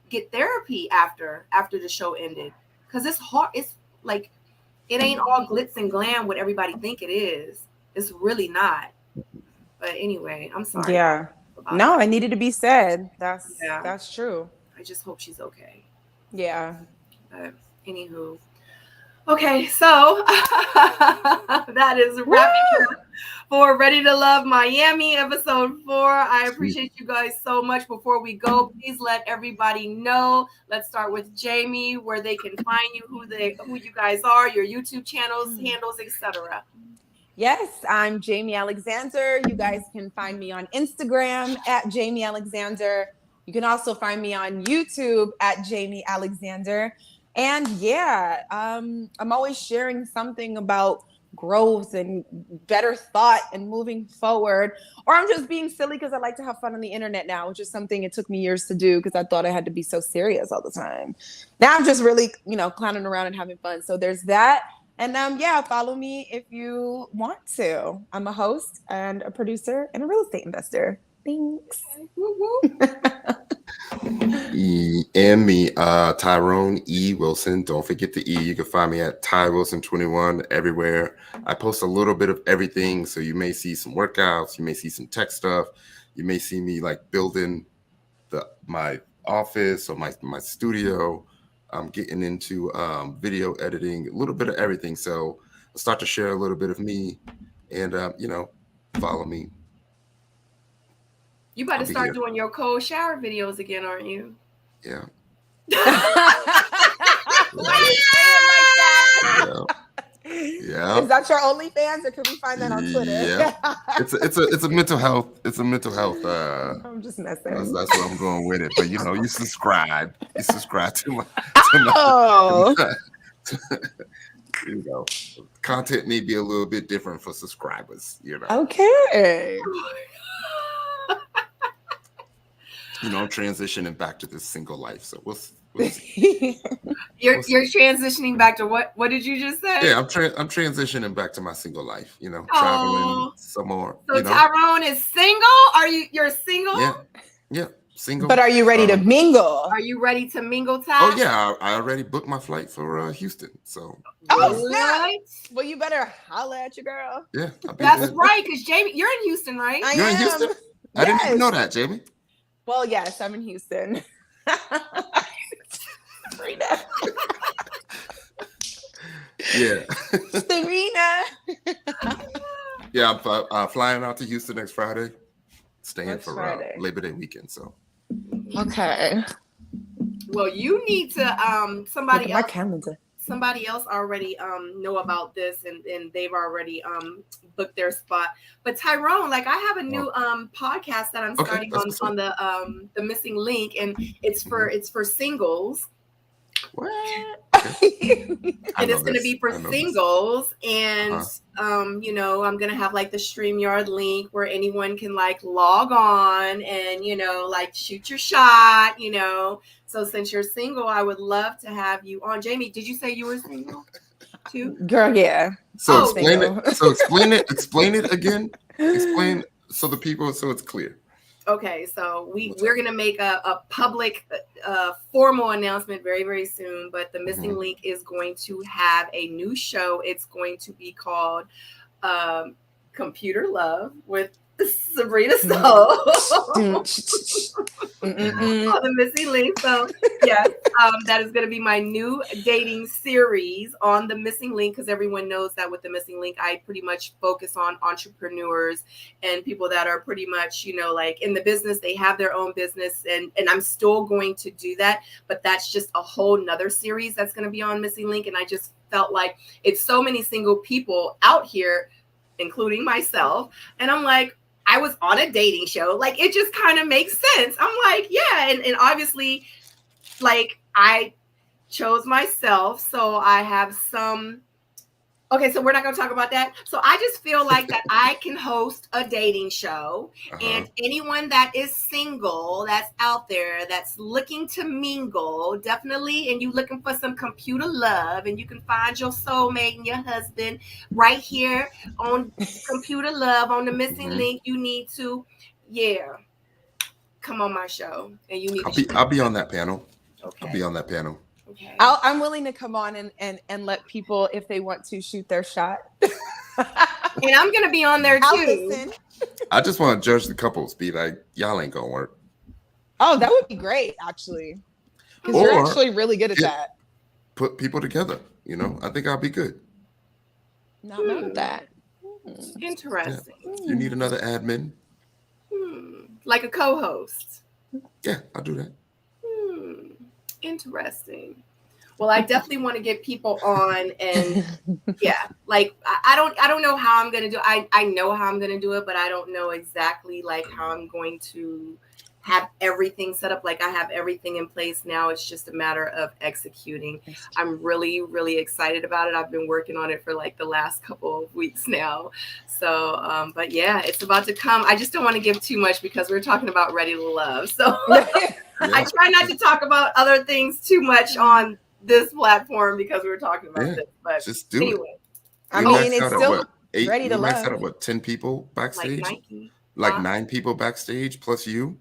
Speaker 1: get therapy after the show ended, because it's hard. It's like, it ain't all glitz and glam what everybody think it is. It's really not. But anyway, I'm sorry.
Speaker 3: Yeah. No, it needed to be said. That's true.
Speaker 1: I just hope she's okay.
Speaker 3: Yeah.
Speaker 1: Anywho. Okay, so that is wrapping for Ready to Love Miami episode 4. I appreciate you guys so much. Before we go, please let everybody know. Let's start with Jamie, where they can find you, who you guys are, your YouTube channels, handles, etc.
Speaker 3: Yes, I'm Jamie Alexander. You guys can find me on Instagram at Jamie Alexander. You can also find me on YouTube at Jamie Alexander. And yeah, I'm always sharing something about growth and better thought and moving forward. Or I'm just being silly because I like to have fun on the internet now, which is something it took me years to do because I thought I had to be so serious all the time. Now I'm just really, clowning around and having fun. So there's that. And yeah, follow me if you want to. I'm a host and a producer and a real estate investor. Thanks.
Speaker 2: And me, Tyrone E. Wilson. Don't forget the E. You can find me at Ty Wilson 21 everywhere. I post a little bit of everything, so you may see some workouts, you may see some tech stuff, you may see me like building my office or my studio. I'm getting into video editing, a little bit of everything. So I'll start to share a little bit of me, and follow me.
Speaker 1: You about to start doing your cold shower videos again, aren't you?
Speaker 2: Yeah.
Speaker 3: Why you say it like that?
Speaker 2: Yeah.
Speaker 3: Is that your OnlyFans, or can we find that on Twitter?
Speaker 2: Yeah. It's a mental health. It's a mental health.
Speaker 3: I'm just messing.
Speaker 2: That's where I'm going with it. But you subscribe. You subscribe to my. Content may be a little bit different for subscribers.
Speaker 3: Okay.
Speaker 2: I'm transitioning back to this single life, so we'll see.
Speaker 1: You're transitioning back to what? What did you just say?
Speaker 2: Yeah, I'm transitioning back to my single life. Traveling some more.
Speaker 1: So Tyrone is single. You're single?
Speaker 2: Yeah, single.
Speaker 3: But are you ready to mingle?
Speaker 1: Are you ready to mingle, Ty?
Speaker 2: Oh yeah, I already booked my flight for Houston. So.
Speaker 3: Snap! Well, you better holla at your girl.
Speaker 2: Yeah,
Speaker 1: that's right. Because Jamie, you're in Houston, right?
Speaker 2: You're in Houston. I didn't even know that, Jamie.
Speaker 3: Well, yes, I'm in Houston. Sabrina.
Speaker 2: Yeah.
Speaker 3: Sabrina.
Speaker 2: Yeah, I'm flying out to Houston next Friday. Staying for Labor Day weekend. So.
Speaker 3: Okay.
Speaker 1: Well, you need to somebody else.
Speaker 3: My calendar.
Speaker 1: Somebody else already know about this, and they've already booked their spot. But Tyrone, like, I have a new podcast that I'm starting on the Missing Link, and it's for singles.
Speaker 2: What?
Speaker 1: And it's going to be for singles, and I'm going to have like the StreamYard link where anyone can like log on and like shoot your shot. So since you're single, I would love to have you on. Jamie, did you say you were single too?
Speaker 3: Girl, yeah.
Speaker 2: So explain it. So explain it again. Explain so the people, so it's clear.
Speaker 1: Okay, so we're gonna make a public formal announcement very, very soon. But the Missing Link is going to have a new show. It's going to be called Computer Love with Sabrina Soul. The Missing Link. So yes, that is going to be my new dating series on the Missing Link, because everyone knows that with the Missing Link, I pretty much focus on entrepreneurs and people that are pretty much, like in the business, they have their own business, and I'm still going to do that, but that's just a whole nother series that's going to be on Missing Link. And I just felt like it's so many single people out here, including myself, and I'm like, I was on a dating show. Like, it just kind of makes sense. I'm like, yeah. And obviously, like, I chose myself. So I have some Okay, so we're not going to talk about that. So I just feel like that I can host a dating show, and anyone that is single, that's out there, that's looking to mingle, definitely, and you looking for some computer love, and you can find your soulmate and your husband right here on Computer Love on the missing link. You need to, come on my show, and you need
Speaker 2: I'll be on that panel.
Speaker 1: Okay.
Speaker 2: I'll be on that panel.
Speaker 1: Okay.
Speaker 3: I'm willing to come on and let people, if they want to, shoot their shot.
Speaker 1: And I'm gonna be on there too.
Speaker 3: I'll listen.
Speaker 2: I just want to judge the couples. Be like, y'all ain't gonna work.
Speaker 3: Oh, that would be great, actually, because you're actually really good at that.
Speaker 2: Put people together. You know, I think I'll be good.
Speaker 3: Not mad at that.
Speaker 1: Interesting.
Speaker 2: Yeah. You need another admin,
Speaker 1: like a co-host.
Speaker 2: Yeah, I'll do that.
Speaker 1: Interesting. Well, I definitely want to get people on, and like I don't know how I'm gonna do it. I know how I'm gonna do it, but I don't know exactly like how I'm going to have everything set up. Like I have everything in place now. It's just a matter of executing. I'm really, really excited about it. I've been working on it for like the last couple of weeks now. So, but yeah, it's about to come. I just don't want to give too much because we're talking about Ready to Love. So I try not to talk about other things too much on this platform because we were talking about this. But
Speaker 2: just do it.
Speaker 3: I mean, it's still Ready to Love.
Speaker 2: Set up what, 10 people backstage? Like 9 people backstage plus you.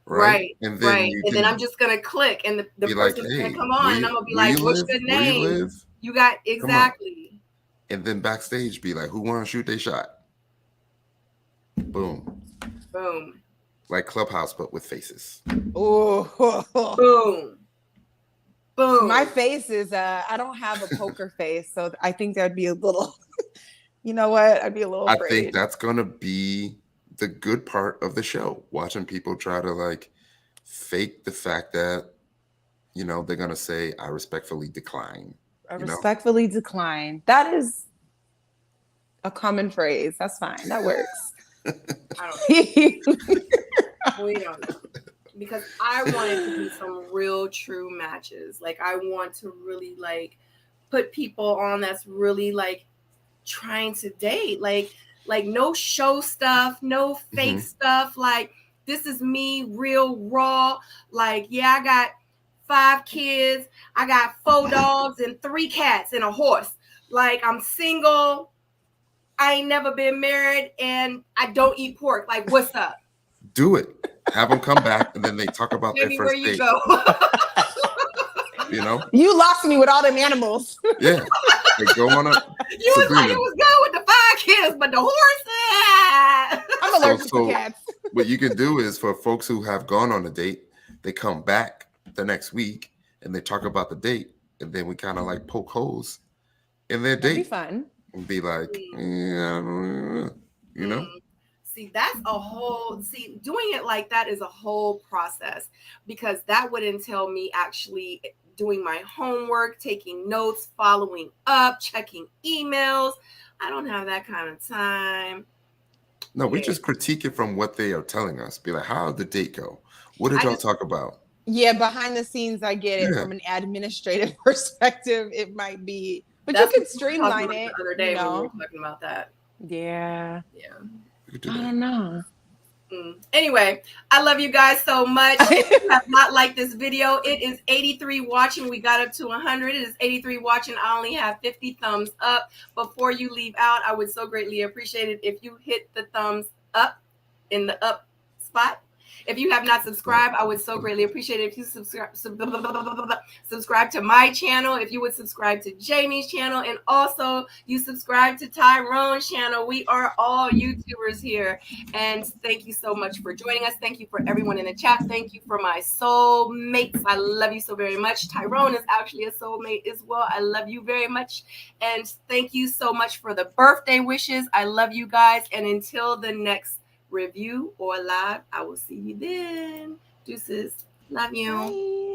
Speaker 1: Right. And then I'm just gonna click, and the person's gonna come on, and I'm gonna be like, "What's your name? You got exactly."
Speaker 2: And then backstage, be like, "Who want to shoot their shot?" Boom.
Speaker 1: Boom.
Speaker 2: Like Clubhouse, but with faces.
Speaker 3: Oh.
Speaker 1: Boom. Boom.
Speaker 3: My face is I don't have a poker face, so I think that'd be a little. You know what? I'd be a little afraid.
Speaker 2: I think that's gonna be the good part of the show, watching people try to like fake the fact that, you know, they're gonna say, "I respectfully decline."
Speaker 3: I respectfully decline. That is a common phrase. That's fine. That works.
Speaker 1: I don't know. We don't know. Because I want it to be some real true matches. Like I want to really like put people on that's really like trying to date. Like no show stuff, no fake stuff. Like this is me, real raw. Like, yeah, I got 5 kids. I got 4 dogs and 3 cats and a horse. Like I'm single. I ain't never been married and I don't eat pork. Like, what's up?
Speaker 2: Do it. Have them come back and then they talk about their first date.
Speaker 1: Go.
Speaker 2: You know?
Speaker 3: You lost me with all them animals.
Speaker 2: Yeah. They go on up.
Speaker 1: You was like, it was good with the 5 kids, but the horse.
Speaker 3: I'm allergic to cats.
Speaker 2: What you can do is for folks who have gone on a date, they come back the next week and they talk about the date. And then we kind of like poke holes in their date.
Speaker 3: That'd be fun.
Speaker 2: And be like, you know?
Speaker 1: See, that's a whole, doing it like that is a whole process because that would entail me actually doing my homework, taking notes, following up, checking emails. I don't have that kind of time.
Speaker 2: No, we just critique it from what they are telling us. Be like, how did the date go? What did y'all talk about?
Speaker 3: Yeah, behind the scenes, I get it from an administrative perspective. It might be, but you can streamline it.
Speaker 1: The other day when we were talking about that.
Speaker 3: Yeah.
Speaker 2: I
Speaker 3: don't know.
Speaker 1: Anyway, I love you guys so much. If you have not liked this video, it is 83 watching. We got up to 100. It is 83 watching. I only have 50 thumbs up. Before you leave out, I would so greatly appreciate it if you hit the thumbs up in the up spot. If you have not subscribed, I would so greatly appreciate it if you subscribe to my channel, if you would subscribe to Jamie's channel, and also you subscribe to Tyrone's channel. We are all YouTubers here. And thank you so much for joining us. Thank you for everyone in the chat. Thank you for my soulmates. I love you so very much. Tyrone is actually a soulmate as well. I love you very much. And thank you so much for the birthday wishes. I love you guys. And until the next review or live, I will see you then. Deuces. Love you.
Speaker 3: Bye.